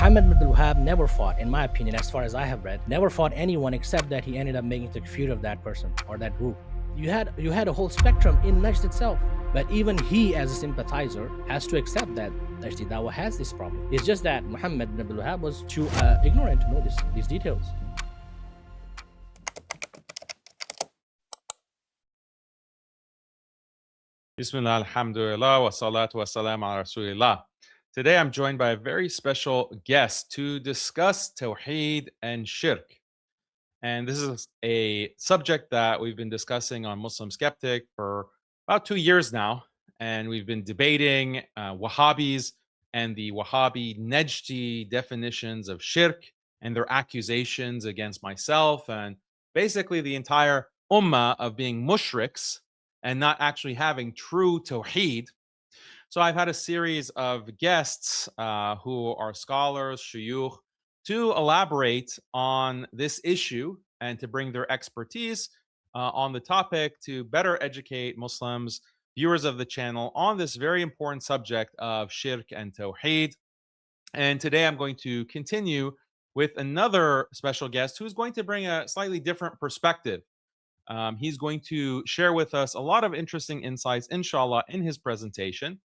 Muhammad ibn Wahhab never fought, in my opinion, as far as I have read, never fought anyone except that he ended up making takfir of that person or that group. You had a whole spectrum in Najd itself. But even he, as a sympathizer, has to accept that Najdi Dawah has this problem. It's just that Muhammad ibn Wahhab was too ignorant to know these details. Bismillah, alhamdulillah, wa salatu wa salam ala rasulillah. Today I'm joined by a very special guest to discuss Tawhid and Shirk. And this is a subject that we've been discussing on MuslimSkeptic for about 2 years now. And we've been debating Wahhabis and the Wahhabi Najdi definitions of Shirk and their accusations against myself and basically the entire ummah of being mushriks and not actually having true Tawhid. So I've had a series of guests who are scholars, shuyukh, to elaborate on this issue and to bring their expertise on the topic to better educate Muslims, viewers of the channel, on this very important subject of shirk and tawheed. And today I'm going to continue with another special guest who's going to bring a slightly different perspective. He's going to share with us a lot of interesting insights, inshallah, in his presentation.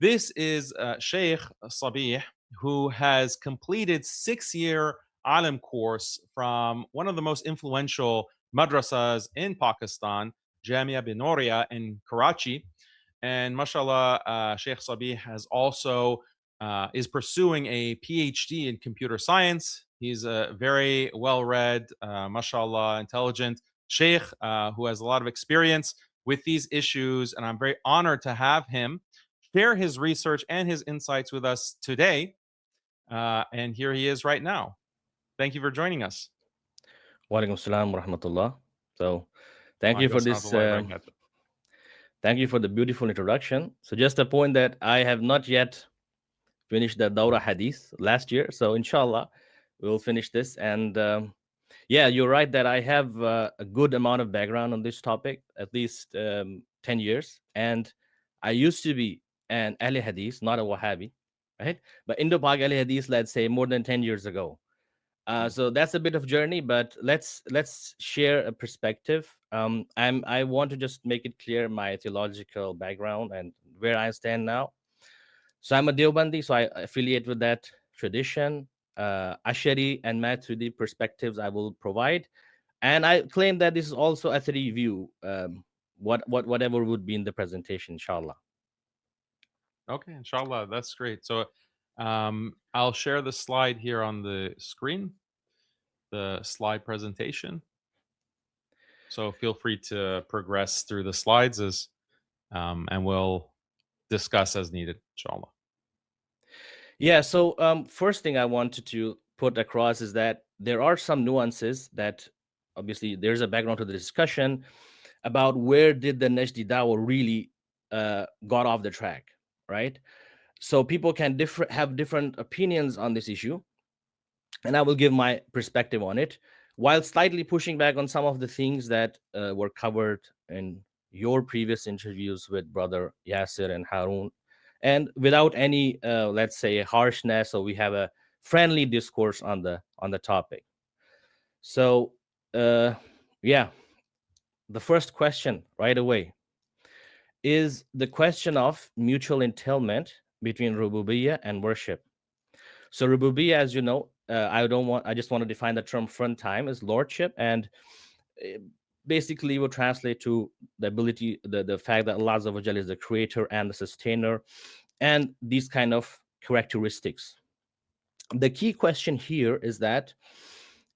This is Sheikh Sabih, who has completed 6-year alim course from one of the most influential madrasas in Pakistan, Jamia Binoria in Karachi. And mashallah, Sheikh Sabih has also is pursuing a PhD in computer science. He's a very well-read, mashallah, intelligent Sheikh who has a lot of experience with these issues, and I'm very honored to have him share his research and his insights with us today. And here he is right now. Thank you for joining us. Wa alaikum salam wa rahmatullah. So thank you for this. Thank you for the beautiful introduction. So just a point that I have not yet finished the Dawrah Hadith last year. So inshallah, we'll finish this. And yeah, you're right that I have a good amount of background on this topic, at least 10 years. And I used to be an Ahl Hadith, not a Wahhabi, right? But Indo-Pak Ahl Hadith, let's say more than 10 years ago. So that's a bit of journey, but let's share a perspective. I want to just make it clear my theological background and where I stand now. So I'm a Deobandi, so I affiliate with that tradition. Ashari and Maturidi perspectives I will provide, and I claim that this is also a Athari view. Whatever would be in the presentation, inshallah. Okay, inshallah, that's great. So I'll share the slide here on the screen, the slide presentation. So feel free to progress through the slides and we'll discuss as needed, inshallah. Yeah, so first thing I wanted to put across is that there are some nuances that obviously there's a background to the discussion about where did the Najdi Dawah really got off the track, right? So people can have different opinions on this issue, and I will give my perspective on it, while slightly pushing back on some of the things that were covered in your previous interviews with Brother Yasser and Harun, and without any, let's say, harshness. So we have a friendly discourse on the topic. So, yeah, the first question right away is the question of mutual entailment between Rububiyyah and worship. So Rububiyyah, as you know, I just want to define the term front time as lordship, and basically will translate to the ability, the fact that Allah Azza wa Jalla is the creator and the sustainer, and these kind of characteristics. The key question here is that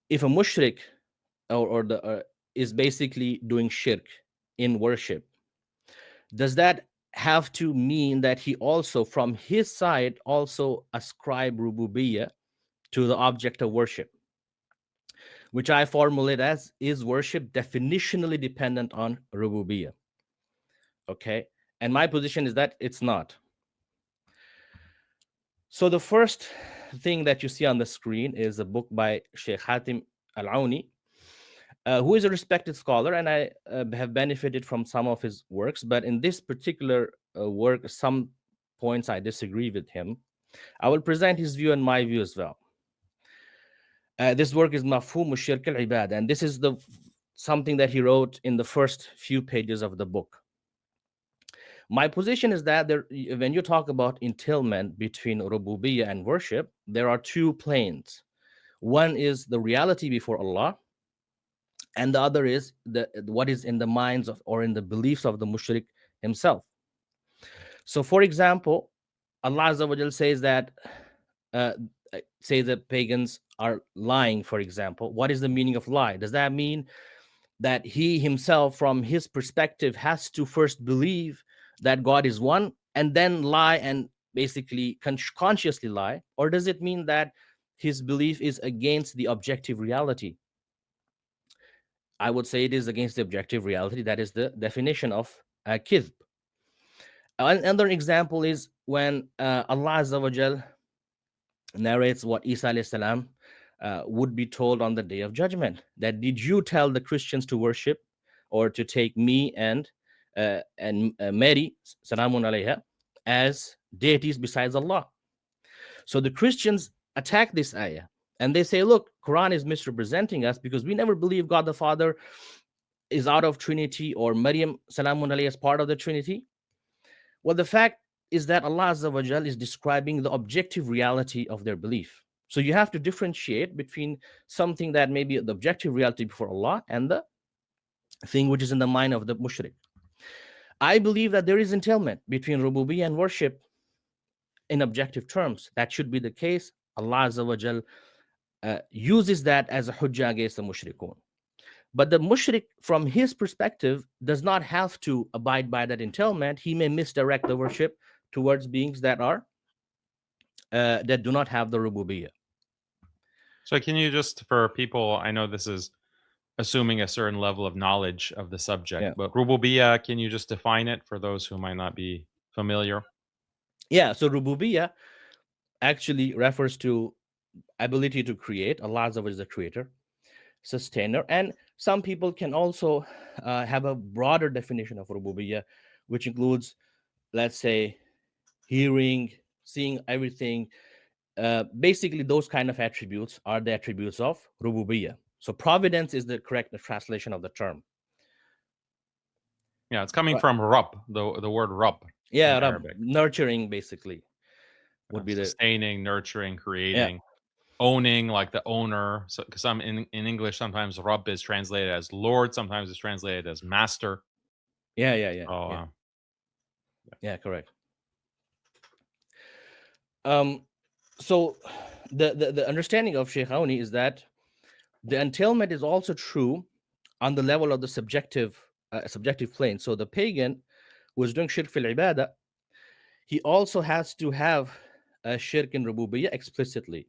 if a mushrik is basically doing shirk in worship, does that have to mean that he also, from his side, also ascribe rububiyyah to the object of worship, which I formulate as, is worship definitionally dependent on rububiyyah? Okay, and my position is that it's not. So the first thing that you see on the screen is a book by Sheikh Hatim Al-Auni, who is a respected scholar, and I have benefited from some of his works. But in this particular work, some points I disagree with him. I will present his view and my view as well. This work is Mafhum Shirk al-Ibad, and this is the something that he wrote in the first few pages of the book. My position is that when you talk about entailment between Rububiyyah and worship, there are two planes. One is the reality before Allah, and the other is what is in the minds of or in the beliefs of the mushrik himself. So, for example, Allah Azza wa Jal says that pagans are lying. For example, what is the meaning of lie? Does that mean that he himself, from his perspective, has to first believe that God is one and then lie and basically consciously lie? Or does it mean that his belief is against the objective reality? I would say it is against the objective reality. That is the definition of kidb. Another example is when Allah Azza wa Jal narrates what Isa alayhi salam would be told on the day of judgment. That did you tell the Christians to worship or to take me and Mary, salamun alayha, as deities besides Allah? So the Christians attack this ayah and they say, look, Quran is misrepresenting us because we never believe God the Father is out of Trinity or Maryam, salamun alayha, is part of the Trinity. Well, the fact is that Allah Azza wa Jal is describing the objective reality of their belief. So you have to differentiate between something that may be the objective reality before Allah and the thing which is in the mind of the mushrik. I believe that there is entailment between rububiyyah and worship in objective terms. That should be the case. Allah Azza wa Jal uses that as a hujjah against the mushrikun. But the mushrik, from his perspective, does not have to abide by that entailment. He may misdirect the worship towards beings that are that do not have the rububiyyah. So can you just, for people, I know this is assuming a certain level of knowledge of the subject, Yeah. but Rububiyyah, can you just define it for those who might not be familiar? Yeah. So rububiyyah actually refers to ability to create. Allah Azza wa Jalla is the creator, sustainer, and some people can also have a broader definition of rububiyyah, which includes, let's say, hearing, seeing everything. Basically, those kind of attributes are the attributes of rububiyyah. So providence is the correct translation of the term. Yeah, it's coming Right. from Rabb, the word Rabb in Yeah, Arabic. nurturing basically would be the Sustaining, nurturing, yeah, creating, owning, like the owner. So, because some in English, sometimes Rabb is translated as Lord, sometimes it's translated as Master. yeah, Oh, yeah, correct. So the understanding of Sheikh Aouni is that the entailment is also true on the level of the subjective plane. So the pagan who is doing shirk fil ibadah, he also has to have a shirk in rububiyyah explicitly.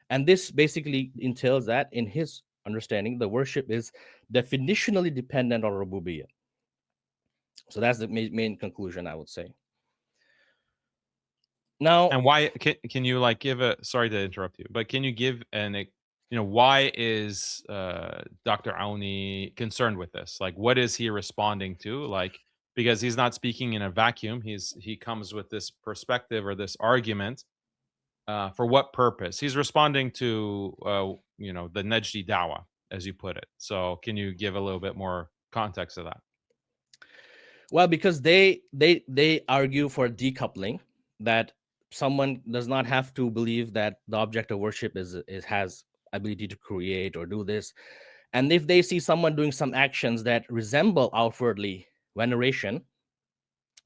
And this basically entails that, in his understanding, the worship is definitionally dependent on rububiyyah. So that's the main conclusion, I would say. Now, and why can you like give a, sorry to interrupt you, but can you give why is Dr. Aouni concerned with this? Like, what is he responding to? Like, because he's not speaking in a vacuum. He comes with this perspective or this argument. For what purpose? He's responding to the Najdi Dawah, as you put it. So can you give a little bit more context to that? well, because they argue for decoupling, that someone does not have to believe that the object of worship has ability to create or do this. And if they see someone doing some actions that resemble outwardly veneration,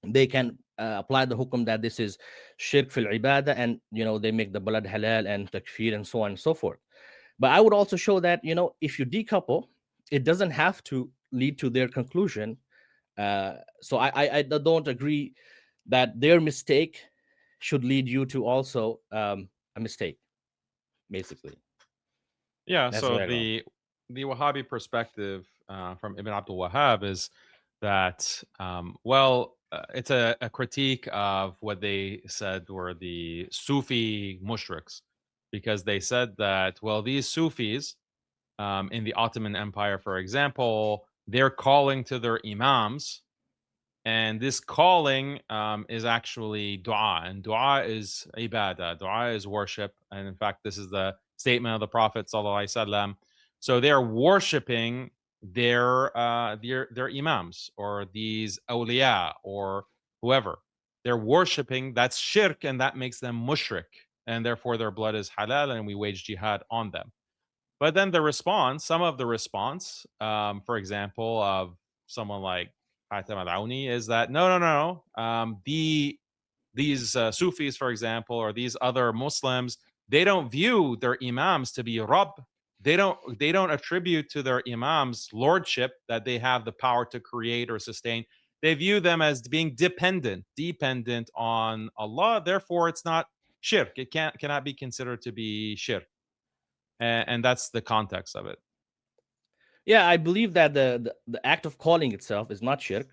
they can apply the hukum that this is shirk fil ibadah, and they make the blood halal and takfir and so on and so forth. But I would also show that if you decouple, it doesn't have to lead to their conclusion. So I don't agree that their mistake should lead you to also a mistake, basically. Yeah. That's So where I go. the Wahhabi perspective from Ibn Abdul Wahhab is that it's a critique of what they said were the Sufi mushriks, because they said that, well, these Sufis in the Ottoman Empire, for example, they're calling to their imams And this calling is actually dua, and dua is ibadah. Dua is worship, and in fact, this is the statement of the Prophet sallallahu alaihi wasallam. So they are worshiping their imams or these awliya or whoever. They're worshiping. That's shirk, and that makes them mushrik, and therefore their blood is halal, and we wage jihad on them. But then the response, some of the response, for example, of someone like Hatem al-Auni is that no, no, no, no. These Sufis, for example, or these other Muslims, they don't view their imams to be Rabb. They don't attribute to their imams lordship, that they have the power to create or sustain. They view them as being dependent on Allah. Therefore, it's not shirk. It cannot be considered to be shirk, and that's the context of it. Yeah, I believe that the act of calling itself is not shirk.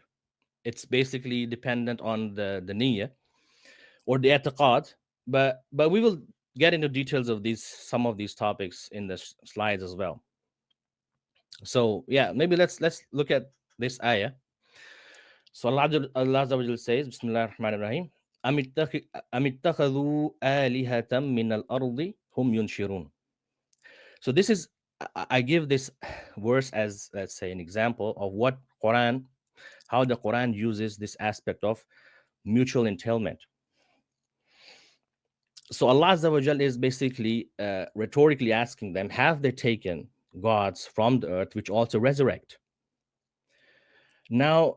It's basically dependent on the niyyah or the i'tiqad. But we will get into details of some of these topics in the slides as well. So yeah, maybe let's look at this ayah. So Allah Azza wa Jalla says, Bismillah ar-Rahman ar-Rahim, أم اتخذوا آلهة من الأرض هم ينشرون. So this is, I give this verse as, let's say, an example of how the Quran uses this aspect of mutual entailment. So Allah Azza wa Jal is basically rhetorically asking them, have they taken gods from the earth which also resurrect? Now,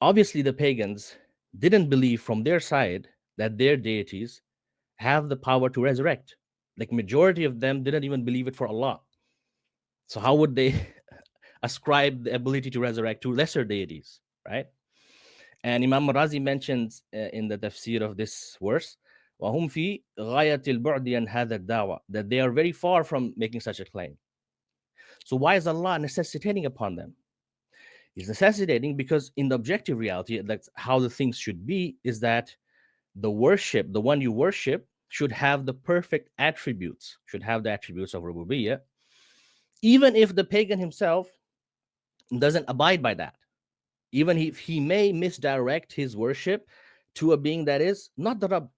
obviously the pagans didn't believe from their side that their deities have the power to resurrect. Like majority of them didn't even believe it for Allah. So how would they ascribe the ability to resurrect to lesser deities, right? And Imam Razi mentions in the tafsir of this verse, وَهُمْ فِي غَايَةِ الْبُعْدِ عَنْ هَذَا الدَّعْوَةِ, that they are very far from making such a claim. So why is Allah necessitating upon them? He's necessitating because in the objective reality, that's how the things should be, is that the one you worship, should have the perfect attributes, should have the attributes of Rububiyyah, even if the pagan himself doesn't abide by that. Even if he may misdirect his worship to a being that is not the Rabb.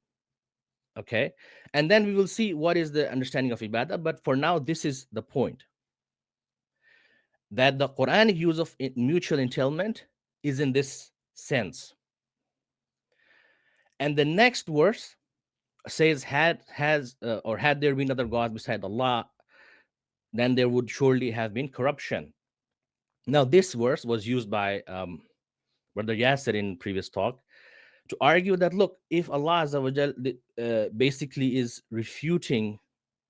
Okay, and then we will see what is the understanding of ibadah, but for now this is the point, that the Quranic use of mutual entailment is in this sense. And the next verse says, had there been other gods beside Allah, then there would surely have been corruption. Now this verse was used by Brother Yasser in previous talk to argue that, look, if Allah Azza wa Jal, basically is refuting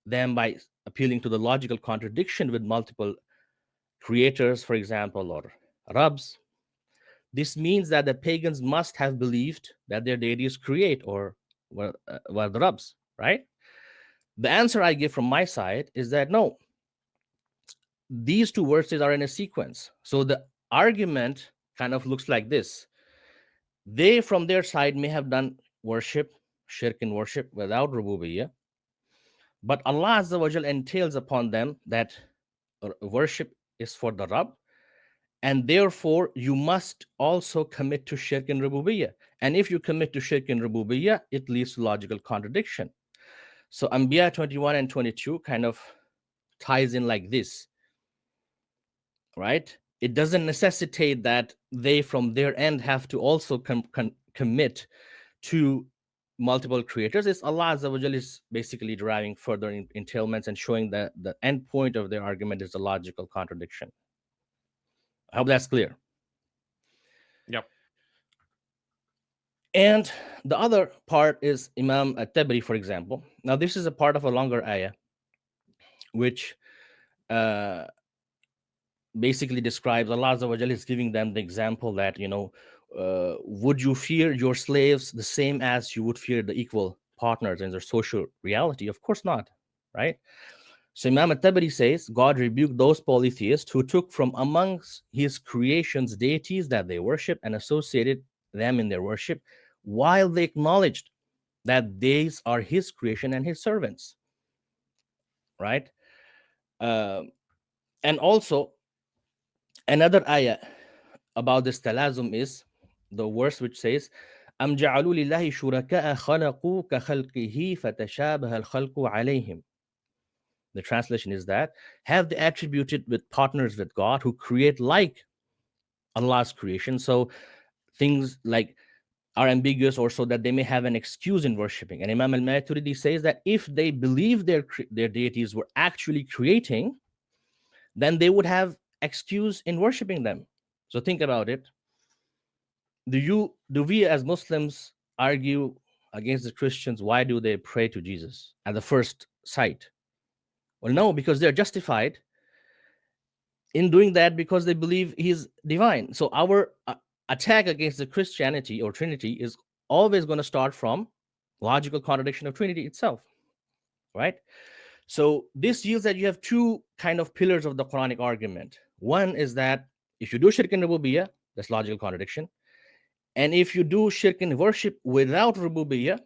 them by appealing to the logical contradiction with multiple creators, for example, or Rabbs, this means that the pagans must have believed that their deities create or were the Rabbs, right? The answer I give from my side is that no, these two verses are in a sequence. So the argument kind of looks like this. They, from their side, may have done worship, shirk in worship, without rububiyyah. But Allah Azza wa Jal entails upon them that worship is for the Rabb, and therefore you must also commit to shirk in rububiyyah. And if you commit to shirk in rububiyyah, it leads to logical contradiction. So Anbiya 21 and 22 kind of ties in like this, right? It doesn't necessitate that they, from their end, have to also commit to multiple creators. It's Allah Azza wa Jal is basically deriving further entailments and showing that the end point of their argument is a logical contradiction. I hope that's clear. Yep. And the other part is Imam at-Tabari, for example. Now, this is a part of a longer ayah, which basically describes Allah Azza wa Jal is giving them the example that, would you fear your slaves the same as you would fear the equal partners in their social reality? Of course not, right? So Imam at-Tabari says, God rebuked those polytheists who took from amongst his creations deities that they worship and associated them in their worship, while they acknowledged that these are his creation and his servants, right? And also, another ayah about this talazum is the verse which says, "Am ja'alu lillahi shuraka'a khalaqu ka khalqihi fatashabaha al-khalqu alayhim." The translation is that, have they attributed with partners with God who create like Allah's creation? So things like are ambiguous, or so that they may have an excuse in worshiping. And Imam al-Maturidi says that if they believe their deities were actually creating, then they would have excuse in worshiping them. So think about it. Do we as Muslims argue against the Christians? Why do they pray to Jesus at the first sight? Well, no, because they're justified in doing that because they believe he's divine. So our attack against the Christianity or Trinity is always going to start from logical contradiction of Trinity itself, right? So this yields that you have two kind of pillars of the Quranic argument. One is that if you do shirk in rububiyyah, that's logical contradiction. And if you do shirk in worship without rububiyyah,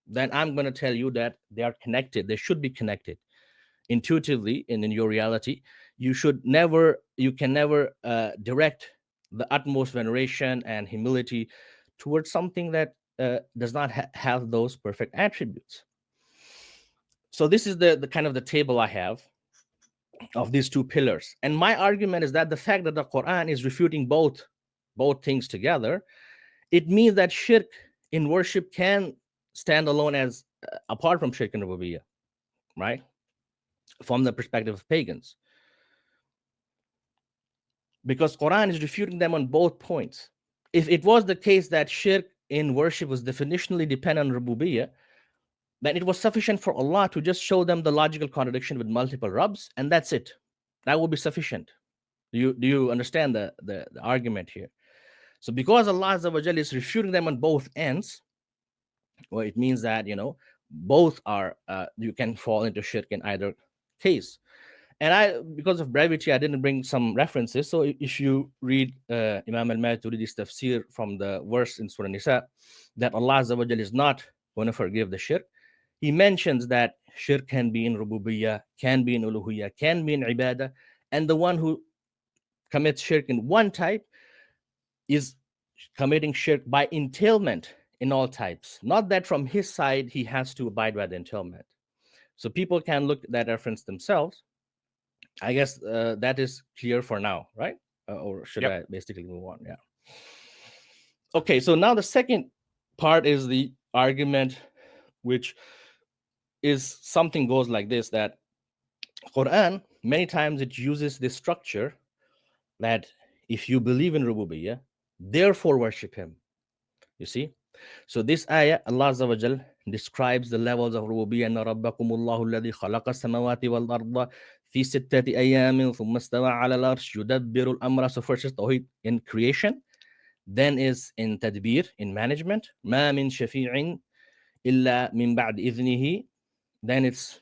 then I'm going to tell you that they are connected. They should be connected intuitively and in your reality. You can never direct the utmost veneration and humility towards something that does not have those perfect attributes. So this is the kind of the table I have of these two pillars. And my argument is that the fact that the Quran is refuting both things together, it means that shirk in worship can stand alone as apart from shirk in rububiyyah, right? From the perspective of pagans. Because Quran is refuting them on both points. If it was the case that shirk in worship was definitionally dependent on rububiyyah, then it was sufficient for Allah to just show them the logical contradiction with multiple Rabbs, and that's it. That would be sufficient. Do you understand the argument here? So because Allah Azza wa Jalla is refuting them on both ends, well, it means that, both are, you can fall into shirk in either case. And because of brevity, I didn't bring some references. So if you read Imam al-Maturidi's tafsir from the verse in Surah Nisa, that Allah Azza wa Jalla is not going to forgive the shirk, he mentions that shirk can be in rububiyyah, can be in uluhiyyah, can be in ibadah, and the one who commits shirk in one type is committing shirk by entailment in all types. Not that from his side he has to abide by the entailment. So people can look at that reference themselves. I guess that is clear for now, right? Or should I basically move on? Yeah. Okay, so now the second part is the argument, which is something goes like this, that Quran, many times it uses this structure that if you believe in rububiyyah, therefore worship him. You see? So this ayah, Allah Azza wa Jal describes the levels of rububiyyah. Inna rabbakumullahu alladhi khalaqa samawati wal arda fi sittati ayamin thumma istawa ala al-arsh yudabbiru al-amra. So first is Tawhid in creation, then is in tadbir, in management. Ma min shafi'in illa min ba'd idhnihi. Then it's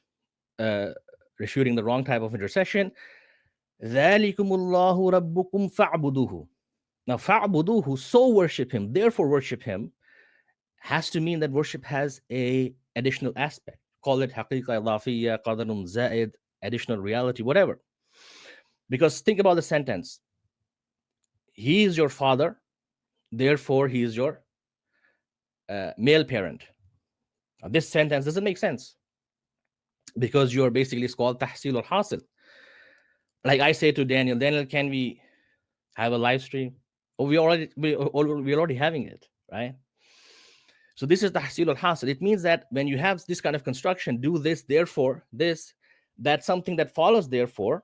refuting the wrong type of intercession. Dhalikumullahu rabbukum fa'buduhu. Now, fa'buduhu, so worship him, therefore worship him, has to mean that worship has a additional aspect. Call it haqiqa idafiyya, qadarun za'id, additional reality, whatever. Because think about the sentence. He is your father, therefore he is your male parent. Now, this sentence doesn't make sense because you're basically, it's called tahsil or hasil. Like I say to Daniel, can we have a live stream? Oh, we're already having it, right? So this is tahsil al-hasil. It means that when you have this kind of construction, do this, therefore this, that's something that follows, therefore,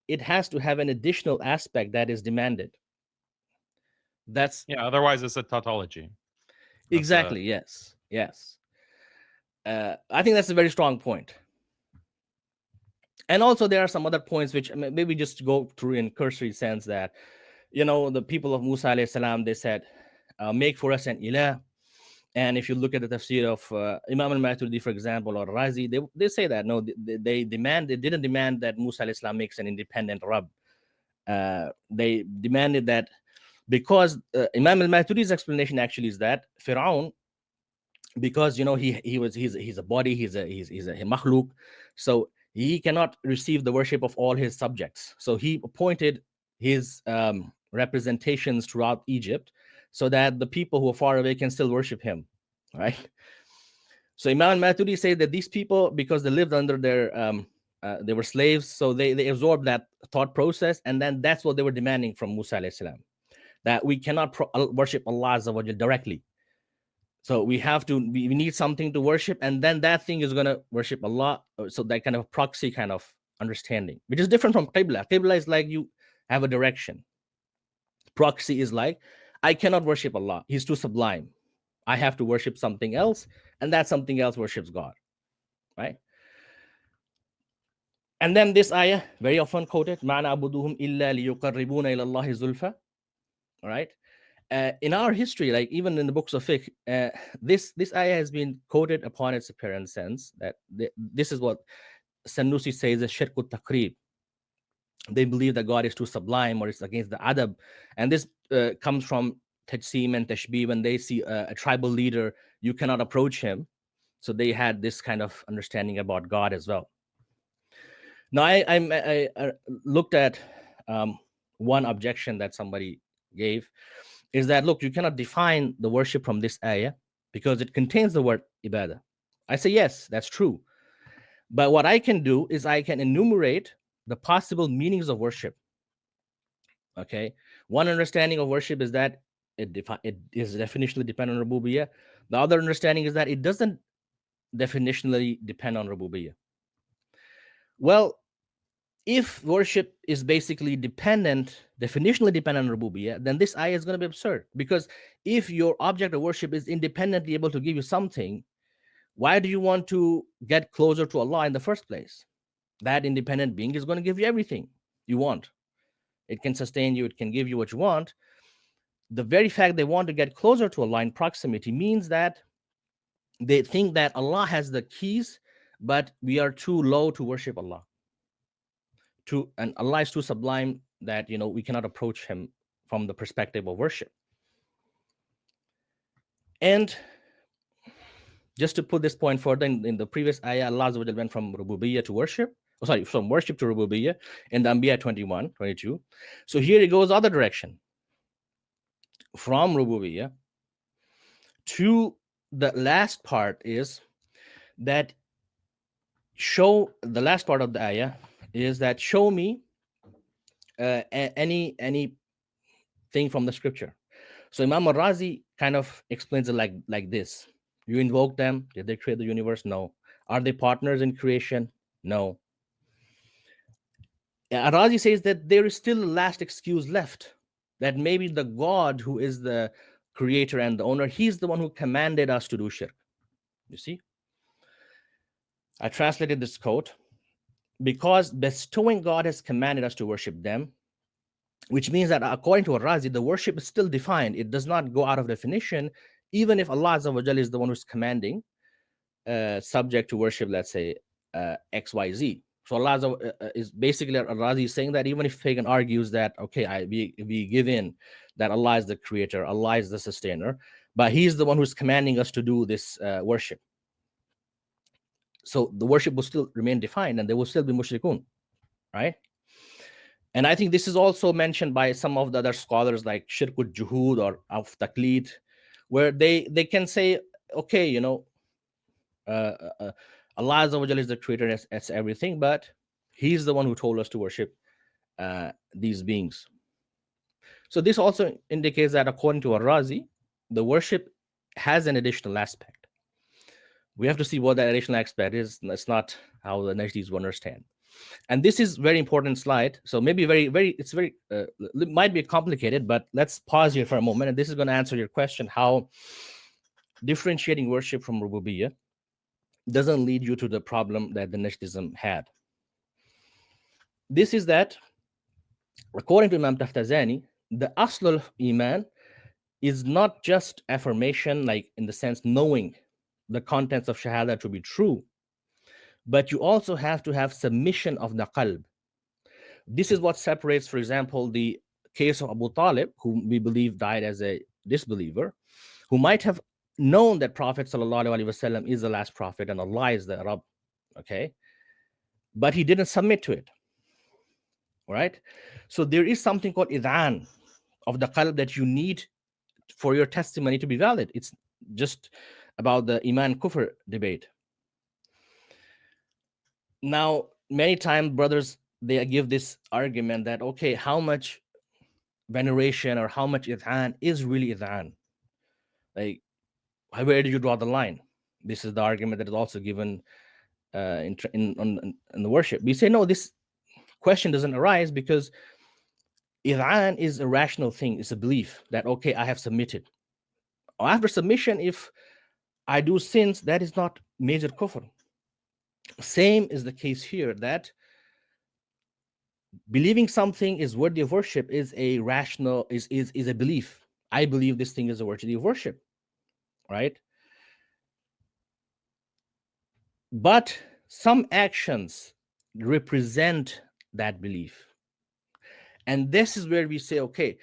it has to have an additional aspect that is demanded. Otherwise it's a tautology. Exactly. Yes. I think that's a very strong point. And also there are some other points which maybe just go through in cursory sense, that the people of Musa alayhi salam, they said, make for us an ilah. And if you look at the tafsir of Imam al-Maturidi, for example, or Razi, they say that no, they didn't demand that Musa alayhi salam makes an independent Rabb. They demanded that because Imam al-Maturidi's explanation actually is that Fir'aun, because he's a body, he's a makhluk, so he cannot receive the worship of all his subjects. So he appointed his representations throughout Egypt, so that the people who are far away can still worship him, right? So Imam Maturidi says that these people, because they lived under they were slaves, so they absorbed that thought process, and then that's what they were demanding from Musa alayhi salam, that we cannot worship Allah Azza wa Jal directly. So we have to, we need something to worship, and then that thing is going to worship Allah. So that kind of proxy kind of understanding, which is different from Qibla. Qibla is like you have a direction. Proxy is like, I cannot worship Allah. He's too sublime. I have to worship something else, and that something else worships God, right? And then this ayah, very often quoted, مَا نَعْبُدُهُمْ إِلَّا لِيُقَرِّبُونَ إِلَى اللَّهِ زُلْفَى. All right. In our history, like even in the books of fiqh, this ayah has been quoted upon its apparent sense, that this is what Sanusi says, a shirk taqreeb. They believe that God is too sublime, or it's against the adab. And this comes from tajsim and tashbih. When they see a tribal leader, you cannot approach him. So they had this kind of understanding about God as well. Now, I looked at one objection that somebody gave, is that, look, you cannot define the worship from this ayah because it contains the word ibadah. I say, yes, that's true. But what I can do is I can enumerate the possible meanings of worship. Okay. One understanding of worship is that it is definitionally dependent on Rububiyyah. The other understanding is that it doesn't definitionally depend on Rububiyyah. Well, if worship is basically definitionally dependent on Rububiyyah, then this ayah is going to be absurd. Because if your object of worship is independently able to give you something, why do you want to get closer to Allah in the first place? That independent being is going to give you everything you want. It can sustain you, it can give you what you want. The very fact they want to get closer to Allah in proximity means that they think that Allah has the keys, but we are too low to worship Allah. And Allah is too sublime that, we cannot approach him from the perspective of worship. And just to put this point further, in the previous ayah, Allah went from Rububiyyah to worship. From worship to Rububiyyah in the Anbiya 21, 22. So here it goes other direction. From Rububiyyah to the last part is that the last part of the ayah is that show me any thing from the scripture. So Imam al-Razi kind of explains it like this. You invoke them. Did they create the universe? No. Are they partners in creation? No. Al-Razi says that there is still a last excuse left, that maybe the God who is the creator and the owner, he's the one who commanded us to do shirk. You see? I translated this quote: because bestowing God has commanded us to worship them, which means that according to Al-Razi, the worship is still defined. It does not go out of definition, even if Allah Azza wa Jalla is the one who's commanding, subject to worship, let's say, XYZ. So Allah is basically, Al-Razi is saying that even if pagan argues that, okay, we give in that Allah is the creator, Allah is the sustainer, but he's the one who's commanding us to do this worship. So the worship will still remain defined, and there will still be mushrikun, right? And I think this is also mentioned by some of the other scholars like Shirk Juhud or Auf Taqlid, where they can say, okay, Allah Azza wa Jalla is the creator, as everything, but he's the one who told us to worship these beings. So this also indicates that according to Al-Razi, the worship has an additional aspect. We have to see what that additional aspect is. That's not how the Najdis will understand. And this is very important slide. So maybe it might be complicated, but let's pause here for a moment. And this is going to answer your question, how differentiating worship from Rububiyyah doesn't lead you to the problem that the Najdism had. This is that, according to Imam Taftazani, the Asl of Iman is not just affirmation, like in the sense knowing the contents of Shahada to be true, but you also have to have submission of the qalb. This is what separates, for example, the case of Abu Talib, whom we believe died as a disbeliever, who might have known that Prophet ﷺ is the last prophet and Allah is the Rabb, okay? But he didn't submit to it, all right? So there is something called idhan of the qalb that you need for your testimony to be valid. It's just about the iman kufr debate. Now, many times brothers, they give this argument that, okay, how much veneration or how much idhan is really idhan? Like, where do you draw the line? This is the argument that is also given in the worship. We say, no, this question doesn't arise because idhan is a rational thing. It's a belief that, okay, I have submitted. After submission, if I do sins, that is not major kufr. Same is the case here, that believing something is worthy of worship is a rational, is a belief. I believe this thing is worthy of worship, right? But some actions represent that belief. And this is where we say, okay,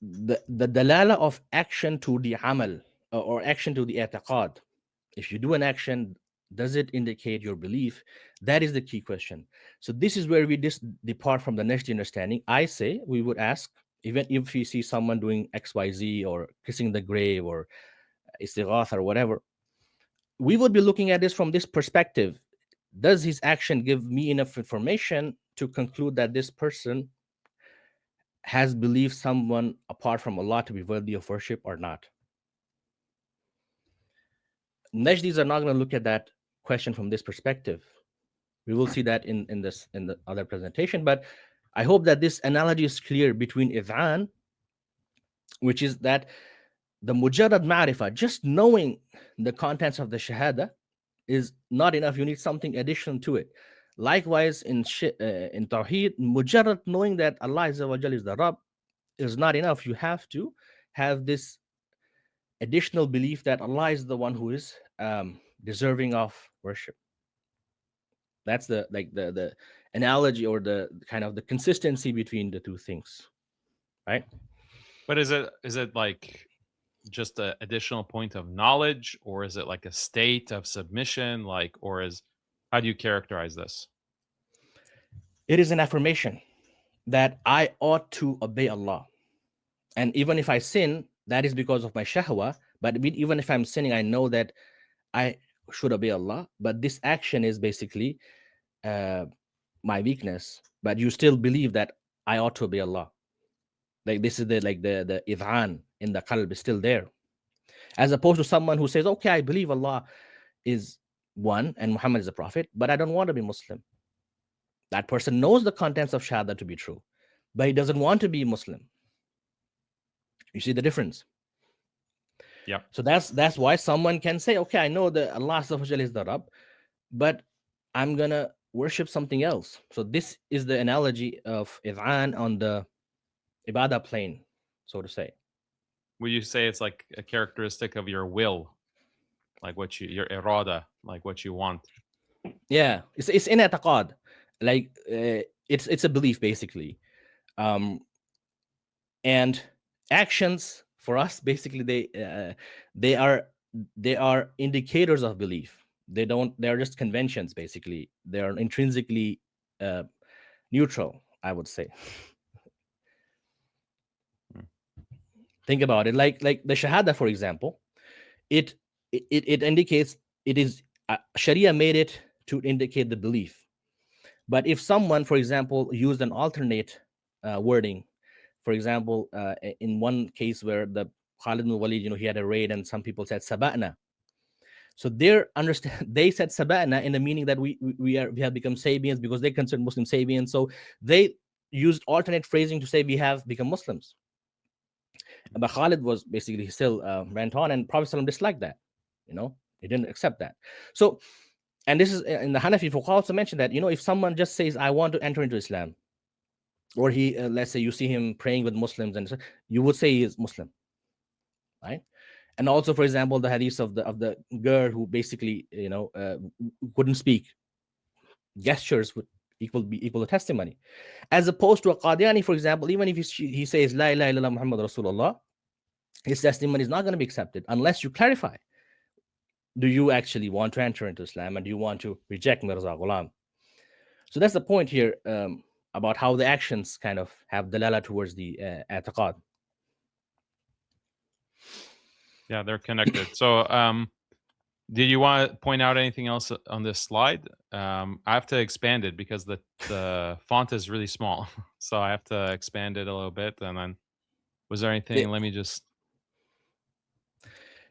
the dalala of action to the amal or action to the i'tiqad. If you do an action, does it indicate your belief? That is the key question. So this is where we depart from the Najdi understanding. I say we would ask, even if we see someone doing XYZ or kissing the grave or istighath or whatever, we would be looking at this from this perspective. Does his action give me enough information to conclude that this person has believed someone apart from Allah to be worthy of worship or not? Najdis are not going to look at that question from this perspective. We will see that in the other presentation, but I hope that this analogy is clear between idhan, which is that the mujarrad ma'rifah, just knowing the contents of the shahada, is not enough. You need something additional to it. Likewise, in Tawhid, mujarrad knowing that Allah Azza wa Jalla is the Rabb is not enough. You have to have this additional belief that Allah is the one who is deserving of worship. That's the analogy or the kind of the consistency between the two things, right? But is it like just an additional point of knowledge, or is it like a state of submission? Like, or is, how do you characterize this? It is an affirmation that I ought to obey Allah. And even if I sin, that is because of my shahwa. But even if I'm sinning, I know that I should obey Allah. But this action is basically my weakness. But you still believe that I ought to obey Allah. Like this is the idhan in the qalb is still there. As opposed to someone who says, okay, I believe Allah is one and Muhammad is a prophet, but I don't want to be Muslim. That person knows the contents of Shahada to be true, but he doesn't want to be Muslim. You see the difference? Yeah. So that's why someone can say, okay, I know that Allah is the Rabb, but I'm gonna worship something else. So this is the analogy of idhan on the ibadah plane, so to say. Would you say it's like a characteristic of your will, like what your irada, like what you want? Yeah, it's in i'tiqad, like it's a belief basically, and actions for us basically they are indicators of belief. They're just conventions basically. They are intrinsically neutral, I would say. Think about it, like the shahada, for example. It indicates, it is Sharia made it to indicate the belief. But if someone, for example, used an alternate wording, for example, in one case where the Khalid ibn Walid, he had a raid and some people said saba'na. So they said saba'na in the meaning that we have become Sabians because they consider Muslim Sabians. So they used alternate phrasing to say we have become Muslims. But Khalid was basically still went on, and Prophet ﷺ disliked that. He didn't accept that. So, and this is in the Hanafi fuqaha also mentioned that, if someone just says, I want to enter into Islam, or he, let's say you see him praying with Muslims, and you would say he is Muslim, right? And also, for example, the hadith of the girl who basically, couldn't speak, gestures would be equal to testimony, as opposed to a Qadiani, for example. Even if he says La ilaha illallah Muhammad Rasulullah, his testimony is not going to be accepted unless you clarify. Do you actually want to enter into Islam, and do you want to reject Mirza Ghulam? So that's the point here, about how the actions kind of have dalala towards the i'tiqad. Yeah, they're connected. So, did you want to point out anything else on this slide? I have to expand it because the font is really small, so I have to expand it a little bit. And then, was there anything? Let me just.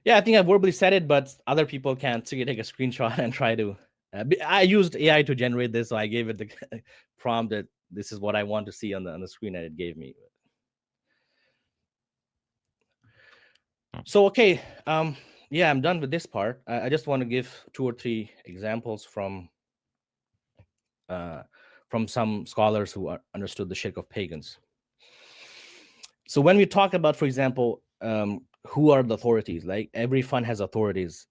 Yeah, I think I verbally said it, but other people can't. So you take a screenshot and try to. I used AI to generate this, so I gave it the prompt that this is what I want to see on the screen, and it gave me. So okay, yeah, I'm done with this part. I just want to give 2 or 3 examples from some scholars who understood the shirk of pagans. So when we talk about, for example, who are the authorities, like every fund has authorities.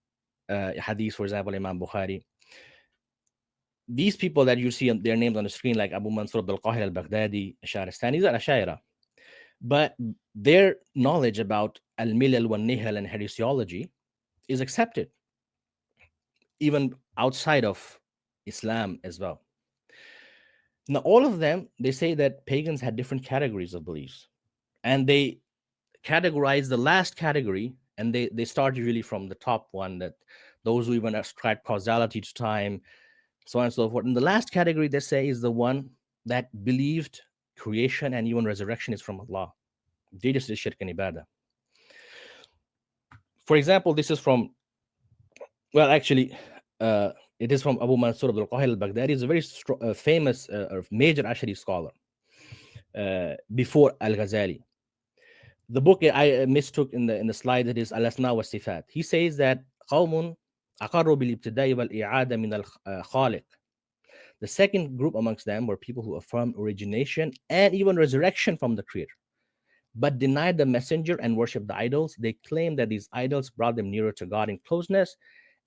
Hadith, for example, Imam Bukhari. These people that you see their names on the screen, like Abu Mansur al-Qahir al-Baghdadi, Shahristani, these are Ashaira. But their knowledge about al-milal wal-nihal and heresiology is accepted, even outside of Islam as well. Now, all of them, they say that pagans had different categories of beliefs. And they categorize the last category, and they start usually from the top one, that those who even ascribe causality to time, so on and so forth. And the last category, they say, is the one that believed creation and even resurrection is from Allah. They just did shirk and ibadah. For example, this is from, well, actually, it is from Abu Mansur al-Qahir al-Baghdadi. He's a very famous, major Ashari scholar before Al-Ghazali. The book I mistook in the slide, it is Al-Asma wa Sifat. He says that قوم أقروا بالابتداء والإعادة من الخالق. The second group amongst them were people who affirmed origination and even resurrection from the Creator, but denied the messenger and worshipped the idols. They claimed that these idols brought them nearer to God in closeness,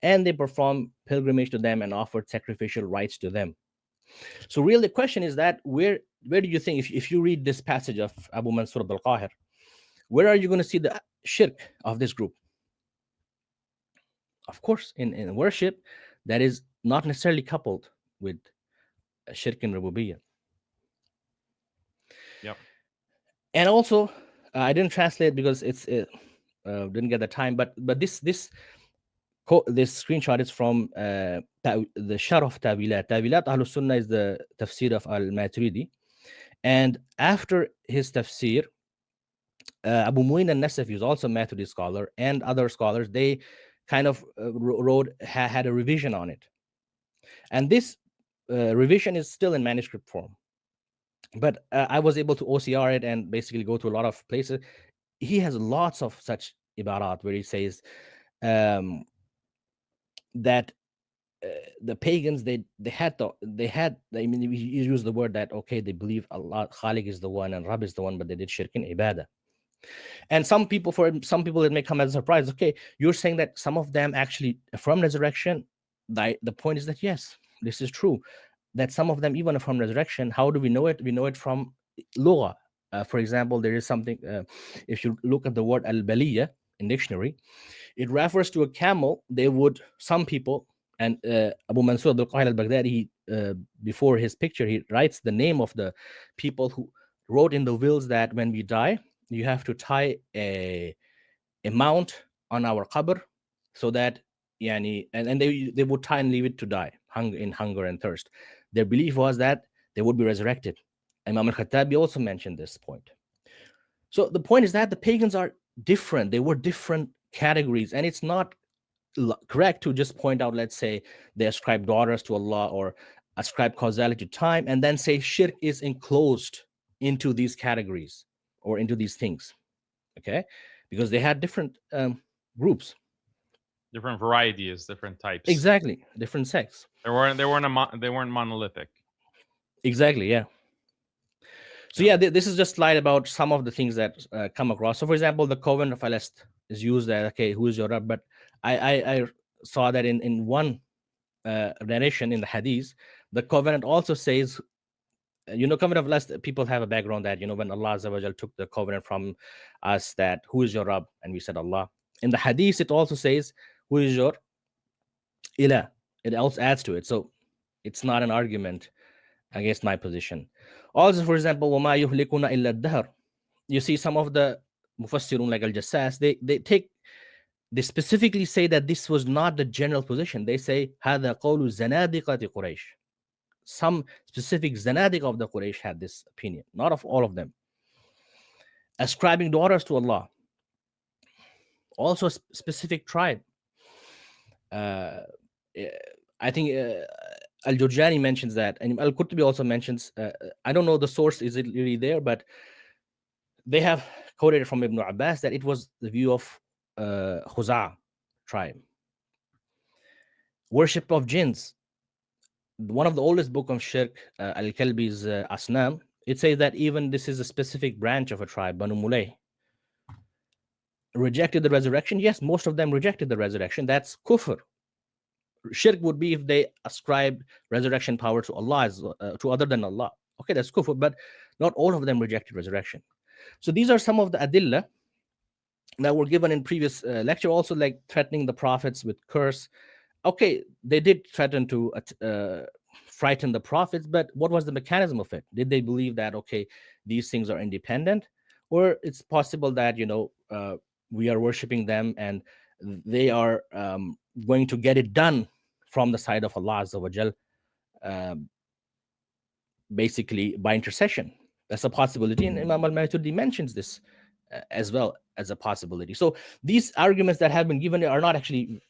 and they performed pilgrimage to them and offered sacrificial rites to them. So really the question is that where do you think, if you read this passage of Abu Mansur al-Qahir, where are you going to see the shirk of this group? Of course, in worship that is not necessarily coupled with shirk and Rububiyyah. Yep. And also, I didn't translate because it's didn't get the time. But this screenshot is from the Sharh of Tawilat. Tawilat Ahlus Sunnah is the tafsir of Al-Maturidi. And after his tafsir, Abu Muin al-Nasafi, who's also a Maturidi scholar, and other scholars, they kind of had a revision on it. And this revision is still in manuscript form. But I was able to OCR it and basically go to a lot of places. He has lots of such ibarat where he says that the pagans, they had I mean, he used the word that, okay, they believe Allah, Khaliq is the one and Rab is the one, but they did shirk in ibadah. And for some people it may come as a surprise. Okay, you're saying that some of them actually affirm resurrection. The point is that yes, this is true, that some of them even affirm resurrection. How do we know it? We know it from lugha. For example, there is something, if you look at the word al-baliyah in dictionary, it refers to a camel. Some people, and Abu Mansur al-Qahir al-Baghdadi, before his picture, he writes the name of the people who wrote in the wills that when we die, you have to tie a mount on our qabr, so that yani, and they would tie and leave it to die in hunger and thirst. Their belief was that they would be resurrected. Imam al-Khattabi also mentioned this point. So the point is that the pagans are different. They were different categories, and it's not correct to just point out, let's say, they ascribe daughters to Allah or ascribe causality to time, and then say shirk is enclosed into these categories or into these things. Okay, because they had different groups, Different varieties, different types. exactly, different sects. They weren't monolithic. Exactly, yeah. So yeah, this is just a slide about some of the things that come across. So for example, the covenant of Alest is used that, okay, who is your Rabb? But I saw that in one narration in the Hadith, the covenant also says, covenant of Alest, people have a background that, when Allah Azza wa Jal took the covenant from us, that who is your Rabb? And we said Allah. In the Hadith, it also says, who is your Ilah? It also adds to it. So it's not an argument against my position. Also, for example, وَمَا يُهْلِكُنَا إِلَّا الدَّهْرِ. You see some of the Mufassirun like Al-Jassas, they take They specifically say that this was not the general position. They say هذا قول زنادقة قريش. Some specific zanadik of the Quraysh had this opinion, not of all of them. Ascribing daughters to Allah. Also a specific tribe. I think Al-Jurjani mentions that, and Al-Qurtubi also mentions, I don't know the source, is it really there, but they have quoted from Ibn Abbas that it was the view of Khuza'a tribe. Worship of jinns. One of the oldest book of Shirk, Al-Kalbi's Asnam, it says that even this is a specific branch of a tribe, Banu Mulay. Rejected the resurrection? Yes, most of them rejected the resurrection. That's kufr. Shirk would be if they ascribe resurrection power to Allah, to other than Allah. Okay, that's kufr, but not all of them rejected resurrection. So these are some of the adillah that were given in previous lecture, also like threatening the prophets with curse. Okay, they did threaten to frighten the prophets, but what was the mechanism of it? Did they believe that, okay, these things are independent? Or it's possible that, we are worshiping them and they are going to get it done from the side of Allah Azza wa Jal, basically by intercession. That's a possibility, and Imam al-Maturidi mentions this as well as a possibility. So these arguments that have been given are not actually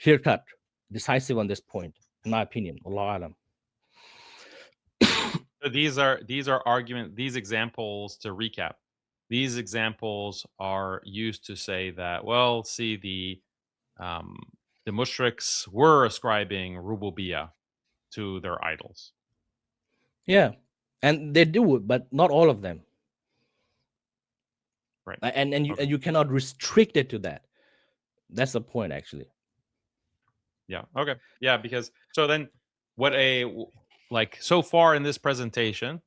clear-cut, decisive on this point, in my opinion. Allahu Alam. So these are argument. These examples, to recap, these examples are used to say that, well, see, the mushriks were ascribing Rububiyyah to their idols. Yeah, and they do it, but not all of them. Right. And Okay. you cannot restrict it to that. That's the point, actually. Yeah. Okay. Yeah. Because so then, what so far in this presentation,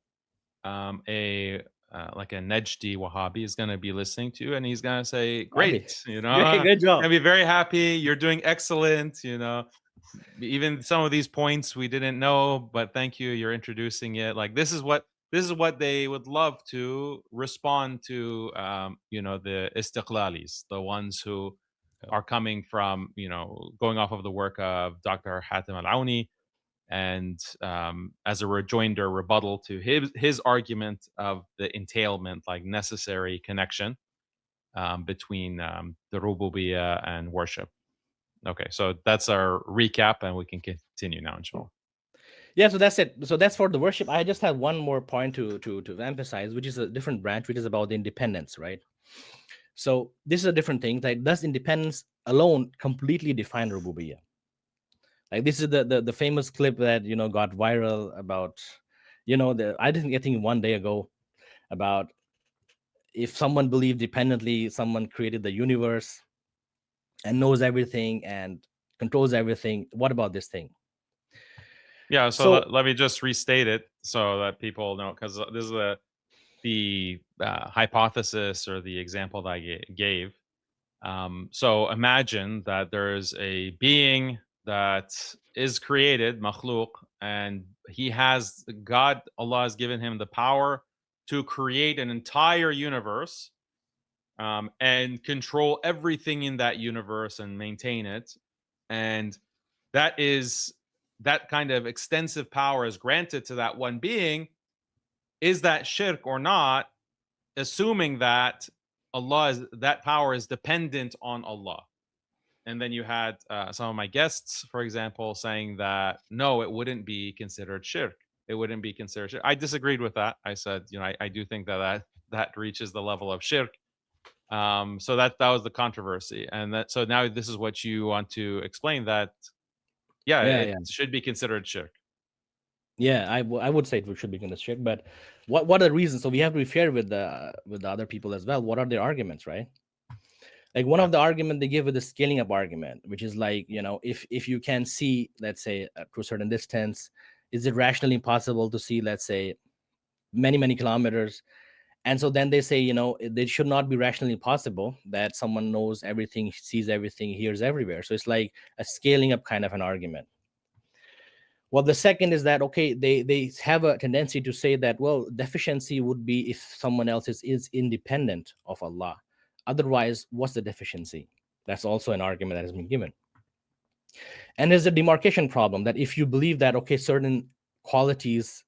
like a Najdi Wahhabi is going to be listening to, and he's going to say, "Great, Great job. Gonna be very happy. You're doing excellent. Even some of these points we didn't know, but thank you. You're introducing it. Like this is what they would love to respond to. The istiqlalis, the ones who are coming from, going off of the work of Dr. Hatem Al-Auni, and as a rejoinder, rebuttal to his argument of the entailment, like necessary connection between the rububiyyah and worship. Okay, so that's our recap, and we can continue now, inshallah. Yeah, so that's it. So that's for the worship. I just have one more point to emphasize, which is a different branch, which is about the independence, right? So this is a different thing. Like, does independence alone completely define rububiyyah? Like, this is the famous clip that got viral about, I think one day ago, about if someone believed dependently, someone created the universe and knows everything and controls everything. What about this thing? Yeah, so let me just restate it so that people know, because this is the hypothesis or the example that I gave. So imagine that there's a being that is created, makhluk, and Allah has given him the power to create an entire universe and control everything in that universe and maintain it. And that kind of extensive power is granted to that one being. Is that shirk or not? Assuming that that power is dependent on Allah. And then you had some of my guests, for example, saying that no, it wouldn't be considered shirk. It wouldn't be considered shirk. I disagreed with that. I said, I do think that reaches the level of shirk. So that was the controversy, and so now this is what you want to explain, that it should be considered shirk. Yeah, I would say it should be considered shirk, but what are the reasons? So we have to be fair with the other people as well. What are their arguments, right? Like, one of the argument they give is the scaling up argument, which is like, if you can see, let's say, to a certain distance, is it rationally possible to see, let's say, many kilometers? And so then they say, it should not be rationally possible that someone knows everything, sees everything, hears everywhere. So it's like a scaling up kind of an argument. Well, the second is that, okay, they have a tendency to say that, well, deficiency would be if someone else is independent of Allah. Otherwise, what's the deficiency? That's also an argument that has been given. And there's a demarcation problem that if you believe that, okay, certain qualities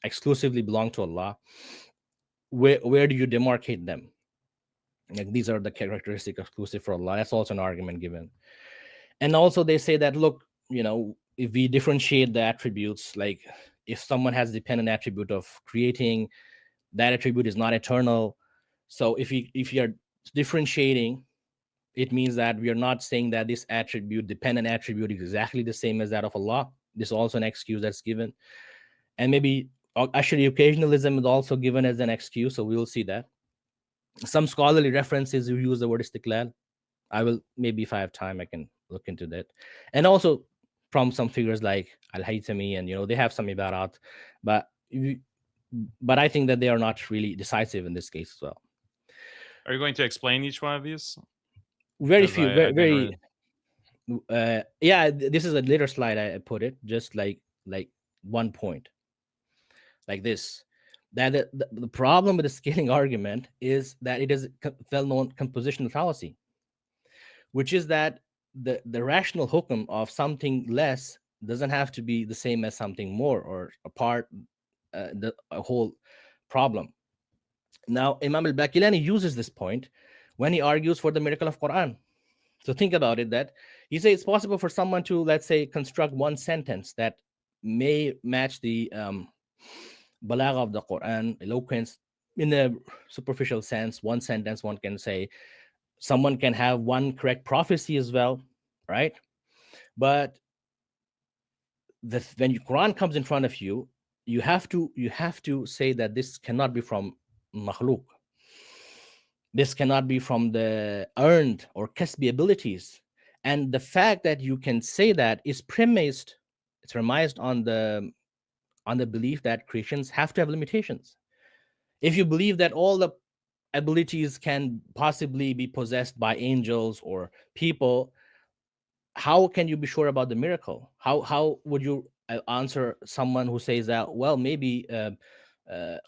exclusively belong to Allah, where do you demarcate them? Like these are the characteristics exclusive for Allah. That's also an argument given. And also they say that, look, if we differentiate the attributes, like if someone has dependent attribute of creating, that attribute is not eternal. So if you are differentiating, it means that we are not saying that this attribute, dependent attribute, is exactly the same as that of Allah. This is also an excuse that's given. And maybe actually occasionalism is also given as an excuse, so we will see that. Some scholarly references who use the word istiqlal. I will, maybe if I have time, I can look into that. And also from some figures like Al-Haythami, and they have some ibarat, but I think that they are not really decisive in this case as well. Are you going to explain each one of these? Very 'Cause few, I very, didn't very yeah, this is a later slide I put it, just like one point like this, that the problem with the scaling argument is that it is a well-known compositional fallacy, which is that the rational hukum of something less doesn't have to be the same as something more or apart, a whole problem. Now Imam al-Baqillani uses this point when he argues for the miracle of Quran. So think about it, that he says it's possible for someone to, let's say, construct one sentence that may match the balagha of the Quran, eloquence, in a superficial sense. One sentence, one can say, someone can have one correct prophecy as well, right? But when Quran comes in front of you, you have to say that this cannot be from makhluk. This cannot be from the earned or kasbi abilities. And the fact that you can say that is premised on the belief that creations have to have limitations. If you believe that all the abilities can possibly be possessed by angels or people, how can you be sure about the miracle? How would you answer someone who says that, well, maybe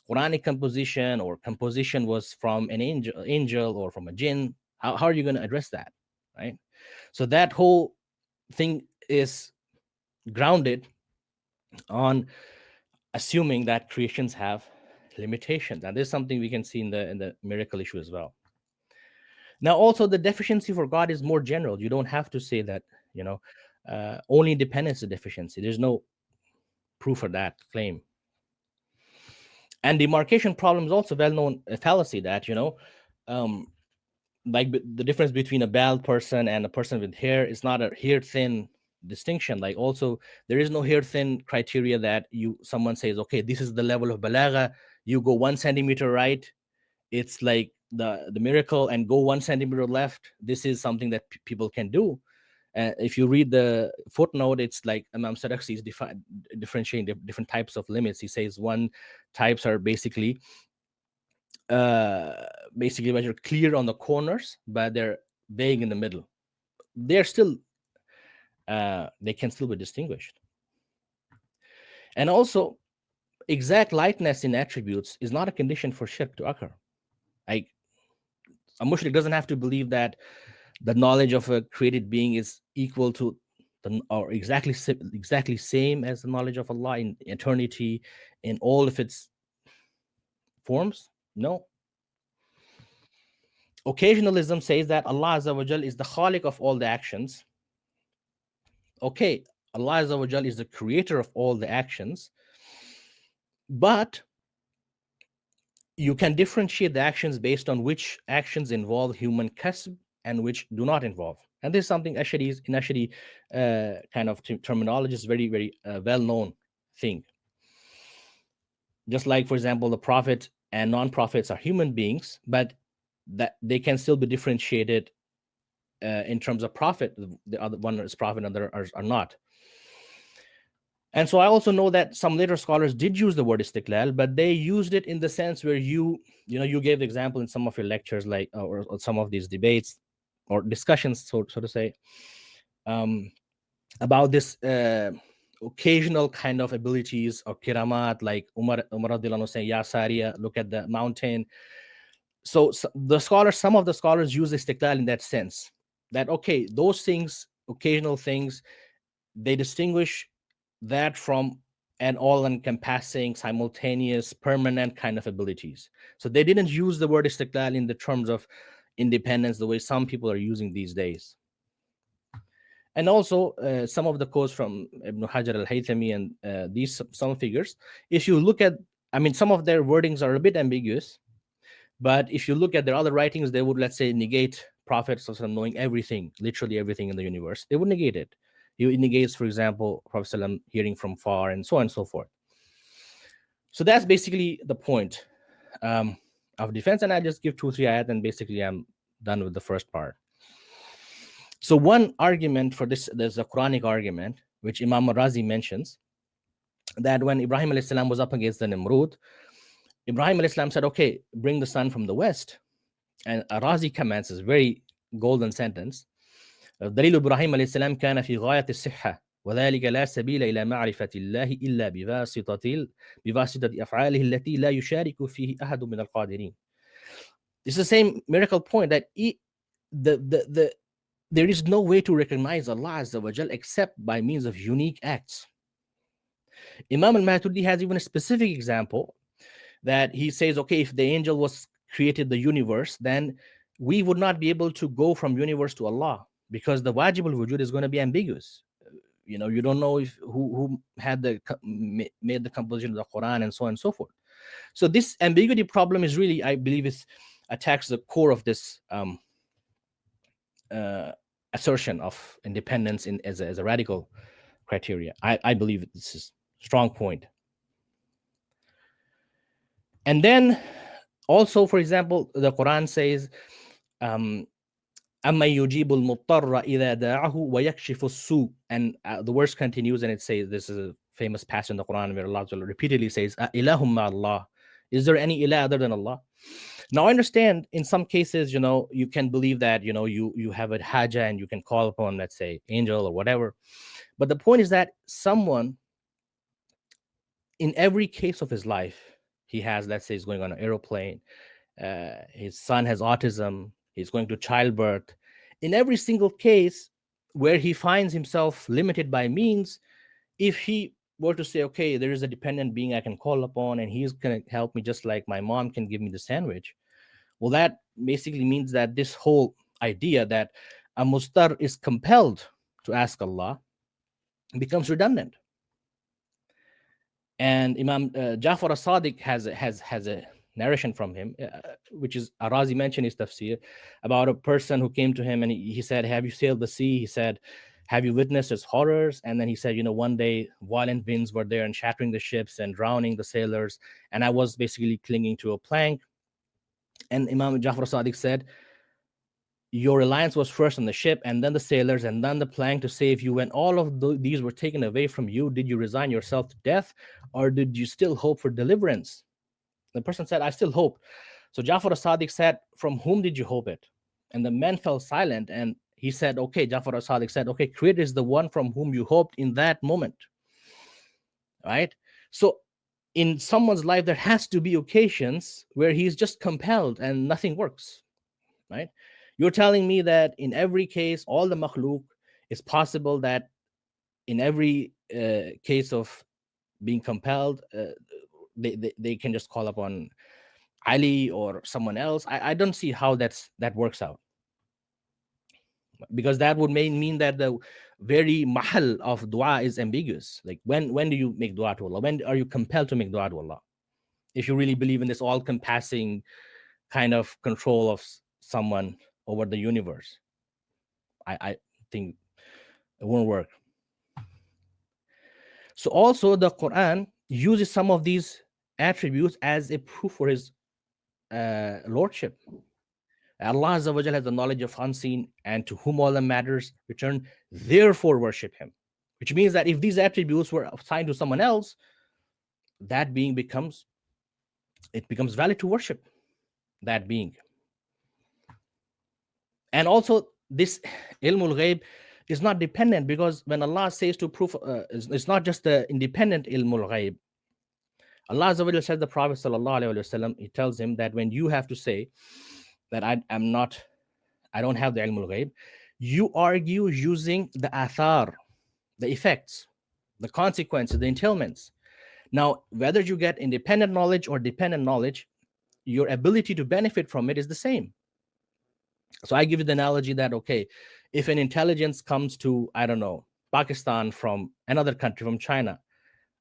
Quranic composition or composition was from an angel or from a jinn? How are you going to address that, right? So that whole thing is grounded on assuming that creations have limitations, and there's something we can see in the miracle issue as well. Now, also the deficiency for God is more general. You don't have to say that only dependence is deficiency. There's no proof for that claim. And demarcation problem is also well-known fallacy that like the difference between a bald person and a person with hair is not a hair thin distinction. Like also there is no hair thin criteria that someone says, okay, this is the level of balagha, you go 1 centimeter right, it's like the miracle, and go 1 centimeter left, this is something that people can do. If you read the footnote, it's like Imam Sarakhsi is differentiating different types of limits. He says one types are basically when you're clear on the corners, but they're vague in the middle. They're still they can still be distinguished. And also, exact likeness in attributes is not a condition for shirk to occur. Like a mushrik doesn't have to believe that the knowledge of a created being is equal to or exactly same as the knowledge of Allah in eternity in all of its forms. No. Occasionalism says that Allah Azza wa Jal is the khaliq of all the actions. Okay, Allah Azza wa Jal is the creator of all the actions, but you can differentiate the actions based on which actions involve human kasb and which do not involve. And this is something Ash'ari's in Ash'ari kind of terminology is very, very well-known thing. Just like, for example, the prophet and non-prophets are human beings, but that they can still be differentiated in terms of prophet. The other one is prophet, and other are not. And so I also know that some later scholars did use the word istiqlal, but they used it in the sense where you gave the example in some of your lectures, like or some of these debates or discussions, so to say, about this occasional kind of abilities or kiramat, like Umar radhiyallahu anhu saying, Ya Sariya, look at the mountain. So some of the scholars use istiqlal in that sense. that okay, those things, occasional things, they distinguish that from an all-encompassing, simultaneous, permanent kind of abilities. So they didn't use the word istiqlal in the terms of independence the way some people are using these days. And also some of the quotes from Ibn Hajar al-Haythami and these some figures, if you look at, I mean, some of their wordings are a bit ambiguous, but if you look at their other writings, they would, let's say, negate prophets knowing everything, literally everything in the universe. They would negate it. He negates, for example, Prophet hearing from far, and so on and so forth. So that's basically the point of defense. And I just give 2-3 ayat, and basically I'm done with the first part. So one argument for this, there's a Quranic argument, which Imam Razi mentions, that when Ibrahim alayhi salam was up against the Nimrud, Ibrahim alayhi salam said, okay, bring the sun from the west. And Razi comments this very golden sentence: دليل إبراهيم عليه السلام كان في غاية الصحة وذلك لا سبيل إلى معرفة الله إلا بواسطة أفعاله التي لا يشارك فيه أحد من القادرين. It's the same miracle point that there is no way to recognize Allah Azza wa Jal except by means of unique acts. Imam al-Maturidi has even a specific example that he says, okay, if the angel was created the universe, then we would not be able to go from universe to Allah, because the wajib al-wujud is going to be ambiguous. You know, you don't know if who had made the composition of the Quran, and so on and so forth. So this ambiguity problem is really, I believe, is attacks the core of this assertion of independence as a radical criteria. I believe this is a strong point. And then also, for example, the Quran says, أَمَّا يُجِيبُ الْمُضْطَرَّ إِذَا دَاعَهُ وَيَكْشِفُ السُّوءَ. And the verse continues, and it says, this is a famous passage in the Quran where Allah repeatedly says, إِلَهُمْ مَا اللَّهِ. Is there any ilah other than Allah? Now, I understand in some cases, you know, you can believe that, you know, you have a haja and you can call upon, let's say, angel or whatever. But the point is that someone, in every case of his life, he has, let's say, he's going on an aeroplane, his son has autism, he's going to childbirth. In every single case where he finds himself limited by means, if he were to say, okay, there is a dependent being I can call upon, and he's going to help me just like my mom can give me the sandwich, well, that basically means that this whole idea that a mustar is compelled to ask Allah becomes redundant. And Imam Jafar as-Sadiq has a narration from him, which is Arazi mentioned his tafsir, about a person who came to him and he said, have you sailed the sea? He said, have you witnessed its horrors? And then he said, you know, one day violent winds were there and shattering the ships and drowning the sailors, and I was basically clinging to a plank. And Imam Jafar as-Sadiq said, your reliance was first on the ship, and then the sailors, and then the plank to save you. When all of these were taken away from you, did you resign yourself to death, or did you still hope for deliverance? The person said, I still hope. So Jafar as-Sadiq said, from whom did you hope it? And the men fell silent, and he said, okay, Jafar as-Sadiq said, okay, Creator is the one from whom you hoped in that moment. Right? So in someone's life, there has to be occasions where he's just compelled and nothing works. Right? You're telling me that in every case, all the makhluk, it's possible that in every case of being compelled, they can just call upon Ali or someone else. I don't see how that works out, because that would mean that the very mahal of dua is ambiguous. Like when do you make dua to Allah? When are you compelled to make dua to Allah? If you really believe in this all-compassing kind of control of someone over the universe, I think it won't work. So also the Quran uses some of these attributes as a proof for his lordship. Allah Azza wa Jalla has the knowledge of unseen, and to whom all that matters return, therefore worship him. Which means that if these attributes were assigned to someone else, that being becomes valid to worship that being. And also this ilmul ghaib is not dependent, because when Allah says to prove, it's not just the independent ilmul ghaib. Allah Azza wa Jalla says the Prophet sallallahu alaihi wasallam, he tells him that when you have to say that I don't have the ilmul ghaib, You argue using the athar, the effects, the consequences, the entailments. Now, whether you get independent knowledge or dependent knowledge, your ability to benefit from it is the same. So I give you the analogy that, okay, if an intelligence comes to, I don't know, Pakistan from another country, from China,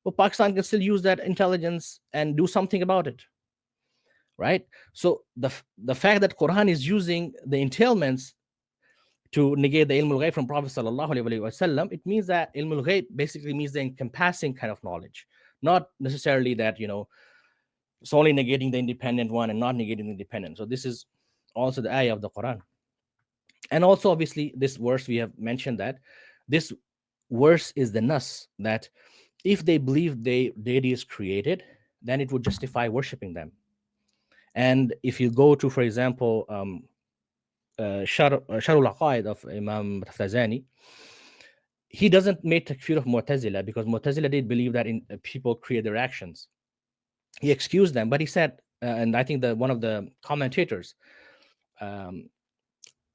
well, Pakistan can still use that intelligence and do something about it, right? So the fact that Quran is using the entailments to negate the ilm al-ghayb from Prophet sallallahu alaihi wasallam, it means that ilm al-ghayb basically means the encompassing kind of knowledge, not necessarily that, it's only negating the independent one and not negating the independent. So this is also the ayah of the Quran. And also, obviously, this verse, we have mentioned that this verse is the nas, that if they believe deity is created, then it would justify worshiping them. And if you go to, for example, Sharul Aqaid of Imam Tafazani, he doesn't make takfir of Mu'tazila, because Mu'tazila did believe that people create their actions. He excused them, but he said, and I think that one of the commentators,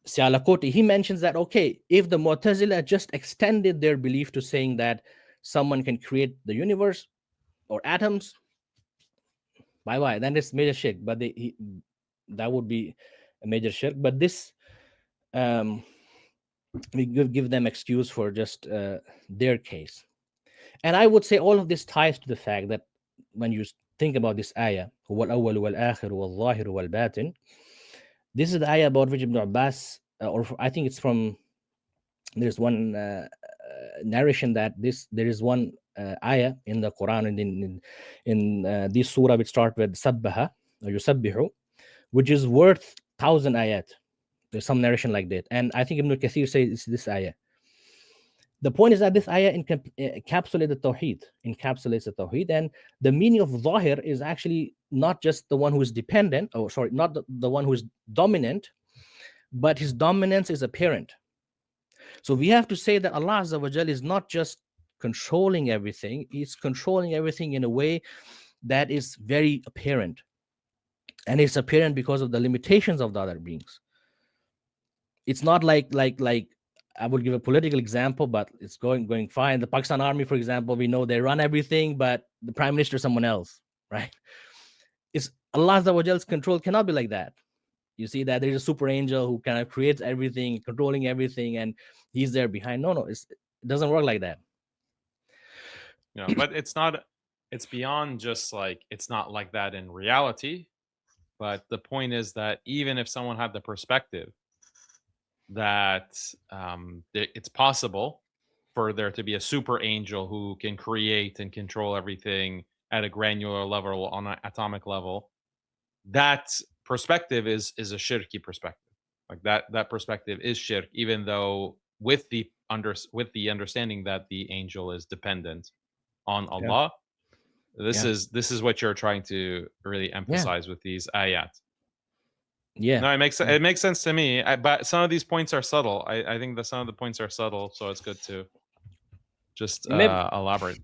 Sialakoti, he mentions that, okay, if the Mu'tazila just extended their belief to saying that someone can create the universe or atoms, bye, then it's major shirk. But that would be a major shirk. But this, we give them excuse for just their case. And I would say all of this ties to the fact that when you think about this ayah, huwa al-awwal wal-akhir wal-zahir wal-batin, this is the ayah about which Ibn Abbas, or I think it's from, there's one narration that there is one ayah in the Quran, and in this surah which start with sabbaha or yusabbihu, which is worth 1,000 ayat. There's some narration like that, and I think Ibn Kathir says it's this ayah. The point is that this ayah encapsulates the Tawhid, and the meaning of Zahir is actually not just the one who is dependent, not the one who is dominant, but his dominance is apparent. So we have to say that Allah Azza wa Jal is not just controlling everything, He's controlling everything in a way that is very apparent. And it's apparent because of the limitations of the other beings. It's not like I would give a political example, but it's going fine. The Pakistan army, for example, we know they run everything, but the prime minister is someone else, right? It's Allah Azza wa Jal's control cannot be like that. You see that there's a super angel who kind of creates everything, controlling everything, and he's there behind. No, it doesn't work like that. But it's beyond just like, it's not like that in reality. But the point is that even if someone had the perspective that it's possible for there to be a super angel who can create and control everything at a granular level, on an atomic level, that perspective is a shirky perspective. Like that perspective is shirk, even though with the understanding that the angel is dependent on Allah. This is what you're trying to really emphasize with these ayat. No, it makes sense to me. But some of these points are subtle. I think that some of the points are subtle, so it's good to just elaborate.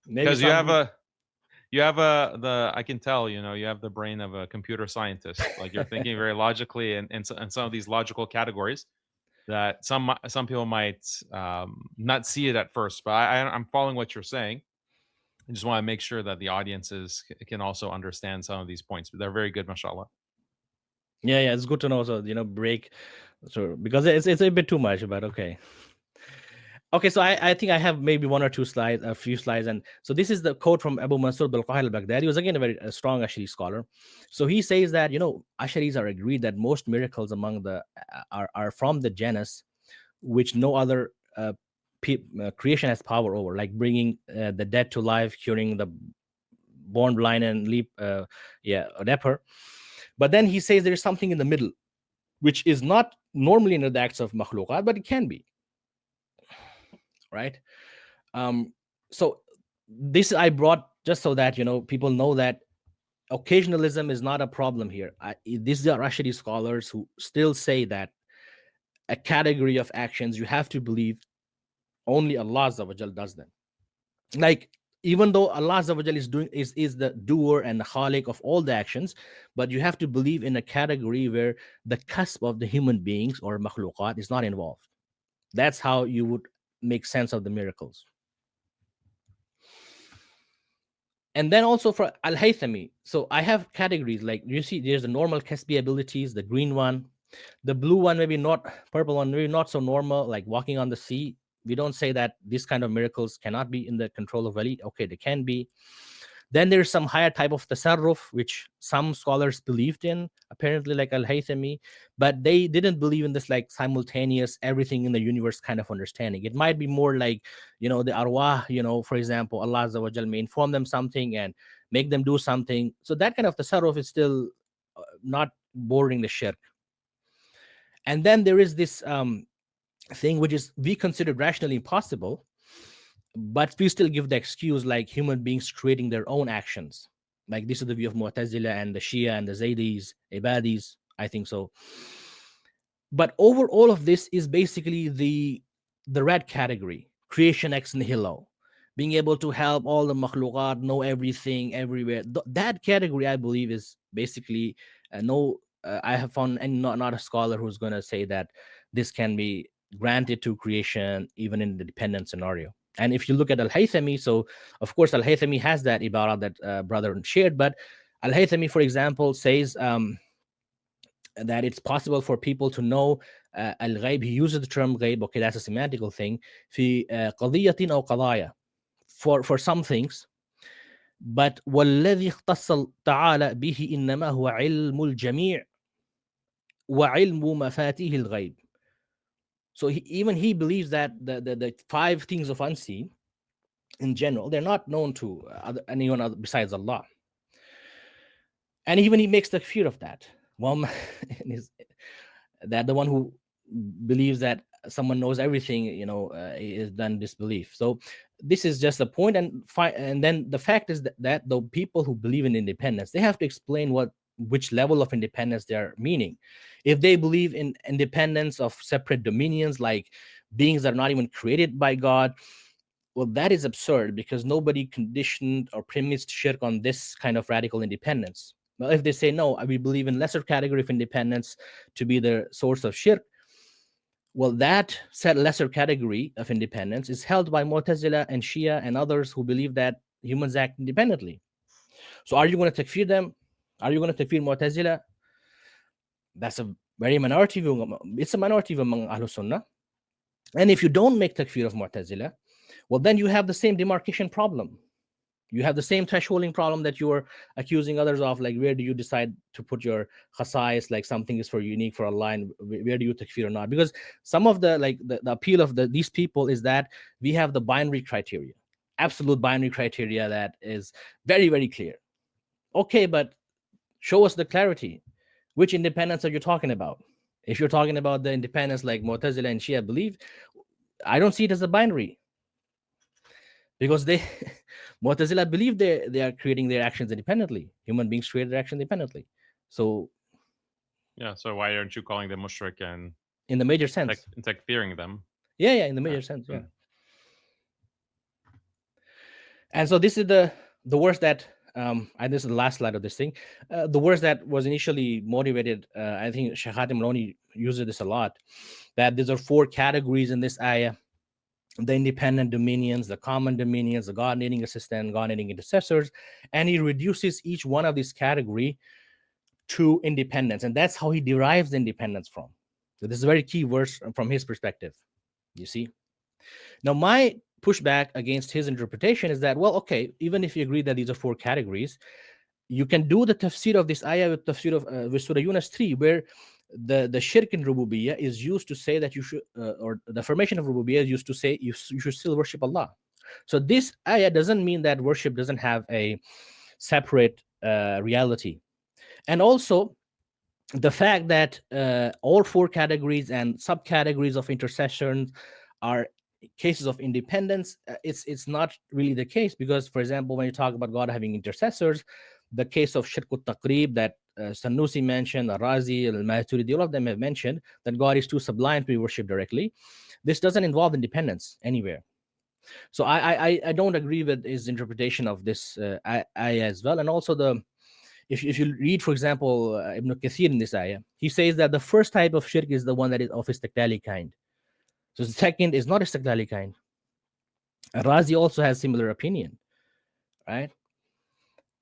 Because you have I can tell, you have the brain of a computer scientist. Like, you're thinking very logically, and some of these logical categories that some people might not see it at first. But I'm following what you're saying. I just want to make sure that the audiences can also understand some of these points. But they're very good, mashallah. Yeah, it's good to know. So break, so because it's a bit too much, but okay. So I think I have maybe one or two slides, a few slides, and so this is the quote from Abu Mansur al-Qahir al-Baghdadi. He was again a very strong Ashari scholar. So he says that Asharis are agreed that most miracles among the are from the genus which no other creation has power over, like bringing the dead to life, curing the born blind and leap, leper. But then he says there is something in the middle, which is not normally in the acts of makhluqat, but it can be. Right? So this I brought just so that people know that occasionalism is not a problem here. These are Ashari scholars who still say that a category of actions you have to believe only Allah Azza wa Jal does them. Like, even though Allah Azza wa Jal is the doer and the khaliq of all the actions, but you have to believe in a category where the cusp of the human beings or makhluqat is not involved. That's how you would make sense of the miracles. And then also for Al-Haythami, so I have categories, like you see there's the normal Kasbi abilities, the green one, the blue one, maybe not, purple one, maybe not so normal, like walking on the sea. We don't say that these kind of miracles cannot be in the control of wali. Okay, they can be. Then there's some higher type of tasarruf, which some scholars believed in, apparently, like Al-Haythami, but they didn't believe in this like simultaneous everything in the universe kind of understanding. It might be more like, the arwah, for example, Allah Azza wa Jal may inform them something and make them do something. So that kind of tasarruf is still not bordering the shirk. And then there is this thing which is we consider rationally impossible, but we still give the excuse like human beings creating their own actions. Like this is the view of Mu'tazila and the Shia and the Zaydis, Ibadis, I think so. But over all of this is basically the red category, creation ex nihilo, being able to help all the makhluqat, know everything everywhere. That category, I believe, is basically no. I have found and not a scholar who's going to say that this can be granted to creation even in the dependent scenario. And if you look at Al-Haythami, so of course Al-Haythami has that ibarah that brother shared, but Al-Haythami, for example, says that it's possible for people to know al-ghaib. He uses the term ghaib. Okay, that's a semantical thing. في قضية أو قضايا, for some things. But والذي اختص تعالى به إنما هو علم الجميع وعلم مفاتيح الغيب. So even he believes that the five things of unseen in general, they're not known to anyone other besides Allah. And even he makes the fear of that. Well, that the one who believes that someone knows everything, is done disbelief. So this is just a point. And then the fact is that the people who believe in independence, they have to explain which level of independence they are meaning. If they believe in independence of separate dominions, like beings that are not even created by God, well, that is absurd, because nobody conditioned or premised shirk on this kind of radical independence. Well, if they say, no, we believe in lesser category of independence to be the source of shirk, well, that said lesser category of independence is held by Mu'tazila and Shia and others who believe that humans act independently. So are you going to takfir them? Are you going to takfir Mu'tazila? That's a very minority view. It's a minority view among Ahlul Sunnah. And if you don't make takfir of Mu'tazila, well, then you have the same demarcation problem. You have the same thresholding problem that you are accusing others of, like where do you decide to put your khasais, like something is for unique for Allah, and where do you takfir or not? Because some of the appeal of these people is that we have the binary criteria, absolute binary criteria that is very, very clear. Okay, but show us the clarity. Which independence are you talking about? If you're talking about the independence like Mu'tazila and Shia believe, I don't see it as a binary. Because Mu'tazila believe they are creating their actions independently. Human beings create their actions independently. So yeah, so why aren't you calling them mushrik and in the major sense, takfiring them? Yeah, in the major sense, yeah. And so this is the worst that and this is the last slide of this thing. The worst that was initially motivated, I think Sheikh Hatim Roni uses this a lot, that these are four categories in this ayah: the independent dominions, the common dominions, the God-needing assistant, God-needing intercessors, and he reduces each one of these category to independence, and that's how he derives the independence from. So this is a very key verse from his perspective, you see. Now, my pushback against his interpretation is that, well, okay, even if you agree that these are four categories, you can do the tafsir of this ayah with tafsir of with Surah Yunus 3, where the shirk in Rububiyyah is used to say that you should, or the affirmation of Rububiyyah is used to say you should still worship Allah. So this ayah doesn't mean that worship doesn't have a separate reality. And also the fact that all four categories and subcategories of intercession are cases of independence, it's not really the case, because, for example, when you talk about God having intercessors, the case of Shirk al-Taqrib that Sanusi mentioned, Al-Razi, Al-Maturidi, all of them have mentioned that God is too sublime to be worshipped directly. This doesn't involve independence anywhere. So I don't agree with his interpretation of this ayah as well. And also if you read, for example, Ibn Kathir in this ayah, he says that the first type of shirk is the one that is of istaqlali kind. So the second is not istiqlali kind. Razi also has similar opinion, right?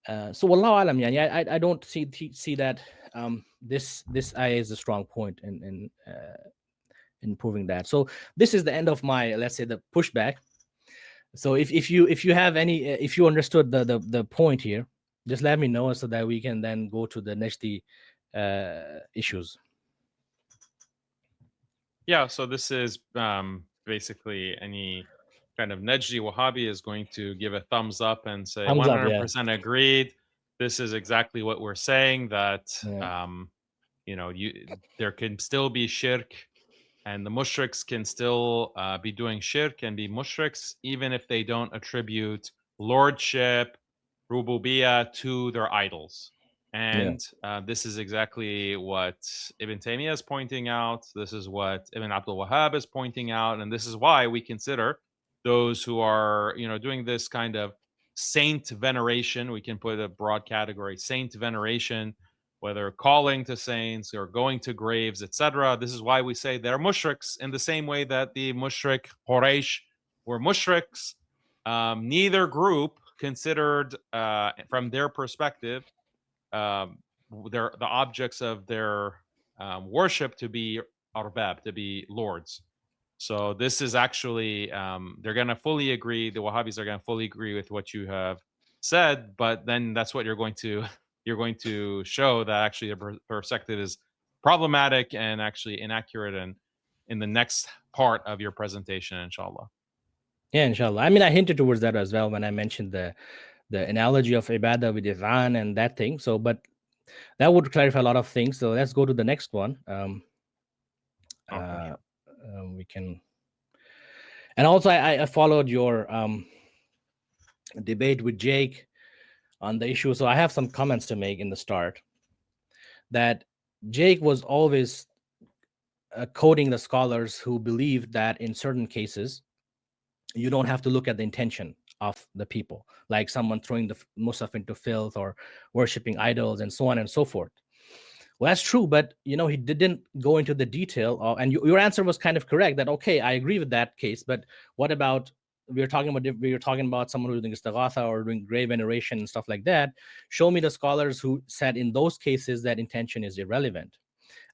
So wallahu alam, yani, I don't see that this ayah is a strong point in proving that. So this is the end of my, let's say, the pushback. So if you have any, if you understood the point here, just let me know so that we can then go to the Najdi issues. Yeah, so this is basically any kind of Najdi Wahhabi is going to give a thumbs up and say Thumbs up, yeah. 100% agreed. This is exactly what we're saying, that Yeah. there can still be shirk, and the mushriks can still be doing shirk and be mushriks, even if they don't attribute lordship, rububiyyah to their idols. And this is exactly what Ibn Taymiyyah is pointing out. This is what Ibn Abdul Wahhab is pointing out. And this is why we consider those who are, doing this kind of saint veneration. We can put a broad category, saint veneration, whether calling to saints or going to graves, etc. This is why we say they're mushriks, in the same way that the mushrik Quraysh were mushriks. Neither group considered, from their perspective, the objects of their worship to be arbab, to be lords. So this is actually, they're going to fully agree. The Wahhabis are going to fully agree with what you have said, but then that's what you're going to show, that actually the perspective is problematic and actually inaccurate, and in the next part of your presentation, inshallah. Yeah, inshallah. I mean, I hinted towards that as well when I mentioned the analogy of ibadah with Iran and that thing. So, but that would clarify a lot of things. So let's go to the next one. We can, and also I followed your debate with Jake on the issue. So I have some comments to make in the start. That Jake was always quoting the scholars who believed that in certain cases you don't have to look at the intention of the people, like someone throwing the musaf into filth or worshiping idols and so on and so forth. Well, that's true, but he didn't go into the detail and your answer was kind of correct, that okay, I agree with that case, but what about we were talking about someone who's doing istighatha or doing grave veneration and stuff like that? Show me the scholars who said in those cases that intention is irrelevant.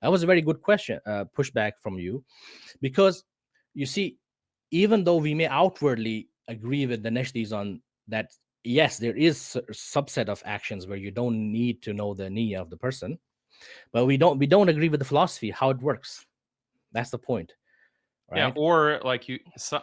That was a very good question, pushback from you, because you see, even though we may outwardly agree with the Najdis on that, yes, there is a subset of actions where you don't need to know the niyyah of the person, but we don't agree with the philosophy, how it works. That's the point, right? Yeah, or like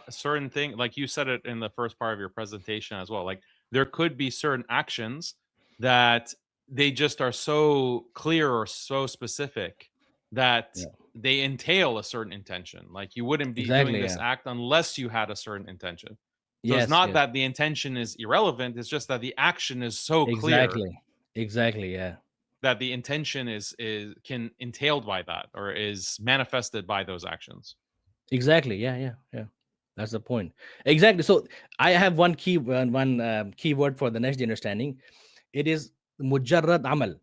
certain thing, like you said it in the first part of your presentation as well. Like there could be certain actions that they just are so clear or so specific that they entail a certain intention. Like you wouldn't be doing this act unless you had a certain intention. So it's not that the intention is irrelevant, it's just that the action is so clear. Exactly, yeah. That the intention is can entailed by that, or is manifested by those actions. Exactly, yeah. That's the point. Exactly. So I have one key word for the Najdi understanding. It is mujarrad amal.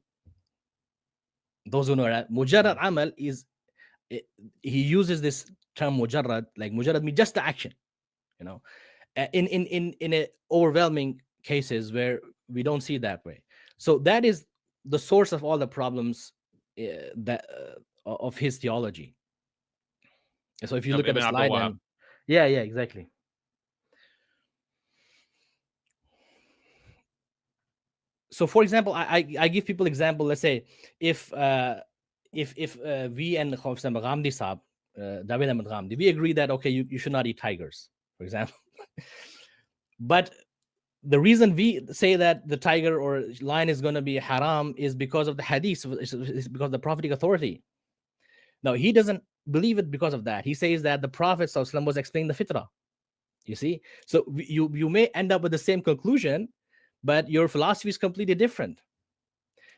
Those who know that mujarrad amal is, he uses this term mujarrad, like mujarrad means just the action, in a overwhelming cases where we don't see it that way. So that is the source of all the problems of his theology. So if you look at the slide, and yeah, exactly. So for example, I give people example. Let's say if we and Ghamdi Saab, David Ahmed Ghamdi, we agree that okay, you should not eat tigers, for example. But the reason we say that the tiger or lion is going to be haram is because of the hadith, is because of the prophetic authority. Now he doesn't believe it because of that. He says that the Prophet ﷺ was explaining the fitrah. You see, so you may end up with the same conclusion, but your philosophy is completely different.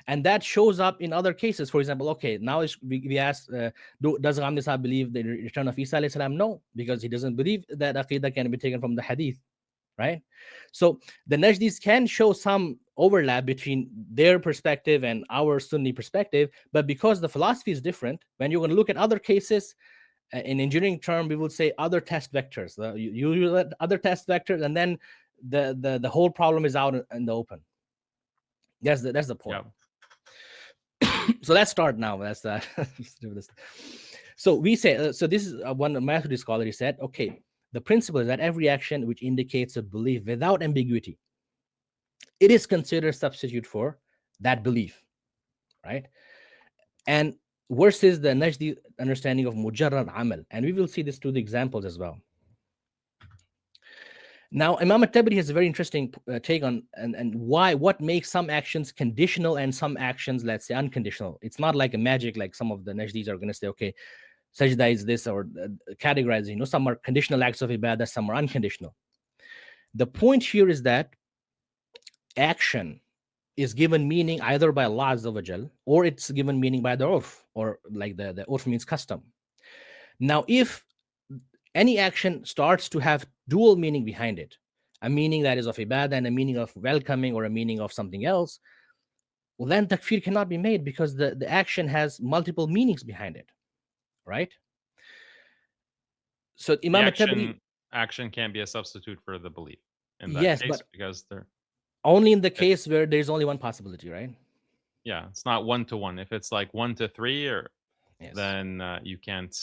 And that shows up in other cases. For example, okay, now we ask, does Ghamdi Sahib believe the return of Isa alayhi salam? No, because he doesn't believe that Aqidah can be taken from the hadith, right? So the Najdis can show some overlap between their perspective and our Sunni perspective, but because the philosophy is different, when you're going to look at other cases, In engineering term, we would say other test vectors. You use other test vectors, and then the whole problem is out in the open. That's the point. Yeah. So let's start now. Let's do this. So we say, so this is one Methodist scholar. He said, okay, the principle is that every action which indicates a belief without ambiguity, it is considered substitute for that belief, right? And versus the Najdi understanding of mujarrad amal, and we will see this through the examples as well. Now, Imam al-Tabari has a very interesting take on and what makes some actions conditional and some actions, let's say, unconditional. It's not like a magic, like some of the Najdis are going to say, okay, sajda is this, or categorize, some are conditional acts of ibadah, some are unconditional. The point here is that action is given meaning either by Allah Azza wa Jal, or it's given meaning by the urf, or like the urf means custom. Now, if any action starts to have dual meaning behind it, a meaning that is of ibadah and a meaning of welcoming or a meaning of something else, well, then takfir cannot be made because the action has multiple meanings behind it, right? So Imam al-Tabari, action can't be a substitute for the belief in that yes, case, but because they're only in the case where there's only one possibility, right? yeah, it's not 1-to-1. If it's like 1-to-3, or Yes. then you can't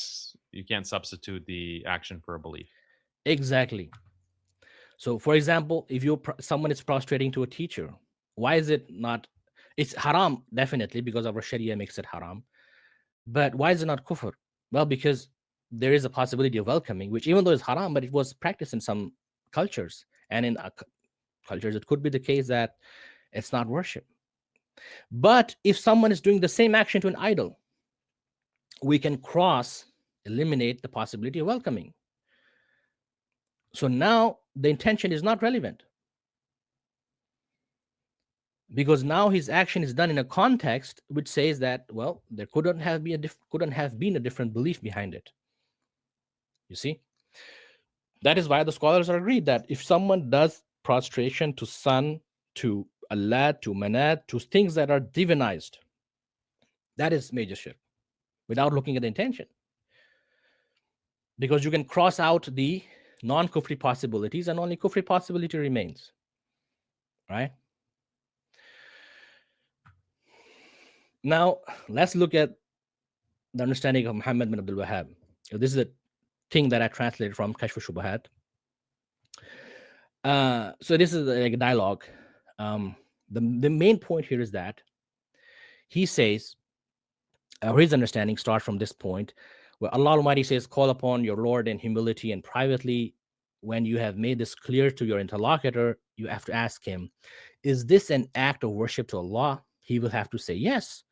substitute the action for a belief. Exactly. So, for example, if someone is prostrating to a teacher, why is it not? It's haram, definitely, because our Sharia makes it haram. But why is it not kufr? Well, because there is a possibility of welcoming, which even though it's haram, but it was practiced in some cultures. And in cultures, it could be the case that it's not worship. But if someone is doing the same action to an idol, we can eliminate the possibility of welcoming. So now the intention is not relevant, because now his action is done in a context which says that, well, there couldn't have been a different belief behind it. You see, that is why the scholars are agreed that if someone does prostration to sun, to Allah, to Manat, to things that are divinized, that is major shirk, without looking at the intention, because you can cross out the non-kufri possibilities and only kufri possibility remains, right? Now, let's look at the understanding of Muhammad bin Abdul Wahhab. This is a thing that I translated from Kashf Shubahat. So this is like a dialogue. The main point here is that he says, his understanding starts from this point, where Allah Almighty says, call upon your Lord in humility and privately. When you have made this clear to your interlocutor, you have to ask him, is this an act of worship to Allah? He will have to say yes.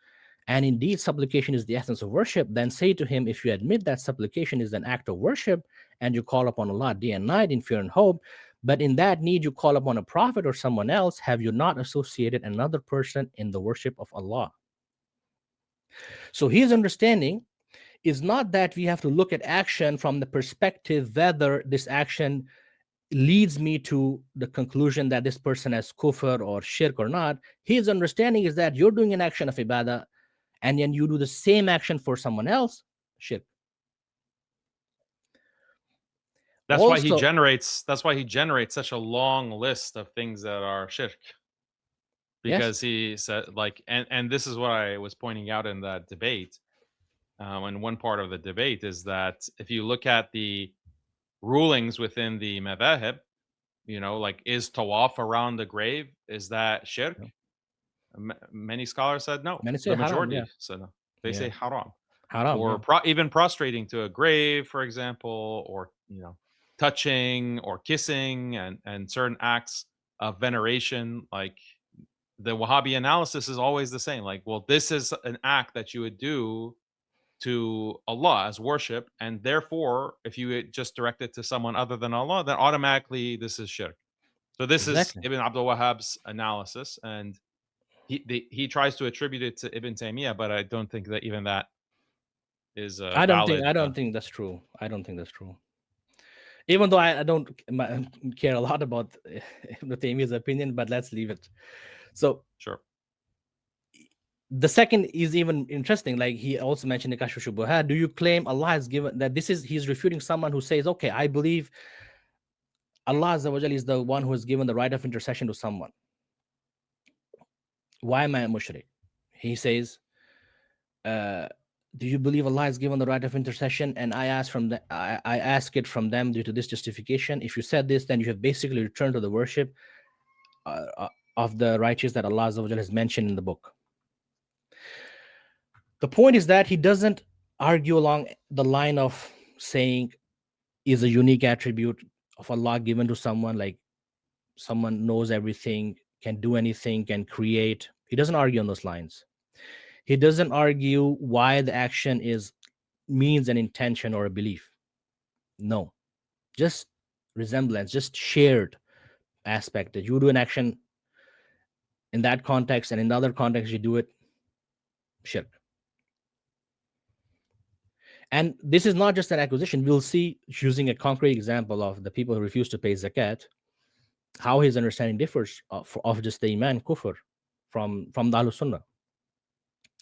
And indeed, supplication is the essence of worship. Then say to him, if you admit that supplication is an act of worship, and you call upon Allah day and night in fear and hope, but in that need you call upon a prophet or someone else, have you not associated another person in the worship of Allah? So his understanding is not that we have to look at action from the perspective whether this action leads me to the conclusion that this person has kufr or shirk or not. His understanding is that you're doing an action of ibadah, and then you do the same action for someone else, shirk. That's why he generates such a long list of things that are shirk. Because he said, like, and this is what I was pointing out in that debate. And one part of the debate is that if you look at the rulings within the madhahib, like, is tawaf around the grave, is that shirk? Many scholars said no. Many say The majority haram, said no. They say haram. Or even prostrating to a grave, for example, or touching or kissing, and certain acts of veneration. Like, the Wahhabi analysis is always the same. Like, well, this is an act that you would do to Allah as worship, and therefore, if you just direct it to someone other than Allah, then automatically this is shirk. So this is Ibn Abdul Wahhab's analysis, and he tries to attribute it to Ibn Taymiyyah, but I don't think that even that is valid. I don't think that's true. Even though I don't care a lot about Ibn Taymiyyah's opinion, but let's leave it. So sure, The second is even interesting. Like he also mentioned in Kashf Shubuhat, do you claim Allah has given that this is he's refuting someone who says, okay, I believe Allah Azza wa Jal is the one who has given the right of intercession to someone. Why am I a mushrik? He says, do you believe Allah has given the right of intercession? And I ask it from them due to this justification. If you said this, then you have basically returned to the worship of the righteous that Allah Azza wa Jal has mentioned in the book. The point is that he doesn't argue along the line of saying is a unique attribute of Allah given to someone, like someone knows everything, can do anything, can create. He doesn't argue on those lines. He doesn't argue why the action means an intention or a belief. No, just resemblance, just shared aspect that you do an action in that context and in other context you do it, shirk. And this is not just an acquisition. We'll see, using a concrete example of the people who refuse to pay zakat, how his understanding differs of just the iman kufr from the Ahlul Sunnah.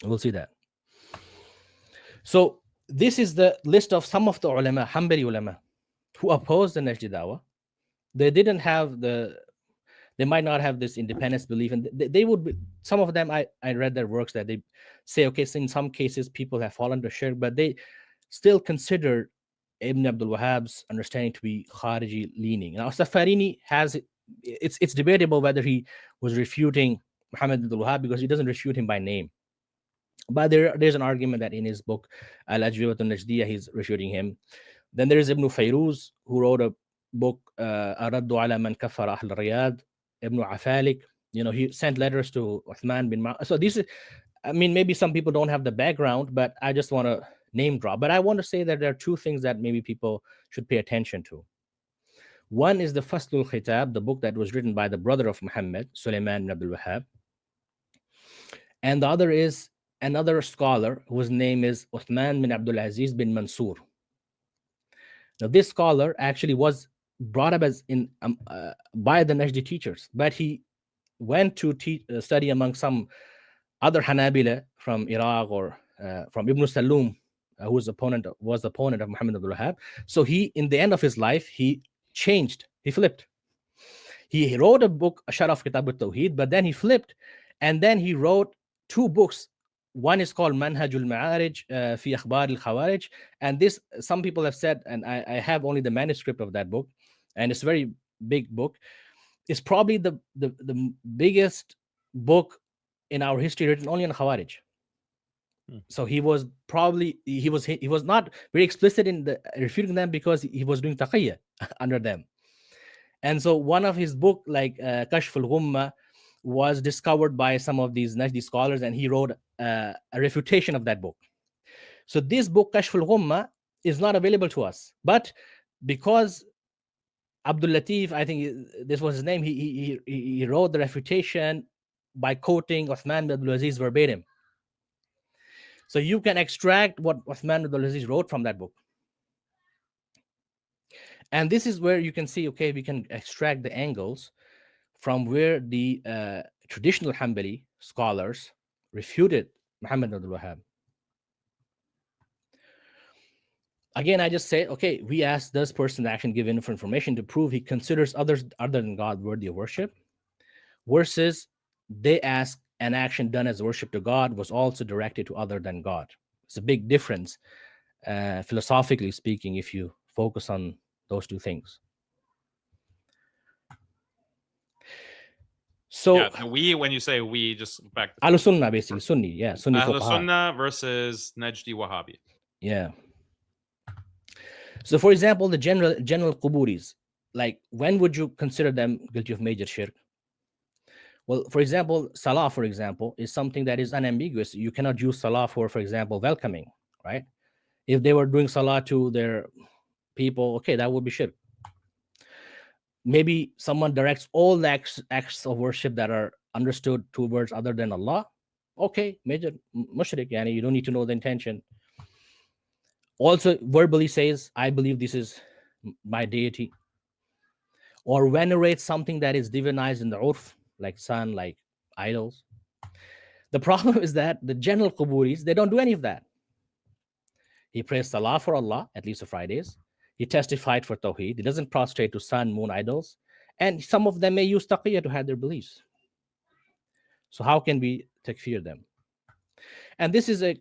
We'll see that. So this is the list of some of the ulama, Hanbali ulama, who opposed the Najdi Dawah. They might not have this independence belief, and they would be, some of them, I read their works that they say, okay, so in some cases people have fallen to shirk, but they still consider Ibn Abdul Wahhab's understanding to be Khariji leaning. Now, Safarini has it's debatable whether he was refuting Muhammad Abdul Wahhab, because he doesn't refute him by name. But there's an argument that in his book Al-Ajwibat al-Najdiyah he's refuting him. Then there is Ibn Fayruz, who wrote a book Araddu ala man kafara ahl Riyadh. Ibn Afalik, he sent letters to Uthman bin So this is, I mean, maybe some people don't have the background, but I just want to name drop. But I want to say that there are two things that maybe people should pay attention to. One is the Faslul Khitab, the book that was written by the brother of Muhammad, Sulaiman bin Abdul Wahhab. And the other is another scholar whose name is Uthman bin Abdul Aziz bin Mansur. Now, this scholar actually was brought up as by the Najdi teachers, but he went to study among some other Hanabila from Iraq or from Ibn Salum, who was the opponent of Muhammad Abdul Wahhab. So he, in the end of his life, he changed, he flipped. He wrote a book, Sharaf Kitab al-Tawhid, but then he flipped, and then he wrote two books. One is called Manhajul Ma'arij fi Akhbar al-Khawarij, and this, some people have said, and I have only the manuscript of that book, and it's a very big book. It's probably the biggest book in our history written only on Khawarij. So he was not very explicit in the refuting them, because he was doing taqiyya under them. And so one of his book, like Kashf al-Ghumma, was discovered by some of these Najdi scholars, and he wrote a refutation of that book. So this book, Kashf al-Ghumma, is not available to us. But because Abdul Latif, I think this was his name, he wrote the refutation by quoting Uthman bin Abdul Aziz verbatim. So you can extract what Uthman bin Abdul Aziz wrote from that book. And this is where you can see, okay, we can extract the angles from where the traditional Hanbali scholars refuted Muhammad Abdul Wahhab. Again, I just say, okay, we ask, does person action give enough information to prove he considers others other than God worthy of worship? Versus they ask, an action done as worship to God was also directed to other than God. It's a big difference, philosophically speaking, if you focus on those two things. So yeah, we, when you say we, just back to Ahlul Sunnah, basically Sunni, yeah, Sunni Ahlul fuqaha. Sunnah versus Najdi Wahhabi. Yeah. So, for example, the general Quburis, like, when would you consider them guilty of major shirk? Well, for example, salah, for example, is something that is unambiguous. You cannot use salah for example, welcoming, right? If they were doing salah to their people, okay, that would be shirk. Maybe someone directs all the acts of worship that are understood towards other than Allah. Okay, major mushrik, yani you don't need to know the intention. Also verbally says, I believe this is my deity. Or venerate something that is divinized in the urf, like sun, like idols. The problem is that the general Quburis, they don't do any of that. He prays Salah for Allah, at least on Fridays. He testified for Tawhid. He doesn't prostrate to sun, moon idols. And some of them may use taqiyya to hide their beliefs. So how can we takfir them? And this is a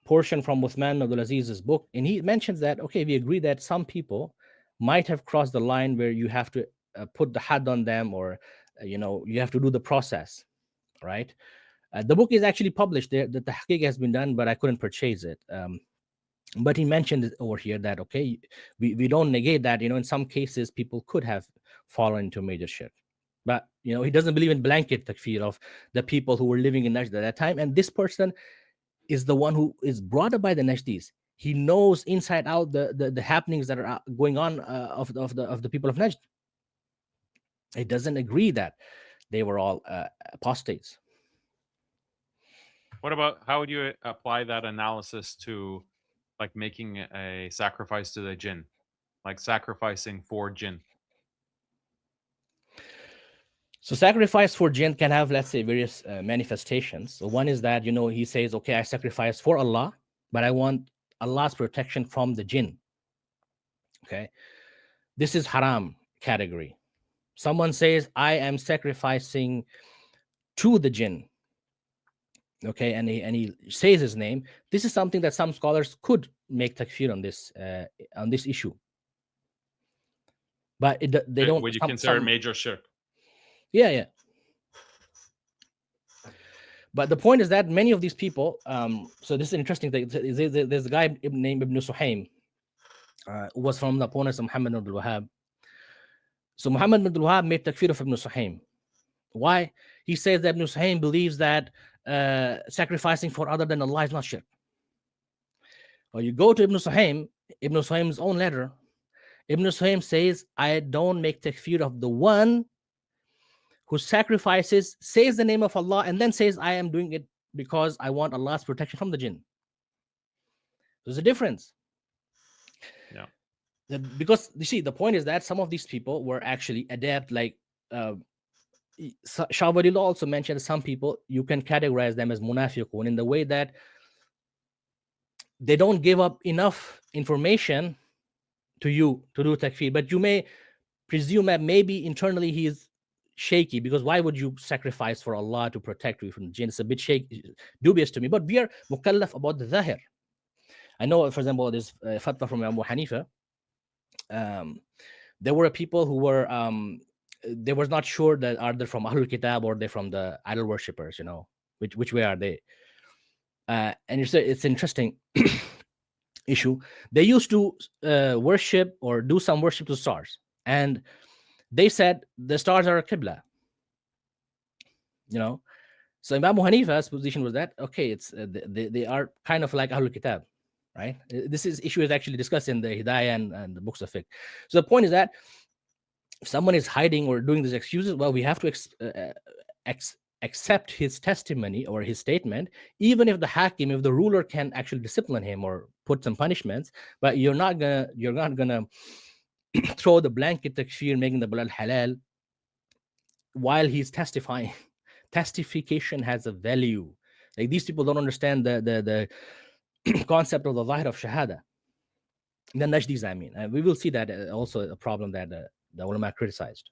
portion from Uthman Abdul Aziz's book. And he mentions that, okay, we agree that some people might have crossed the line where you have to put the had on them, or, you have to do the process, right? The book is actually published. The tahqiq has been done, but I couldn't purchase it. But he mentioned it over here that, okay, we don't negate that, in some cases people could have fallen into major shirk. But, he doesn't believe in blanket takfir of the people who were living in Najd at that time. And this person is the one who is brought up by the Najdis. He knows inside out the happenings that are going on of the people of Najd. He doesn't agree that they were all apostates. What about, how would you apply that analysis to like making a sacrifice to the jinn, like sacrificing for jinn? So sacrifice for jinn can have, let's say, various manifestations. So one is that, he says, okay, I sacrifice for Allah, but I want Allah's protection from the jinn. Okay. This is haram category. Someone says, I am sacrificing to the jinn. Okay, and he says his name. This is something that some scholars could make takfir on this issue. But they don't. Would you consider major shirk? Yeah. But the point is that many of these people, so this is interesting. There's a guy named Ibn Suhaym, who was from the opponents of Muhammad ibn Wahhab. So Muhammad ibn Wahhab made takfir of Ibn Suhaym. Why? He says that Ibn Suhaym believes that sacrificing for other than Allah is not shirk. Well, you go to Ibn Suhaym's own letter. Ibn Suhaym says, I don't make takfir of the one who sacrifices, says the name of Allah, and then says, I am doing it because I want Allah's protection from the jinn. There's a difference. Yeah. Because, you see, the point is that some of these people were actually adept, like Shah Wali also mentioned some people, you can categorize them as munafiqun in the way that they don't give up enough information to you to do takfir, but you may presume that maybe internally he is shaky, because why would you sacrifice for Allah to protect you from the jinn? It's a bit shaky, dubious to me. But we are mukallaf about the zahir. I know, for example, this fatwa from Abu Hanifa. There were people who were they were not sure that are they from Ahlul Kitab or they're from the idol worshippers, which way are they? And it's interesting issue. They used to worship or do some worship to stars, and they said the stars are a qibla. So Imam Abu Hanifa's position was that, okay, it's they are kind of like Ahlul Kitab, right? This issue is actually discussed in the Hidayah and the books of fiqh. So the point is that if someone is hiding or doing these excuses, well, we have to accept his testimony or his statement, even if the hakim, if the ruler can actually discipline him or put some punishments. But you're not gonna throw the blanket takfir, making the blood halal, while he's testifying. Testification has a value. Like, these people don't understand the concept of the zahir of shahada. The Najdis, I mean. We will see that also a problem that the ulama criticized.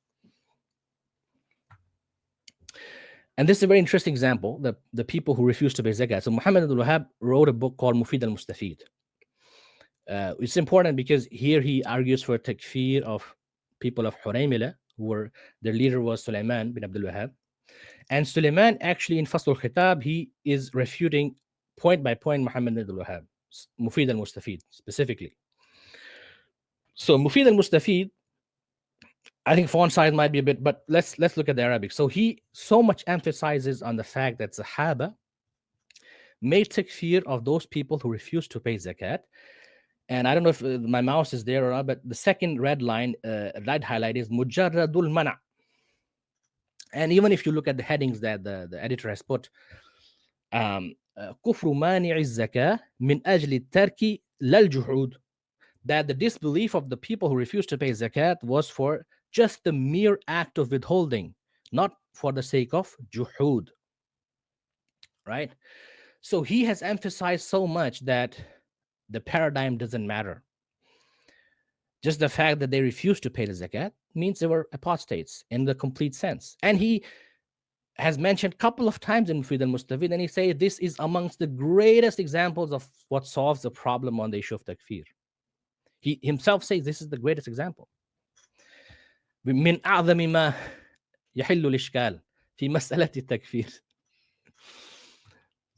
And this is a very interesting example, the people who refuse to pay zakat. So Muhammad Abdul Wahhab wrote a book called Mufid al-Mustafid. It's important because here he argues for takfir of people of Huraymila, their leader was Sulaiman bin Abdul Wahhab. And Sulaiman, actually, in Fasl al-Khitab, he is refuting point by point Muhammad bin Abdul Wahhab, Mufid al-Mustafid specifically. So Mufid al-Mustafid, I think font size might be a bit, but let's look at the Arabic. So he so much emphasizes on the fact that Sahaba made takfir of those people who refuse to pay zakat. And I don't know if my mouse is there or not, but the second red line, red highlight is mujarradul mana'. And even if you look at the headings that the editor has put, كفر مانع الزكاة من أجل الترك لا الجحود, that the disbelief of the people who refused to pay zakat was for just the mere act of withholding, not for the sake of juhud. right? So he has emphasized so much that the paradigm doesn't matter. Just the fact that they refused to pay the zakat means they were apostates in the complete sense. And he has mentioned a couple of times in Mufid al-Mustafid, and he says this is amongst the greatest examples of what solves the problem on the issue of takfir. He himself says this is the greatest example. من أعظم ما يحل الإشكال في مسألة التكفير.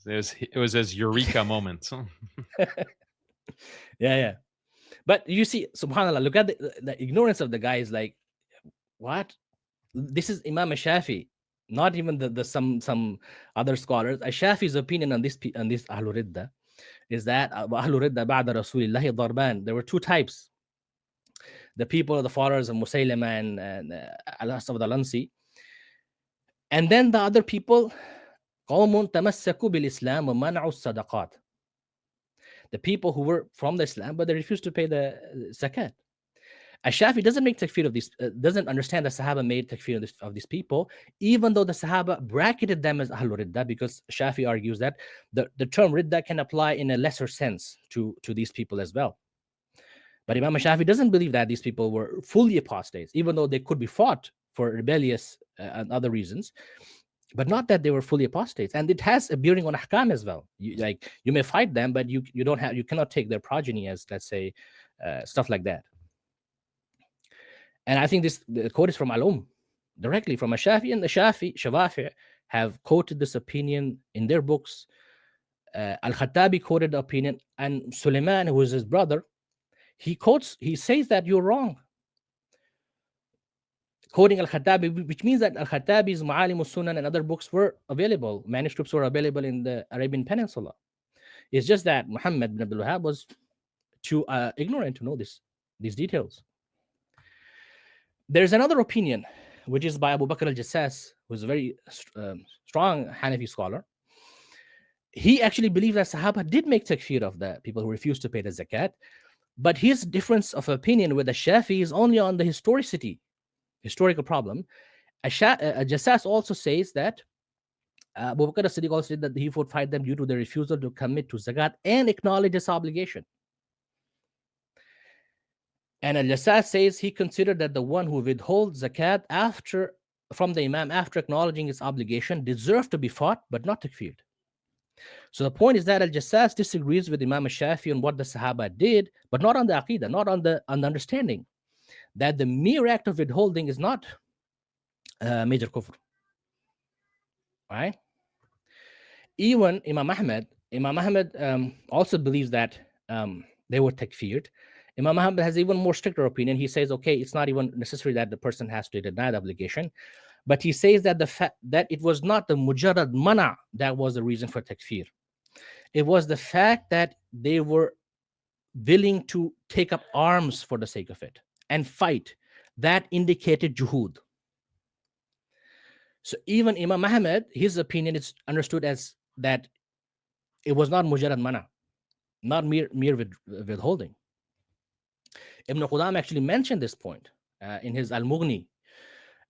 It was his eureka moment. Yeah. But you see, subhanAllah, look at the ignorance of the guy is like, what? This is Imam Shafi, not even the some other scholars. Shafi's opinion on this Ahlul Ridda is that Ahlul Ridda ba'da Rasulillahi darban. There were two types: the people of the followers of Musaylama and Al-Asaf al-Ansi, and then the other people, قوم تمسكوا بالإسلام ومنعوا الصدقات. The people who were from the Islam, but they refused to pay the zakat. Shafi doesn't make takfir of these, doesn't understand the Sahaba made takfir of these people, even though the Sahaba bracketed them as Ahlul Ridda, because Shafi argues that the term Ridda can apply in a lesser sense to these people as well. But Imam Shafi doesn't believe that these people were fully apostates, even though they could be fought for rebellious and other reasons, but not that they were fully apostates. And it has a bearing on ahkam as well. You may fight them, but you cannot take their progeny as, let's say, stuff like that. And I think the quote is from Al directly from Shafi, and the Shawafi have quoted this opinion in their books. Al-Khattabi quoted the opinion, and Suleiman, who is his brother, he says that you're wrong. Quoting Al-Khattabi, which means that Al-Khattabi's Ma'alim al-Sunan and other books were available, manuscripts were available in the Arabian Peninsula. It's just that Muhammad bin Abdul Wahhab was too ignorant to know these details. There's another opinion, which is by Abu Bakr al-Jassas, who's a very strong Hanafi scholar. He actually believes that Sahaba did make takfir of the people who refused to pay the zakat, but his difference of opinion with the Shafi is only on the historical problem. Jassas also says that Abu Bakr as-Siddiq also said that he would fight them due to their refusal to commit to zakat and acknowledge this obligation. And Al-Jassas says he considered that the one who withholds zakat from the Imam after acknowledging his obligation deserved to be fought, but not takfired. So the point is that Al-Jassas disagrees with Imam Shafi on what the Sahaba did, but not on the Aqidah, not on the understanding that the mere act of withholding is not major kufr. Right? Even Imam Ahmad also believes that they were takfired. Imam Ahmad has even more stricter opinion. He says, okay, it's not even necessary that the person has to deny the obligation, but he says that the fact that it was not the mujarrad mana that was the reason for takfir. It was the fact that they were willing to take up arms for the sake of it and fight. That indicated juhud. So even Imam Ahmad, his opinion is understood as that it was not mujarrad mana, not mere withholding. Ibn Qudam actually mentioned this point in his Al-Mughni,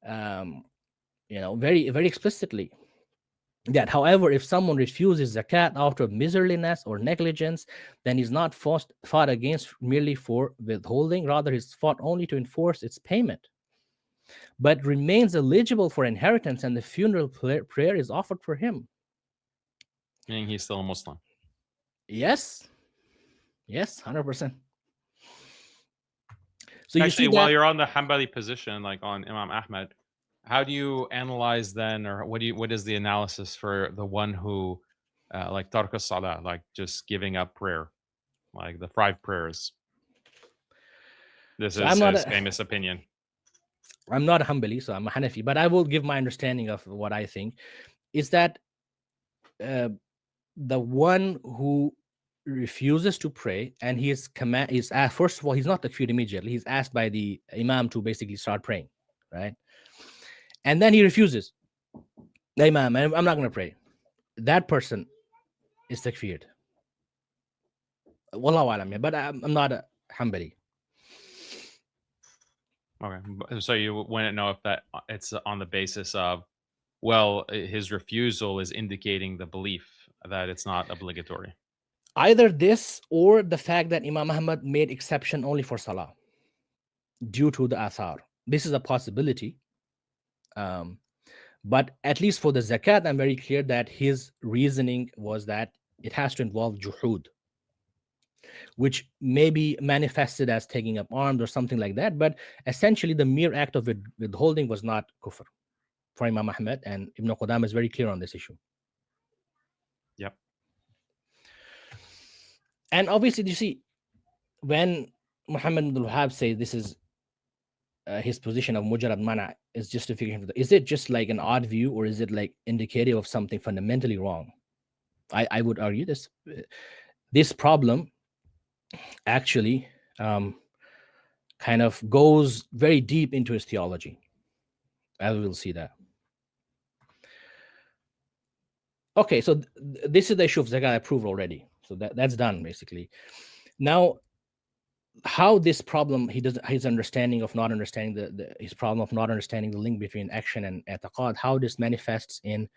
very, very explicitly. That, however, if someone refuses zakat out of miserliness or negligence, then he's not fought against merely for withholding. Rather, he's fought only to enforce its payment, but remains eligible for inheritance, and the funeral prayer is offered for him. Meaning he's still a Muslim. Yes, 100%. So actually, while you're on the Hanbali position, like on Imam Ahmad, how do you analyze then, or what is the analysis for the one who, like tark as-salah, like just giving up prayer, like the 5 prayers? This is his famous opinion. I'm not a Hanbali, so I'm a Hanafi, but I will give my understanding of what I think is that the one who refuses to pray and is asked, first of all, he's not takfir immediately. He's asked by the Imam to basically start praying, right? And then he refuses. The Imam, I'm not going to pray. That person is takfired. Wallahu alam, but I'm not a Hanbali. Okay, so you wouldn't know if that it's on the basis of well, his refusal is indicating the belief that it's not obligatory. Either this or the fact that Imam Ahmad made exception only for Salah due to the athar. This is a possibility. But at least for the zakat, I'm very clear that his reasoning was that it has to involve juhud, which may be manifested as taking up arms or something like that. But essentially, the mere act of withholding was not kufr for Imam Ahmad, and Ibn Qudam is very clear on this issue. Yep. And obviously, you see, when Muhammad ibn Wahhab says this is his position of mujarrad mana is justification, is it just like an odd view, or is it like indicative of something fundamentally wrong? I would argue this problem actually kind of goes very deep into his theology, as we'll see that. Okay, so this is the issue of zakat I proved already. So that's done basically. Now, how this problem, his understanding of not understanding his problem of not understanding the link between action and i'tiqad, how this manifests in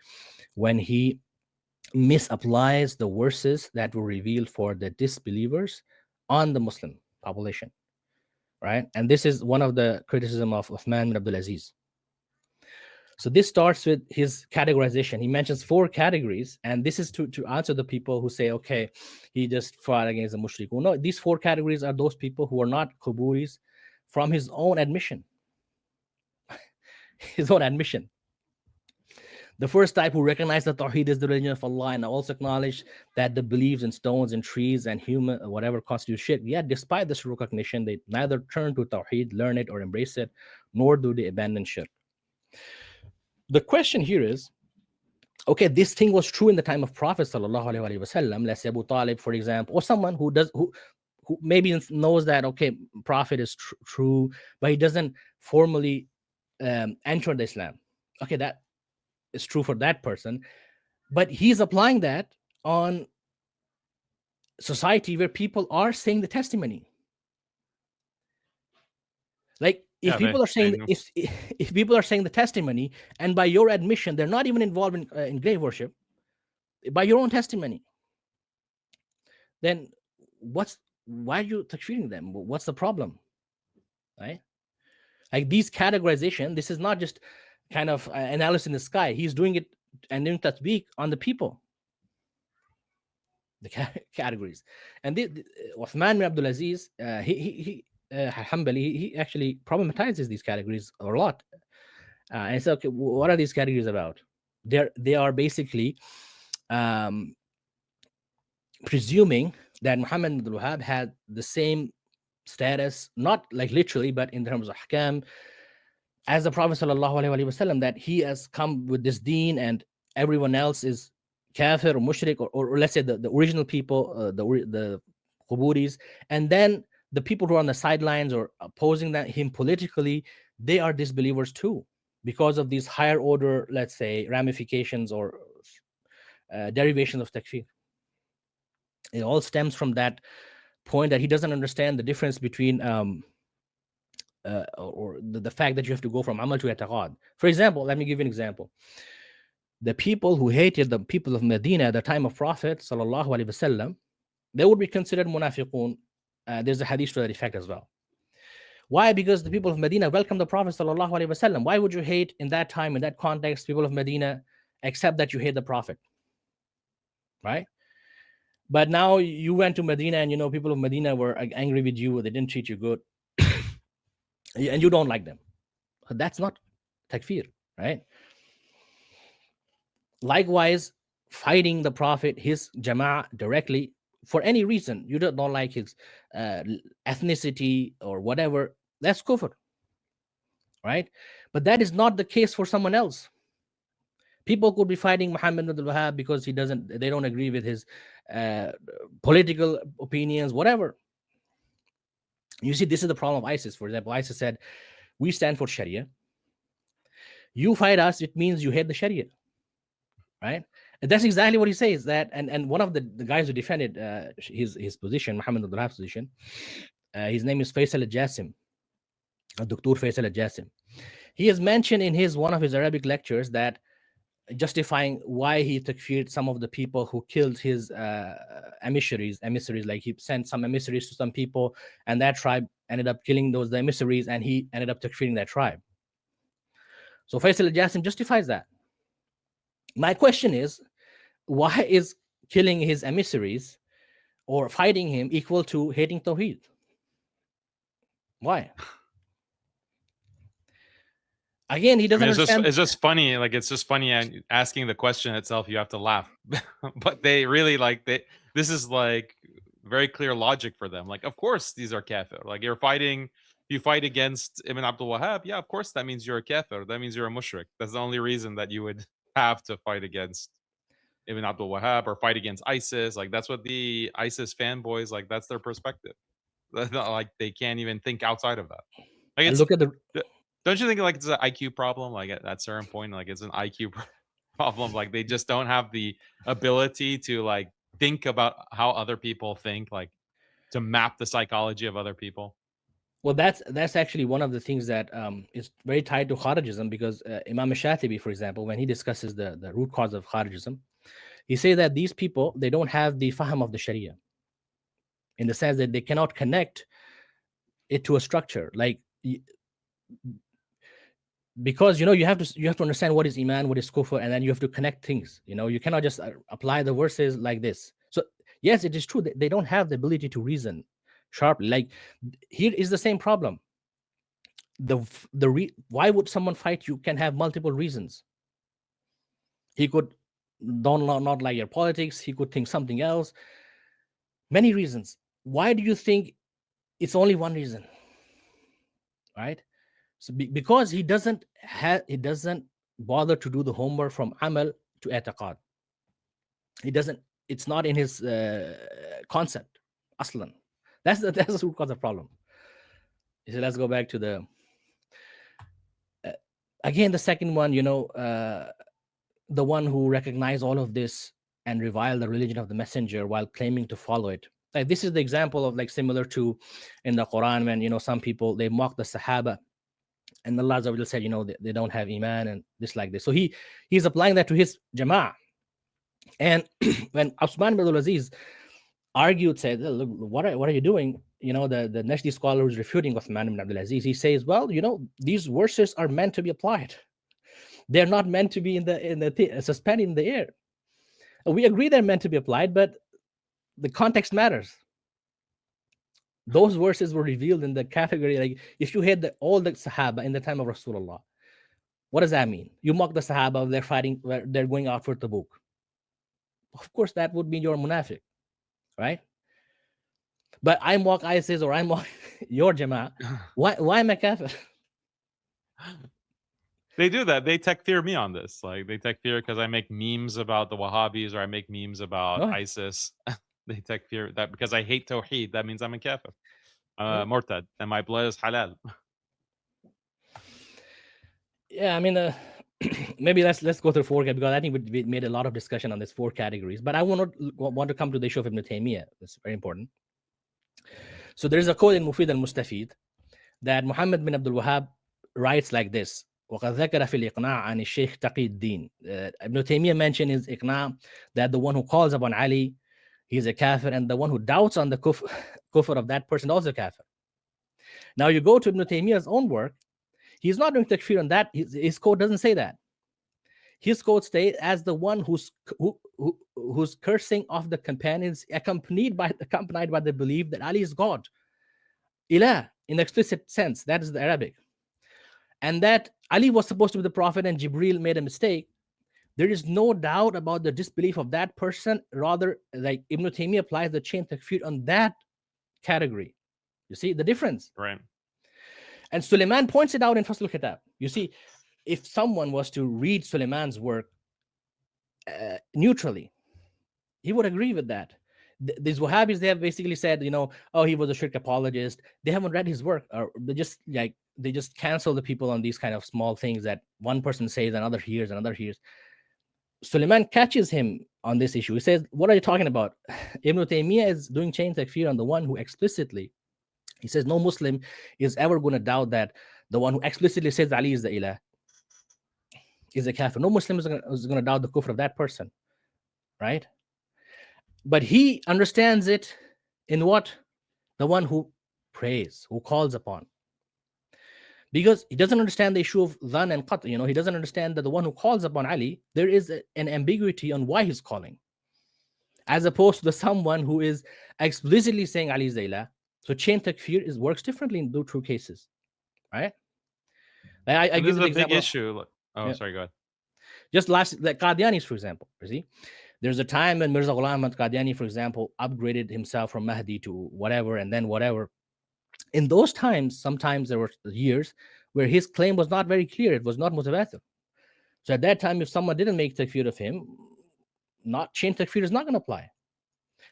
when he misapplies the verses that were revealed for the disbelievers on the Muslim population, right? And this is one of the criticism of Uthman bin Abdul Aziz. So this starts with his categorization. He mentions 4 categories, and this is to answer the people who say, okay, he just fought against the mushrikun. No, these 4 categories are those people who are not Quburis from his own admission. His own admission. The first type who recognize that Tawhid is the religion of Allah and also acknowledge that the beliefs in stones and trees and human, whatever constitutes shirk, yet despite this recognition, they neither turn to Tawhid, learn it, or embrace it, nor do they abandon shirk. The question here is, okay, this thing was true in the time of Prophet sallallahu alaihi wasallam. Let's say Abu Talib, for example, or someone who maybe knows that, okay, Prophet is true, but he doesn't formally enter the Islam. Okay, that is true for that person, but he's applying that on society where people are saying the testimony. Like, if people are saying if people are saying the testimony, and by your admission they're not even involved in grave worship, by your own testimony, then why are you takfiring them? What's the problem, right? Like, these categorization, this is not just kind of analysis in the sky. He's doing it and doing tatbiq on the people, the categories. And Uthman bin Abdul Aziz, Hanbali, he actually problematizes these categories a lot. And so, okay, what are these categories about? They are basically presuming that Muhammad ibn Wahhab had the same status, not like literally, but in terms of ahkam, as the Prophet sallallahu alaihi wasallam, that he has come with this deen and everyone else is kafir or mushrik, or let's say the original people, the Quburis, and then the people who are on the sidelines or opposing him politically, they are disbelievers too, because of these higher order, let's say, ramifications or derivations of takfir. It all stems from that point that he doesn't understand the difference between or the fact that you have to go from amal to i'tiqad. For example, let me give you an example. The people who hated the people of Medina at the time of Prophet sallallahu alaihi wasallam, they would be considered munafiqun. There's a hadith to that effect as well. Why? Because the people of Medina welcomed the Prophet sallallahu alaihi wasallam. Why would you hate in that time, in that context, people of Medina, except that you hate the Prophet, right? But now you went to Medina and people of Medina were angry with you, they didn't treat you good, and you don't like them. That's not takfir, right? Likewise, fighting the Prophet, his jama'ah directly, for any reason, you don't like his ethnicity or whatever, that's kufr, right? But that is not the case for someone else. People could be fighting Muhammad ibn Wahhab because they don't agree with his political opinions, whatever. You see, this is the problem of ISIS. For example, ISIS said, we stand for Sharia. You fight us, it means you hate the Sharia, right? And that's exactly what he says. That and one of the guys who defended his position, Muhammad ibn Wahhab's position, his name is Faisal al-Jassim, Dr. Faisal al-Jassim. He has mentioned in one of his Arabic lectures that justifying why he takfired some of the people who killed his emissaries. Like he sent some emissaries to some people, and that tribe ended up killing those emissaries, and he ended up takfiring that tribe. So Faisal al-Jassim justifies that. My question is, why is killing his emissaries or fighting him equal to hating Tawhid? Why? Again, he I doesn't mean, understand. it's just funny. Like, it's just funny, and asking the question itself, you have to laugh. But they really this is like very clear logic for them. Like, of course these are kafir. Like, you fight against Ibn Abdul Wahhab, yeah, of course that means you're a kafir. That means you're a mushrik. That's the only reason that you would have to fight against Ibn Abdul Wahhab or fight against ISIS. Like, that's what the ISIS fanboys, like, that's their perspective. Like, they can't even think outside of that. Like, And it's look at the don't you think like it's an IQ problem? Like, at certain point, like, it's an IQ problem. Like, they just don't have the ability to like think about how other people think, like to map the psychology of other people. well, that's actually one of the things that is very tied to Kharijism, because Imam Shatibi, for example, when he discusses the root cause of Kharijism, he says that these people, they don't have the faham of the Sharia, in the sense that they cannot connect it to a structure. Like, because you have to understand what is iman, what is kufr, and then you have to connect things. You cannot just apply the verses like this. So yes, it is true that they don't have the ability to reason sharply. Like, here is the same problem. Why would someone fight you can have multiple reasons. He could not like your politics, he could think something else, many reasons. Why do you think it's only one reason? Right? So because he doesn't bother to do the homework from amal to i'tiqad. It's not in his concept aslan. That's the root cause of the problem. So let's go back to the again, the second one, the one who recognized all of this and revile the religion of the messenger while claiming to follow it. Like, this is the example of, like, similar to in the Quran, when some people, they mock the Sahaba, and Allah Azza wa Jalla said, they don't have iman and this, like this. So he's applying that to his jama'ah. And when Uthman bin Abdul Aziz argued, said, look, what are you doing? The Najdi scholar who's refuting Uthman bin Abdul Aziz, he says, well, these verses are meant to be applied. They're not meant to be suspended in the air. We agree they're meant to be applied, but the context matters. Those verses were revealed in the category, like, if you hate all the Sahaba in the time of Rasulullah, what does that mean? You mock the Sahaba, they're fighting, they're going out for Tabuk. Of course, that would mean you're munafiq, right? But I mock ISIS, or I mock your Jama'ah. Why am I kafir? They do that. They takfir me on this. Like, they takfir because I make memes about the Wahhabis, or I make memes about No. ISIS. They takfir that because I hate Tawhid. That means I'm a kafir, Yeah. murtad, and my blood is halal. Yeah, I mean, maybe let's go through four, because I think we made a lot of discussion on these four categories. But I want to come to the issue of Ibn Taymiyyah. That's very important. So there's a quote in Mufid al-Mustafid that Muhammad bin Abdul Wahhab writes like this. وقد ذكر في الإقناع عن الشيخ تقي الدين. Ibn Taymiyyah mentioned in his Iqna' that the one who calls upon Ali, he's a kafir, and the one who doubts on the kufr of that person, also kafir. Now you go to Ibn Taymiyyah's own work, he's not doing takfir on that. His quote doesn't say that. His quote states, as the one who's cursing of the companions, accompanied by the belief that Ali is God, ilah, in the explicit sense, that is the Arabic, and that Ali was supposed to be the prophet and Jibril made a mistake. There is no doubt about the disbelief of that person. Rather, like, Ibn Taymiyyah applies the chain takfir on that category. You see the difference? Right. And Suleiman points it out in Fasl al-Khitab. You see, if someone was to read Suleiman's work neutrally, he would agree with that. These Wahhabis, they have basically said, oh, he was a Shirk apologist. They haven't read his work, or they just cancel the people on these kind of small things that one person says, another hears, another hears. Suleiman catches him on this issue. He says, what are you talking about? Ibn Taymiyyah is doing chain takfir on the one who explicitly, he says, no Muslim is ever going to doubt that the one who explicitly says Ali is the ilah is a kafir. No Muslim is going to doubt the kufr of that person, right? But he understands it in what? The one who prays, who calls upon. Because he doesn't understand the issue of dhan and qat. He doesn't understand that the one who calls upon Ali, there is an ambiguity on why he's calling, as opposed to the someone who is explicitly saying Ali is the ilah. So chain takfir works differently in those two cases, right? I And this give is you the a big example. issue. Oh, Yeah. sorry, go ahead. Just last, like Qadianis, for example. You see, there's a time when Mirza Ghulam Ahmad Qadiani, for example, upgraded himself from Mahdi to whatever and then whatever. In those times, sometimes there were years where his claim was not very clear. It was not mutawatir. So at that time, if someone didn't make takfir of him, not chain takfir is not going to apply.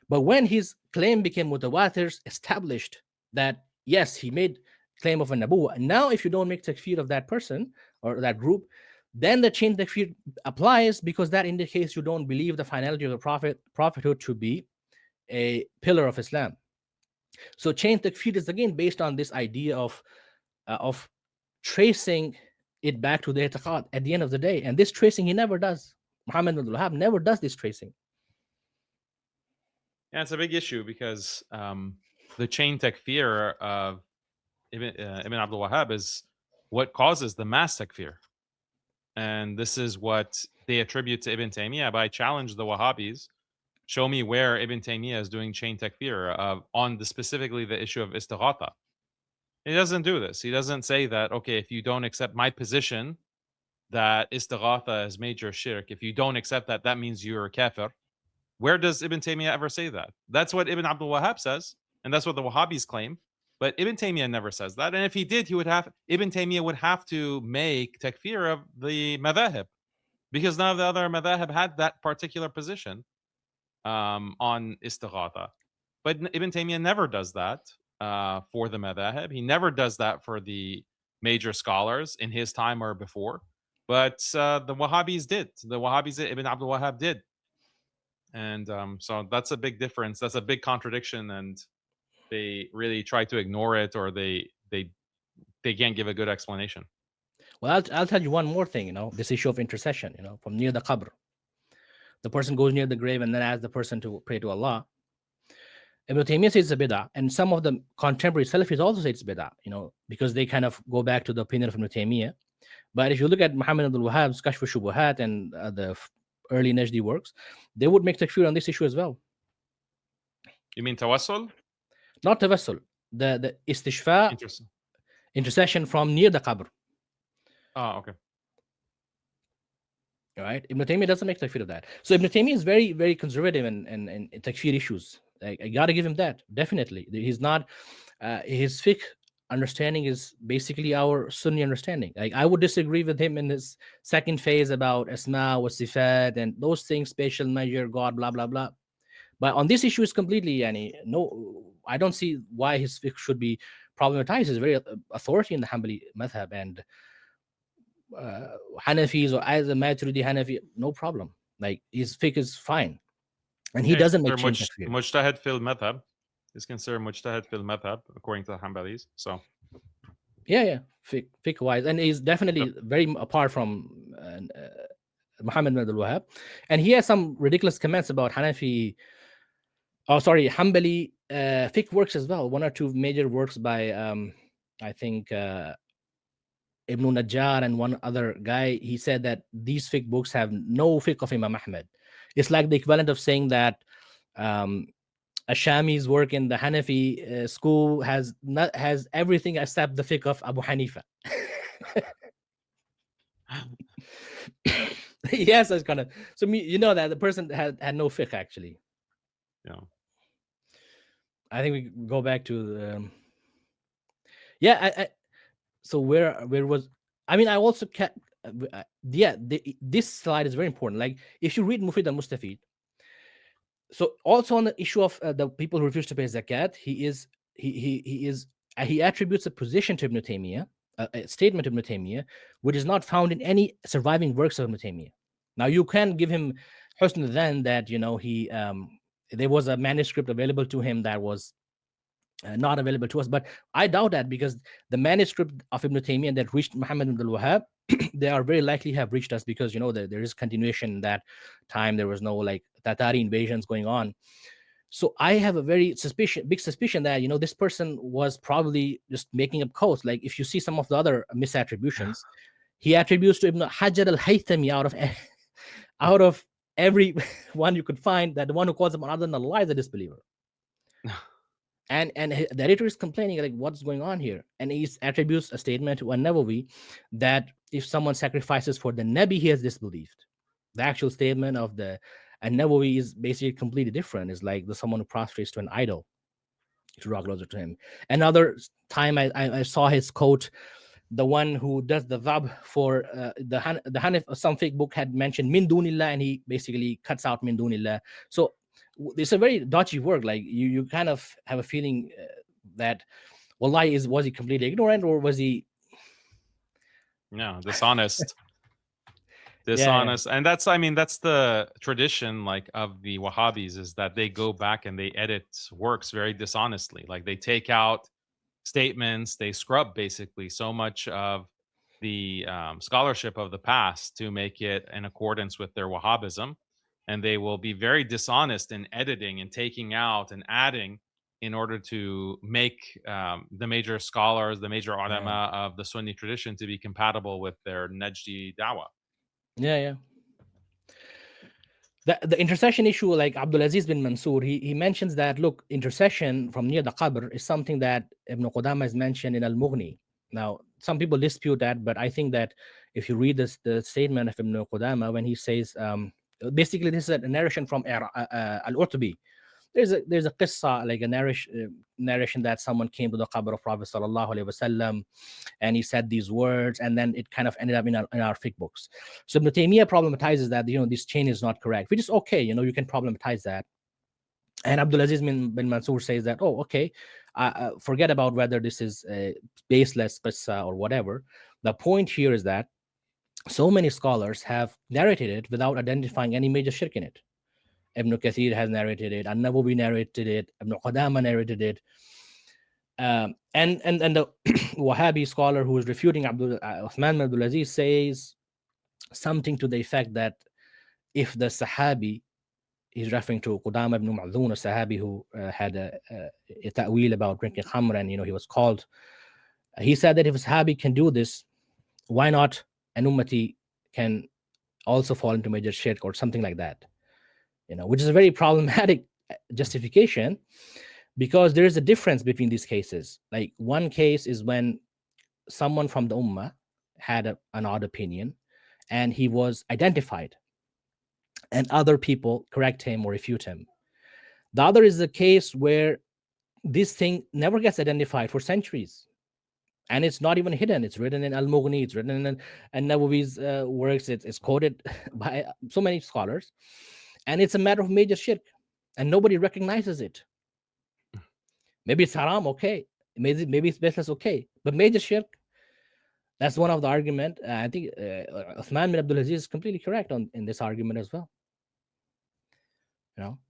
But when his claim became mutawatir, established that yes, he made claim of a nabuwah. Now, if you don't make takfir of that person or that group, then the chain takfir applies, because that indicates you don't believe the finality of the prophethood to be a pillar of Islam. So chain takfir is again based on this idea of tracing it back to the i'tiqad at the end of the day. And this tracing he never does. Muhammad ibn Wahhab never does this tracing. Yeah, it's a big issue because the chain takfir of Ibn Abdul Wahhab is what causes the mass takfir. And this is what they attribute to Ibn Taymiyyah. But I challenge the Wahhabis, show me where Ibn Taymiyyah is doing chain takfir on specifically the issue of istighatha. He doesn't do this. He doesn't say that, okay, if you don't accept my position that istighatha is major shirk, if you don't accept that, that means you're a kafir. Where does Ibn Taymiyyah ever say that? That's what Ibn Abdul Wahhab says, and that's what the Wahhabis claim. But Ibn Taymiyyah never says that. And if he did, Ibn Taymiyyah would have to make takfir of the madhahib, because none of the other madhahib had that particular position on istighatha. But Ibn Taymiyyah never does that for the madhahib. He never does that for the major scholars in his time or before. But the Wahhabis did. The Wahhabis, Ibn Abdul Wahhab did. And so that's a big difference. That's a big contradiction, and they really try to ignore it, or they can't give a good explanation. Well, I'll tell you one more thing. This issue of intercession. From near the qabr, the person goes near the grave and then asks the person to pray to Allah. Ibn Taymiyyah says it's a bid'ah, and some of the contemporary Salafis also say it's bid'ah. Because they kind of go back to the opinion of Ibn Taymiyyah. But if you look at Muhammad Abdul Wahhab's Kashf al-Shubuhat and the early Najdi works, they would make takfir on this issue as well. You mean tawassul? Not tawassul. The istishfa, intercession from near the qabr. Oh, okay. All right. Ibn Taymiyyah doesn't make takfir of that. So Ibn Taymiyyah is very, very conservative in takfir issues. I got to give him that. Definitely. He's not, his fiqh understanding is basically our Sunni understanding. I would disagree with him in his second phase about asma wa sifat and those things, spatial measure, God, blah, blah, blah. But on this issue is completely, no, I don't see why his fiqh should be problematized. He's very authority in the Hanbali madhab, and Hanafis or as a Maturidi Hanafi, no problem. His fiqh is fine. And he doesn't make change. Mujtahid fil madhab. Is considered mujtahid fil madhab according to the Hanbalis. So yeah, fiqh wise, and he's definitely very apart from Muhammad ibn Abdul Wahhab. And he has some ridiculous comments about Hanbali fiqh works as well. One or two major works by I think Ibn Najjar and one other guy. He said that these fiqh books have no fiqh of Imam Ahmed. It's like the equivalent of saying that Ashami's work in the Hanafi school has everything except the fiqh of Abu Hanifa. Yes, that's kind of so. That the person had no fiqh actually. Yeah. I think we go back to so where was I also this slide is very important. Like if you read Mufid al-Mustafid, so also on the issue of the people who refuse to pay zakat, he attributes a position to Ibn Taymiyyah, a statement of Ibn Taymiyyah, which is not found in any surviving works of Ibn Taymiyyah. Now you can give him husn then that he there was a manuscript available to him that was not available to us, but I doubt that, because the manuscript of Ibn Taymiyyah that reached Muhammad ibn Abdul Wahhab they are very likely have reached us because there is continuation in that time. There was no like Tatari invasions going on. So I have a very big suspicion that this person was probably just making up codes. Like if you see some of the other misattributions, he attributes to Ibn Hajar al-Haythami out of every one you could find, that the one who calls him other than Allah is a disbeliever. And the editor is complaining like, what's going on here? And he attributes a statement to an-Nawawi that if someone sacrifices for the Nabi, he has disbelieved. The actual statement of the an-Nawawi is basically completely different. It's like the someone who prostrates to an idol to draw closer to him. Another time I saw his quote, the one who does the vab for the Hanif, some fake book had mentioned min dunillah, and he basically cuts out min dunillah. So it's a very dodgy work. Like you kind of have a feeling that wallahi, was he completely ignorant, or was he dishonest? Yeah. And that's the tradition like of the Wahhabis, is that they go back and they edit works very dishonestly. Like they take out statements, they scrub basically so much of the scholarship of the past to make it in accordance with their Wahhabism, and they will be very dishonest in editing and taking out and adding in order to make the major scholars, the major ulama of the Sunni tradition to be compatible with their Najdi Dawah. Yeah. The intercession issue, like Abdulaziz bin Mansour, he mentions that, look, intercession from near the qabr is something that Ibn Qudama has mentioned in Al-Mughni. Now, some people dispute that, but I think that if you read the statement of Ibn Qudama, when he says, basically this is a narration from Al-Urtubi. There's a qissa, like a narration that someone came to the qabr of Prophet sallallahu alaihi wasallam, and he said these words, and then it kind of ended up in our fiqh books. So Ibn Taymiyyah problematizes that this chain is not correct, which is okay. You can problematize that. And Abdulaziz bin Mansour says that, oh, okay, forget about whether this is a baseless qissa or whatever. The point here is that so many scholars have narrated it without identifying any major shirk in it. Ibn Kathir has narrated it, An-Nawawi narrated it, Ibn Qudama narrated it. And the Wahhabi scholar who is refuting Uthman bin Abdul Aziz says something to the effect that if the Sahabi, he's referring to Qudama ibn Ma'dhun, a Sahabi who had a ta'wil about drinking khamr, and he was called. He said that if a Sahabi can do this, why not an ummati can also fall into major shirk or something like that? Which is a very problematic justification, because there is a difference between these cases. Like one case is when someone from the ummah had an odd opinion and he was identified and other people correct him or refute him. The other is the case where this thing never gets identified for centuries, and it's not even hidden. It's written in Al-Mughni, it's written in An-Nawawi's works, it's quoted by so many scholars, and it's a matter of major shirk, and nobody recognizes it. Maybe it's haram, okay. Maybe it's business, okay. But major shirk, that's one of the argument. I think Uthman bin Abdul Aziz is completely correct in this argument as well.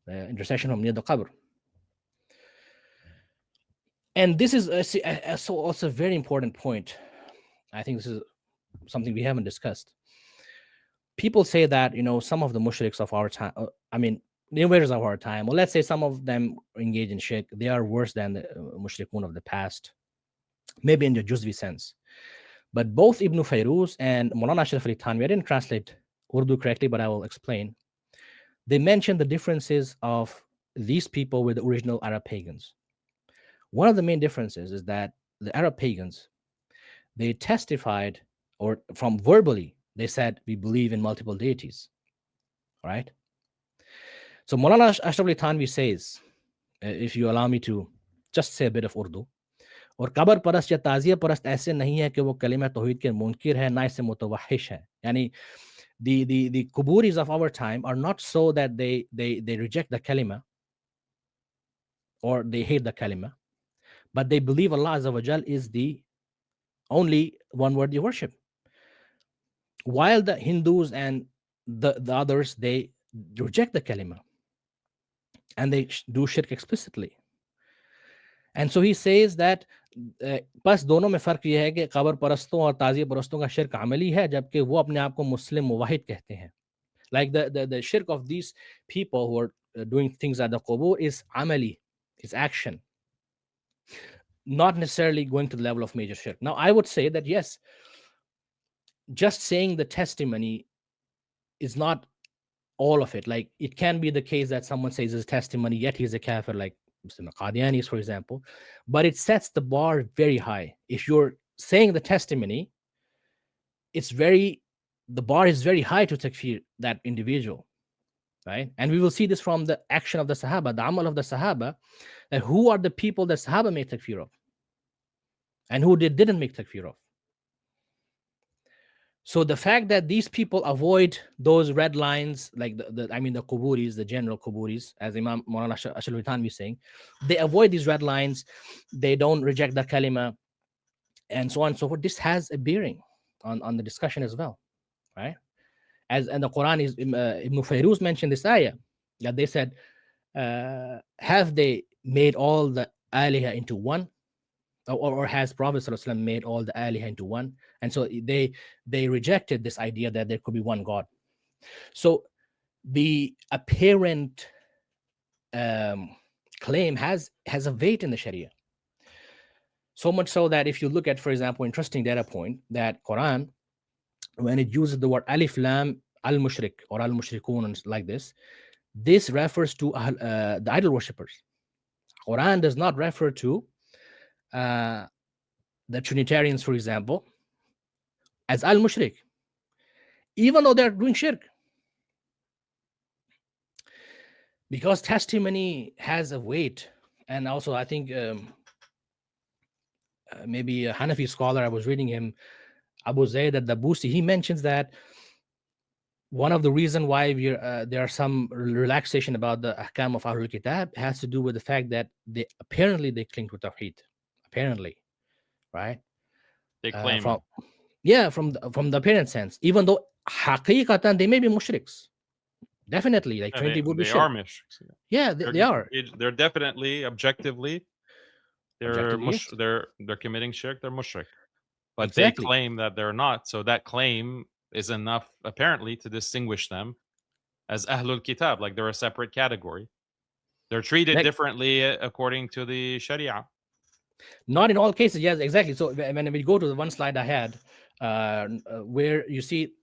The intercession from near the qabr. And this is also a very important point. I think this is something we haven't discussed. People say that, some of the mushriks of our time, the invaders of our time, well, let's say some of them engage in shirk, they are worse than the mushrikun of the past, maybe in the Juzvi sense. But both Ibn Fayruz and Maulana Ashraf Ali Thanvi, I didn't translate Urdu correctly, but I will explain. They mention the differences of these people with the original Arab pagans. One of the main differences is that the Arab pagans, they testified, or from verbally, they said, we believe in multiple deities. All right? So Maulana Ashraf Ali Thanvi says, if you allow me to just say a bit of Urdu, और cover परस्त या ताजिया परस्त ऐसे नहीं है कि वो कलिमा तौहीद के मुनकिर है, ना इससे मुतवहिश है. यानी the Quburis of our time are not so that they reject the kalima or they hate the kalima, but they believe Allah Azza wa Jal is the only one worthy of worship. While the Hindus and the others, they reject the kalima and they do shirk explicitly. And so he says that बस दोनों में फ़र्क ये है कि कब्र परस्तों और ताज़िया परस्तों का शिर्क अमली है, जबकि वो अपने आप को मुस्लिम मुवाहिद कहते हैं. Like the shirk of these people who are doing things at the qubur is amali, is action, not necessarily going to the level of major shirk. Now, I would say that yes, just saying the testimony is not all of it. Like, it can be the case that someone says his testimony, yet he's a kafir, like Muslim Qadianis, for example, but it sets the bar very high. If you're saying the testimony, the bar is very high to takfir that individual. Right? And we will see this from the action of the Sahaba, the amal of the Sahaba, that who are the people that Sahaba made takfir of and who didn't make takfir of. So the fact that these people avoid those red lines, like the Quburis, the general Quburis, as Imam Maulana Ashal Withan was saying, they avoid these red lines, they don't reject the kalima, and so on and so forth. This has a bearing on the discussion as well, right? And the Quran is Ibn Fayruz mentioned this ayah that they said, have they made all the aliha into one, or has Prophet ﷺ made all the aliha into one? And so they rejected this idea that there could be one God. So the apparent claim has a weight in the Sharia. So much so that if you look at, for example, interesting data point, that Quran, when it uses the word alif lam al mushrik or al mushrikun like this refers to the idol worshippers. Quran does not refer to the Trinitarians, for example, as al mushrik, even though they're doing shirk. Because testimony has a weight. And also, I think maybe a Hanafi scholar, I was reading him, Abu Zayd al-Dabusi, he mentions that one of the reasons why there are some relaxation about the ahkam of Ahlul Kitab has to do with the fact that they cling to Tawhid. Apparently, right? They claim from the apparent sense, even though haqiqatan they may be mushriks. Definitely, like Trinity would be they shirk. are mushriks. Yeah, they are. They're definitely objectively they're Objectively, they're committing shirk. They're mushrik, but exactly. they claim that they're not. So that claim is enough, apparently, to distinguish them as Ahlul Kitab, like they're a separate category. They're treated differently according to the Sharia. Not in all cases, yes, exactly. So when we go to the one slide I had, where you see,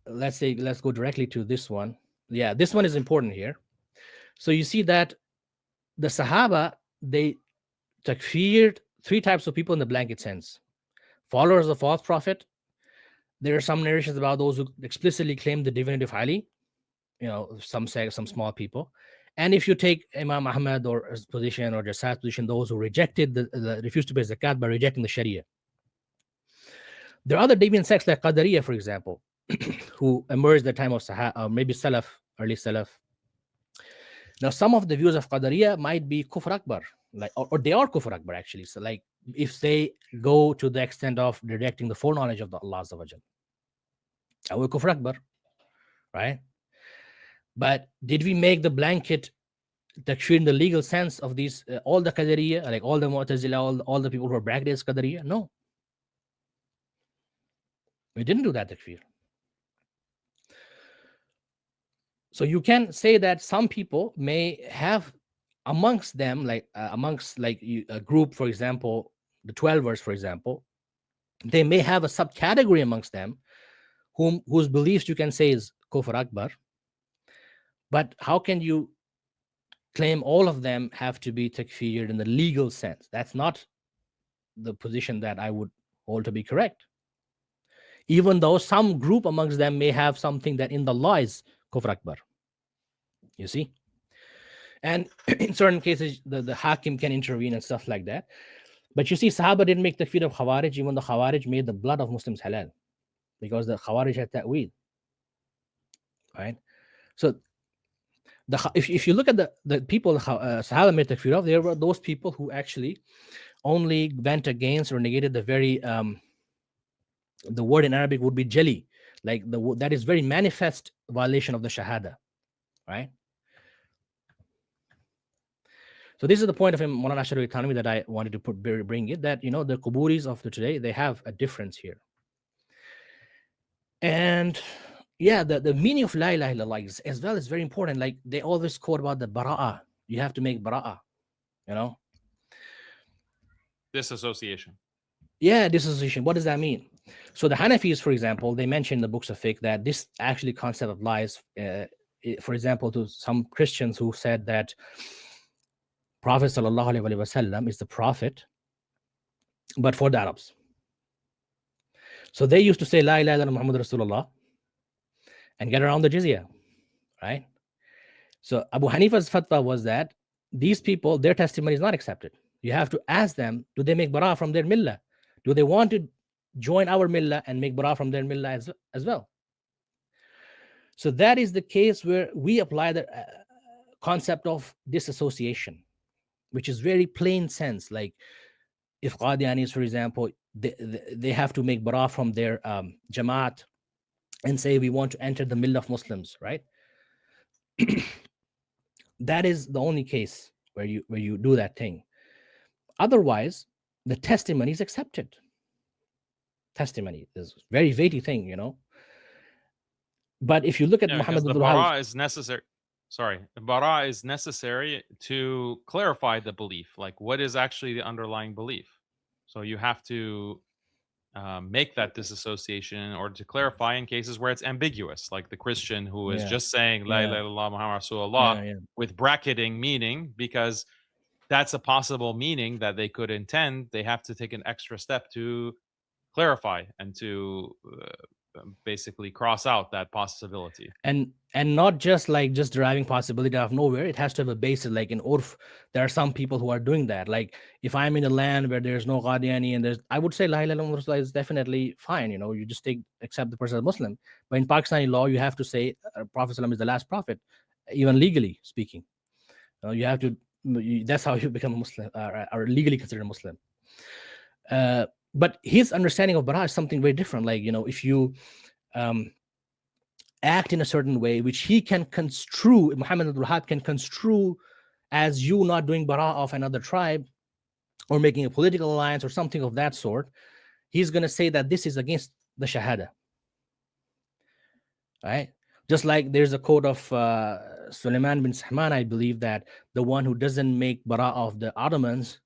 let's go directly to this one. Yeah, this one is important here. So you see that the Sahaba, they takfired three types of people in the blanket sense. Followers of the false prophet. There are some narrations about those who explicitly claim the divinity of Ali. Some say some small people. And if you take Imam Ahmad or his position or Jassad's position, those who rejected refused to pay zakat by rejecting the Sharia. There are other deviant sects like Qadariya, for example, who emerged at the time of Sahaba, maybe Salaf, early Salaf. Now, some of the views of Qadariya might be Kufr Akbar, or they are Kufr Akbar actually. So, like, if they go to the extent of rejecting the foreknowledge of the Allah Azza wa Jal, we're Kufr Akbar, right? But did we make the blanket takfir in the legal sense of these all the Qadariya, like all the Mu'tazila, all the people who are bragged as Qadariya? No, we didn't do that takfir. So you can say that some people may have amongst them, like a group, for example, the 12ers, for example, they may have a subcategory amongst them whose beliefs you can say is Kufr Akbar. But how can you claim all of them have to be takfir in the legal sense? That's not the position that I would hold to be correct. Even though some group amongst them may have something that in the law is Kufr Akbar. You see? And in certain cases, the Hakim can intervene and stuff like that. But you see, Sahaba didn't make takfir of Khawarij, even the Khawarij made the blood of Muslims halal. Because the Khawarij had ta'weed. Right? So if you look at the people Sahaba made takfir of, there were those people who actually only went against or negated the very the word in Arabic would be jali, like that is very manifest violation of the shahada, right? So this is the point of Maulana Ashrafi Thanwi that I wanted to bring it, that, the Quburis of today, they have a difference here. And yeah, the meaning of La ilaha illallah as well is very important. Like they always quote about the bara'ah. You have to make bara'ah, Disassociation. Yeah, disassociation. What does that mean? So the Hanafis, for example, they mention in the books of fiqh that this actually concept applies, for example, to some Christians who said that Prophet sallallahu alaihi wasallam is the prophet, but for the Arabs. So they used to say La ilaha illallah Muhammad Rasulullah and get around the jizya, right? So Abu Hanifa's fatwa was that these people, their testimony is not accepted. You have to ask them, do they make bara from their millah? Do they want to join our millah and make bara from their millah as well? So that is the case where we apply the concept of disassociation, which is very plain sense. Like if Qadianis, for example, they have to make bara from their Jamaat and say we want to enter the millah of Muslims, right? That is the only case where you do that thing. Otherwise, the testimony is accepted. Testimony is a very weighty thing, But if you look at Muhammad the Abdul bara Wahhab, is necessary. Sorry, the bara is necessary to clarify the belief. Like, what is actually the underlying belief? So you have to make that disassociation in order to clarify in cases where it's ambiguous, like the Christian who is just saying La ilaha illallah Muhammad Rasulullah with bracketing meaning, because that's a possible meaning that they could intend. They have to take an extra step to clarify and to basically cross out that possibility. And not just deriving possibility out of nowhere. It has to have a basis. Like in Urf, there are some people who are doing that. Like if I'm in a land where there's no Qadiani and I would say La ilaha illallah is definitely fine. You just accept the person as Muslim. But in Pakistani law, you have to say Prophet ﷺ is the last prophet, even legally speaking. You have to. That's how you become a Muslim, or legally considered a Muslim. But his understanding of bara is something very different. Like if you act in a certain way, which he can construe, Muhammad Abdul Wahhab can construe as you not doing bara of another tribe or making a political alliance or something of that sort, he's going to say that this is against the Shahada. Right? Just like there's a quote of Sulaiman bin Sahman, I believe, that the one who doesn't make bara of the Ottomans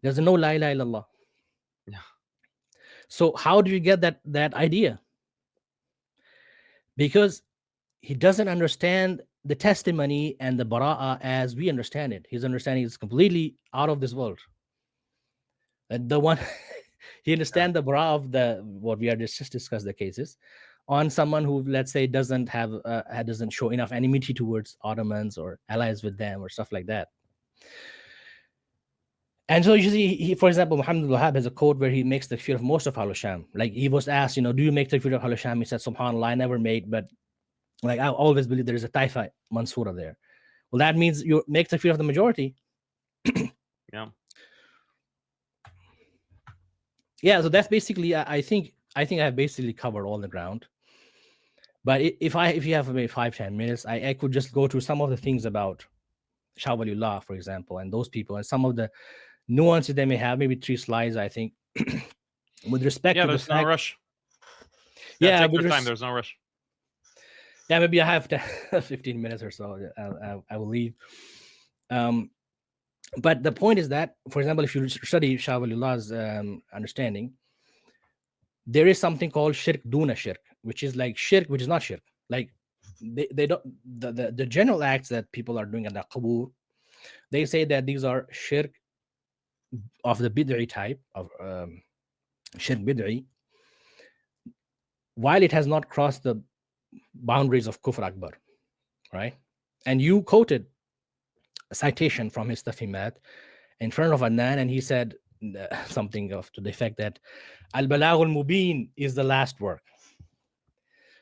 doesn't know La ilaha illallah. Yeah. So how do you get that idea? Because he doesn't understand the testimony and the bara'ah as we understand it. His understanding is completely out of this world. The one he understands the bara'ah of what we are just discussed the cases on someone who, let's say, doesn't show enough enmity towards Ottomans or allies with them or stuff like that. And so you see, for example, Muhammad Abdul Wahhab has a quote where he makes takfir of most of Ahl Sham. Like he was asked, do you make takfir of Ahl Sham? He said, SubhanAllah, I never made, but like I always believe there is a Taifa Mansura there. Well, that means you make takfir of the majority. Yeah. Yeah, so that's basically, I think I've basically covered all the ground. But if you have maybe 5-10 minutes, I could just go through some of the things about Shah Waliullah, for example, and those people, and some of the nuances they may have, maybe 3 slides, I think, with respect to there's the fact. No rush. Yeah, take your time. There's no rush. Yeah, maybe I have 15 minutes or so. I will leave. But the point is that, for example, if you study Shah Waliullah's understanding, there is something called Shirk Duna Shirk, which is like Shirk, which is not Shirk. Like they don't, the general acts that people are doing at the Qabur, they say that these are Shirk of the Bid'i type of Shirk Bid'i, while it has not crossed the boundaries of Kufr Akbar, right? And you quoted a citation from his Tafimat in front of Adnan, and he said something to the effect that Al-Balagh al-Mubin is the last work.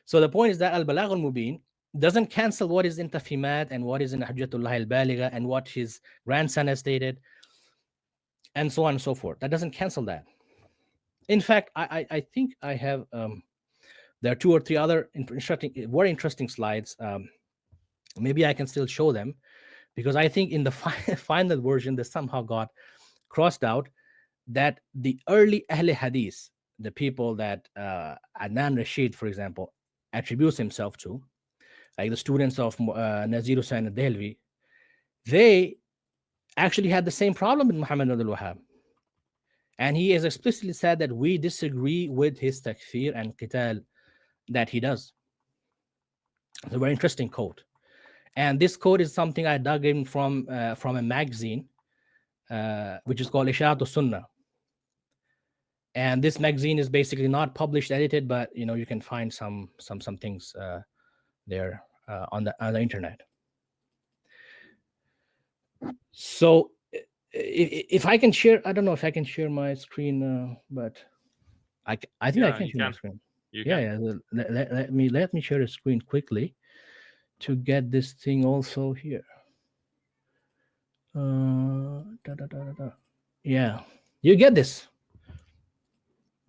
So the point is that Al-Balagh al-Mubin doesn't cancel what is in Tafimat and what is in Hujjatullah al-Baligha and what his grandson has stated, and so on and so forth. That doesn't cancel that. In fact, I think I have there are 2 or 3 other very interesting slides. Maybe I can still show them, because I think in the final version, they somehow got crossed out that the early Ahl Hadith, the people that Adnan Rashid, for example, attributes himself to, like the students of Nazir Hussain al-Dehlvi, they actually had the same problem with Muhammad Abdul Wahhab. And he has explicitly said that we disagree with his takfir and qital that he does. It's a very interesting quote. And this quote is something I dug in from a magazine, which is called Ishaat Sunnah. And this magazine is basically not published, edited, but you can find some things there on the internet. So if I can share, I don't know if I can share my screen, but I think I can share my screen. Yeah. Let me share the screen quickly to get this thing also here. Yeah, you get this.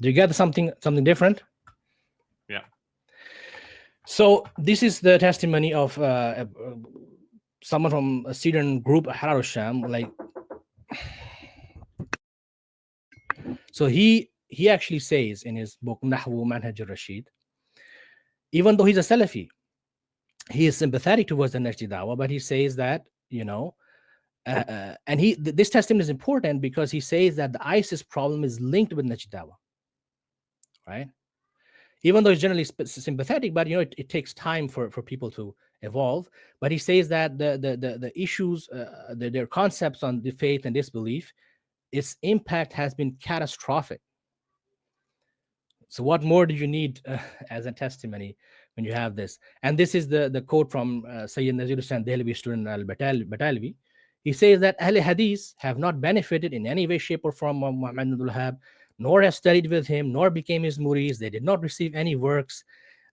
Do you get something different? Yeah. So this is the testimony of someone from a Syrian group, Harar Sham. Like, so he actually says in his book Nahwu Manhaj al-Rashid, even though he's a Salafi, he is sympathetic towards the Najdi Dawah, but he says that and this testimony is important because he says that the ISIS problem is linked with Najdi Dawah, right? Even though it's generally sympathetic, but it takes time for people to evolve. But he says that the issues, their concepts on the faith and disbelief, its impact has been catastrophic. So what more do you need as a testimony when you have this? And this is the quote from Sayyid Nazir Hussain Dehlvi, student al-Batalvi. He says that Ahl Hadith have not benefited in any way, shape, or form from Muhammad Abdul Wahhab, nor have studied with him, nor became his murids. They did not receive any works.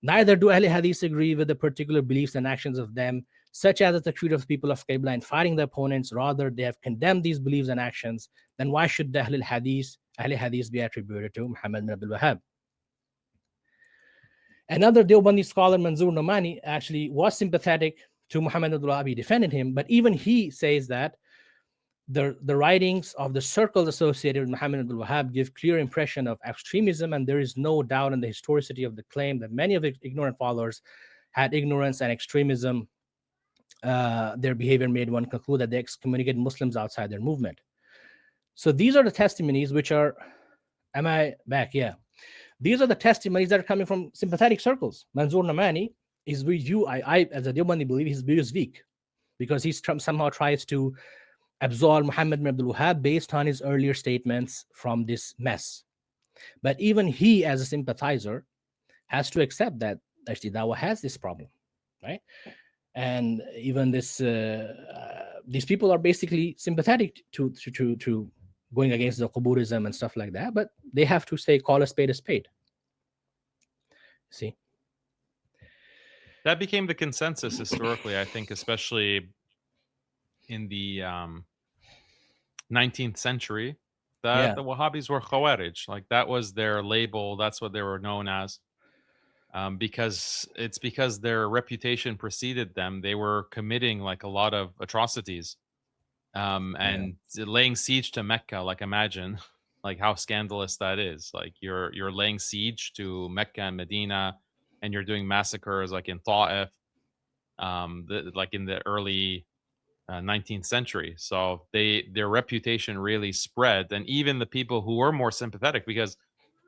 Neither do Ahl Hadith agree with the particular beliefs and actions of them, such as the takfir of people of Qibla and fighting the opponents. Rather, they have condemned these beliefs and actions. Then why should the Ahl Hadith be attributed to Muhammad bin Abdul Wahhab? Another Deobandi scholar, Manzoor Nomani, actually was sympathetic to Muhammad Abdul Wahhab. He defended him, but even he says that the writings of the circles associated with Muhammad Abdul Wahhab give clear impression of extremism, and there is no doubt in the historicity of the claim that many of the ignorant followers had ignorance and extremism. Their behavior made one conclude that they excommunicated Muslims outside their movement. So these are the testimonies which are, am I back? Yeah. These are the testimonies that are coming from sympathetic circles. Manzoor Nomani, his view, I as a Deobandi believe his view is weak because he somehow tries to absolve Muhammad bin Abdul Wahhab based on his earlier statements from this mess. But even he, as a sympathizer, has to accept that Najdi Dawah has this problem, right? And even this, these people are basically sympathetic to going against the Quburism and stuff like that, but they have to say, call a spade a spade. See? That became the consensus historically, I think, especially in the 19th century, that the Wahhabis were Khawarij. Like, that was their label. That's what they were known as. Because their reputation preceded them. They were committing like a lot of atrocities. And laying siege to Mecca, like, imagine like how scandalous that is. Like, you're laying siege to Mecca and Medina, and you're doing massacres like in Ta'if, like in the early 19th century. So their reputation really spread, and even the people who were more sympathetic, because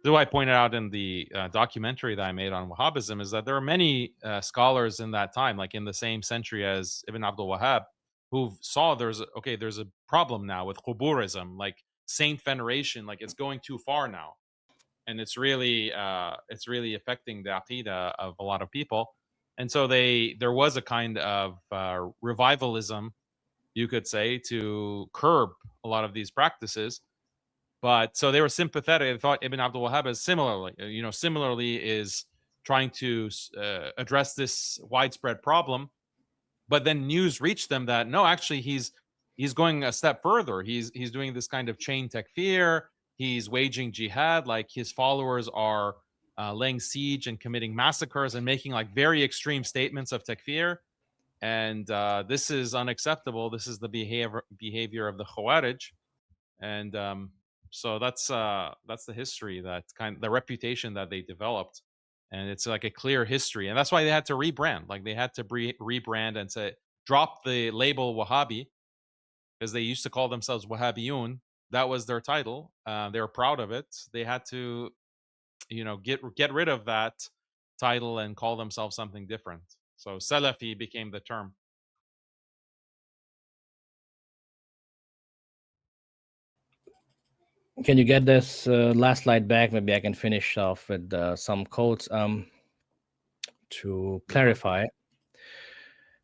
though I pointed out in the documentary that I made on Wahhabism, is that there are many scholars in that time, like in the same century as Ibn Abdul Wahhab, who saw there's a problem now with Quburism, like saint veneration, like it's going too far now, and it's really affecting the aqidah of a lot of people. And so there was a kind of revivalism, you could say, to curb a lot of these practices. But so they were sympathetic. They thought Ibn Abdul Wahhab is similarly is trying to address this widespread problem. But then news reached them that no, actually he's going a step further. He's doing this kind of chain takfir. He's waging jihad. Like, his followers are laying siege and committing massacres and making like very extreme statements of takfir. and this is unacceptable. This is the behavior of the Khawarij, and so that's the history, that the reputation that they developed, and it's like a clear history, and that's why they had to rebrand. Like they had to rebrand and say drop the label Wahhabi, because they used to call themselves Wahhabiyun. That was their title. They were proud of it. They had to, get rid of that title and call themselves something different. So Salafi became the term. Can you get this last slide back? Maybe I can finish off with some quotes to clarify.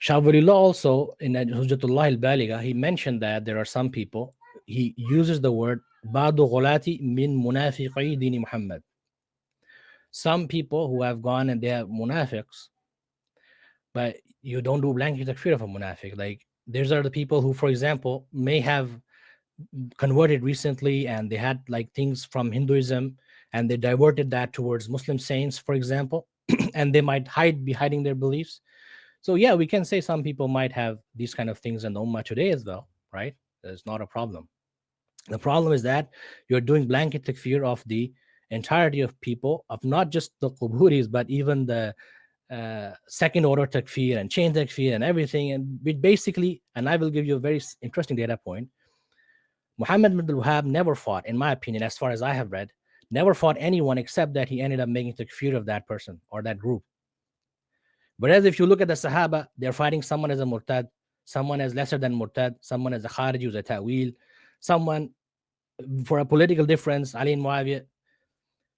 Shawwalullah also in Hujjatullah al-Baligha, he mentioned that there are some people, he uses the word Badu Ghulati min munafiqi dini Muhammad. Some people who have gone and they have munafiqs, but you don't do blanket takfir of a munafiq. Like these are the people who, for example, may have converted recently and they had like things from Hinduism and they diverted that towards Muslim saints, for example, and they might be hiding their beliefs. So yeah, we can say some people might have these kind of things in the Ummah today as well, right? There's not a problem. The problem is that you're doing blanket takfir of the entirety of people, of not just the Quburis, but even the second order takfir and chain takfir and everything. And basically, and I will give you a very interesting data point. Muhammad ibn Wahhab never fought, in my opinion, as far as I have read, never fought anyone except that he ended up making takfir of that person or that group. Whereas if you look at the Sahaba, they're fighting someone as a murtad, someone as lesser than murtad, someone as a khariji, who's a ta'wil, someone for a political difference, Ali and Muawiyah.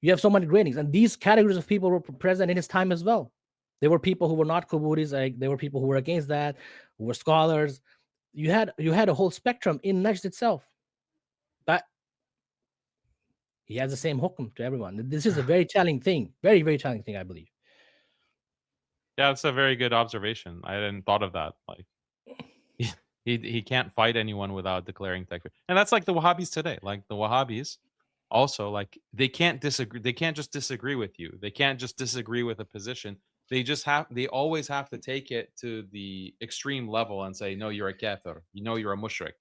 You have so many gradings. And these categories of people were present in his time as well. There were people who were not Quburis, like there were people who were against that, who were scholars. You had a whole spectrum in Najd itself. But he has the same hukum to everyone. This is a very challenging thing. Very, very challenging thing, I believe. Yeah, that's a very good observation. I hadn't thought of that. Like he can't fight anyone without declaring takfir. And that's like the Wahhabis today. Like the Wahhabis also, like they can't disagree. They can't just disagree with you. They can't just disagree with a position. They always have to take it to the extreme level and say, no, you're a kafir. You're a mushrik.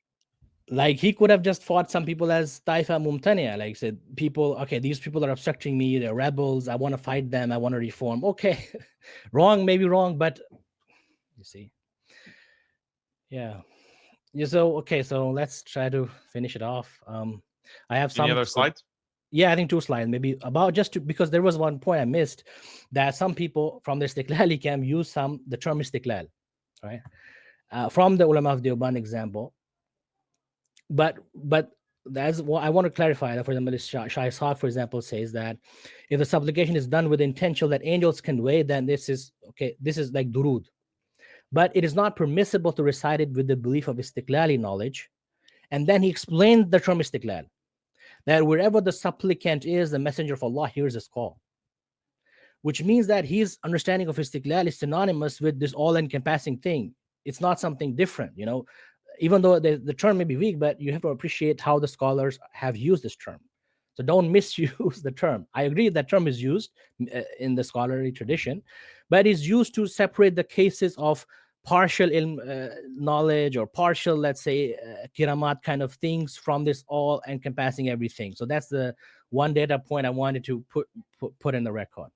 Like he could have just fought some people as Taifa Mumtania, like said, people, okay, these people are obstructing me, they're rebels, I want to fight them, I want to reform. Okay, wrong, maybe wrong, but you see. Yeah. So okay, so let's try to finish it off. I have some Any other slides? Yeah, I think 2 slides, maybe about because there was one point I missed, that some people from the Istiklali camp use the term Istiklal, right? From the ulama of Deoband example. But that's what I want to clarify. That, for example, Shai Ishaq, for example, says that if the supplication is done with the intention that angels convey, then this is okay. This is like durud. But it is not permissible to recite it with the belief of istiklali knowledge. And then he explained the term istiklal, that wherever the supplicant is, the messenger of Allah hears his call, which means that his understanding of istiklal is synonymous with this all-encompassing thing. It's not something different, even though the term may be weak, but you have to appreciate how the scholars have used this term. So don't misuse the term. I agree that term is used in the scholarly tradition, but it's used to separate the cases of partial knowledge or partial, let's say, kiramat kind of things from this all encompassing everything. So that's the one data point I wanted to put in the record.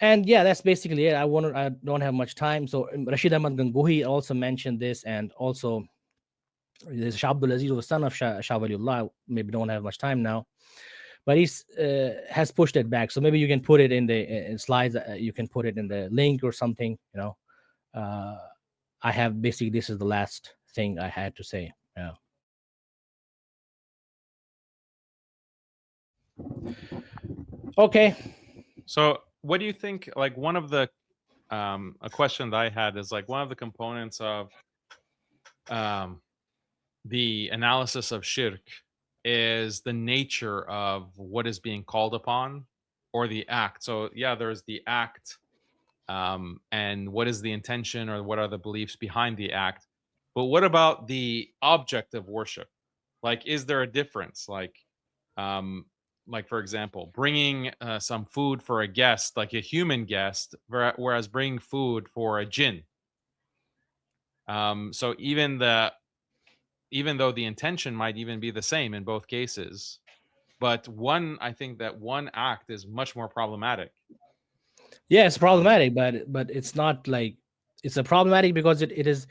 And yeah, that's basically it. I don't have much time. So Rashid Ahmad Gangohi also mentioned this, and also this Shah Abdul Aziz, the son of Shah Waliullah, maybe don't have much time now, but he has pushed it back. So maybe you can put it in the slides. You can put it in the link or something. I have basically, this is the last thing I had to say. Yeah. Okay. So what do you think, like one of the a question that I had is like one of the components of the analysis of shirk is the nature of what is being called upon, or the act. So yeah, there's the act, and what is the intention, or what are the beliefs behind the act. But what about the object of worship? Like, is there a difference? Like for example, bringing some food for a guest, like a human guest, whereas bringing food for a jinn. So even though the intention might even be the same in both cases, but I think that one act is much more problematic. Yeah, it's Um, problematic, but it's not like it's a problematic because it's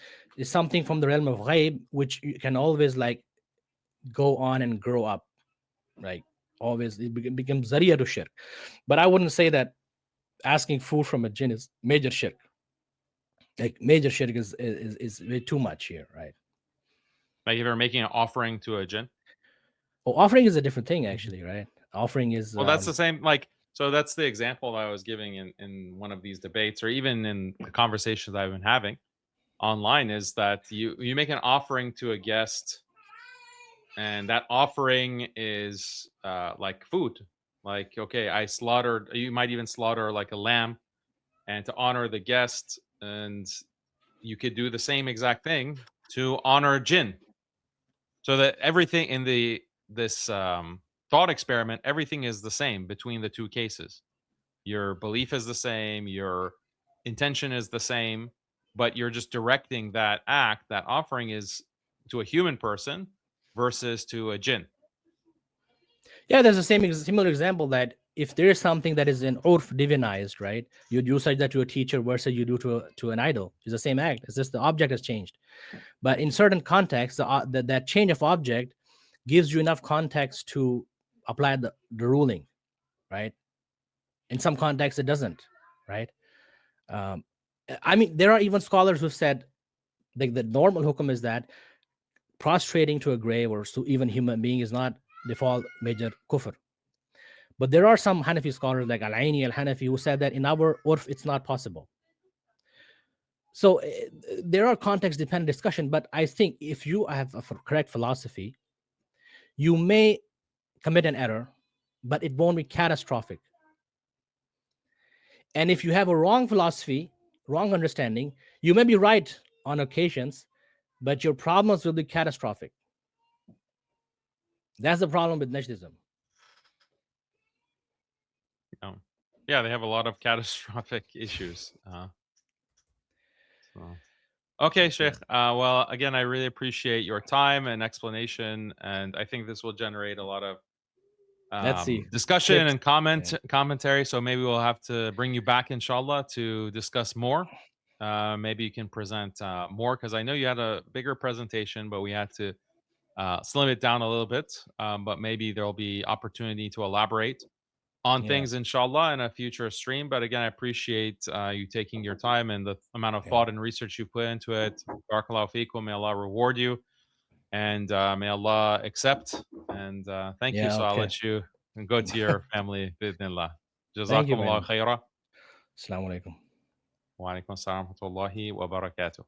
something from the realm of ghaib, which you can always like go on and grow up, like always becomes zariya to shirk. But I wouldn't say that asking food from a jinn is major shirk. Like major shirk is way too much here, right? like if you're making an offering to a jinn. Oh, offering is a different thing, actually, right? Offering is Well, that's the same. Like, so that's the example I was giving in one of these debates, or even in the conversations I've been having online, is that you make an offering to a guest, and that offering is like food. Like, okay, I slaughtered. You might even slaughter like a lamb, and to honor the guest, and you could do the same exact thing to honor a jinn. So that everything in this thought experiment, everything is the same between the two cases. Your belief is the same, your intention is the same, but you're just directing that act, that offering is to a human person versus to a jinn. yeah. There's the similar example that if there is something that is in urf divinized, right? You do such that to a teacher versus you do to an idol. It's the same act. It's just the object has changed. But in certain contexts, that change of object gives you enough context to apply the ruling, right? In some contexts, it doesn't, right? Um, I mean, there are even scholars who said like the normal hukum is that prostrating to a grave or to even human being is not default major kufr. But there are some Hanafi scholars like Al-Aini al-Hanafi who said that in our urf it's not possible. So there are context dependent discussion, but I think if you have a correct philosophy, you may commit an error, but it won't be catastrophic. And if you have a wrong philosophy, wrong understanding, you may be right on occasions, but your problems will be catastrophic. That's the problem with Najdism. Yeah, they have a lot of catastrophic issues. So. Okay, Sheikh. Well, again, I really appreciate your time and explanation, and I think this will generate a lot of Let's see. discussion Clips. and Yeah. commentary. So maybe we'll have to bring you back, inshallah, to discuss more. Maybe you can present more, because I know you had a bigger presentation, but we had to slim it down a little bit. But maybe there'll be opportunity to elaborate on Yeah. things, inshallah, in a future stream. But again, I appreciate you taking your time and the amount of Yeah. thought and research you put into it. Barakallahu feekum. May Allah reward you, and may Allah accept. And thank you. Yeah. So I'll Okay. let you go to your family. Bidnillah. Thank you Jazakum very Allah much. khaira. Assalamu alaikum. Wa alaikum assalam wa rahmatullahi wa barakatuh.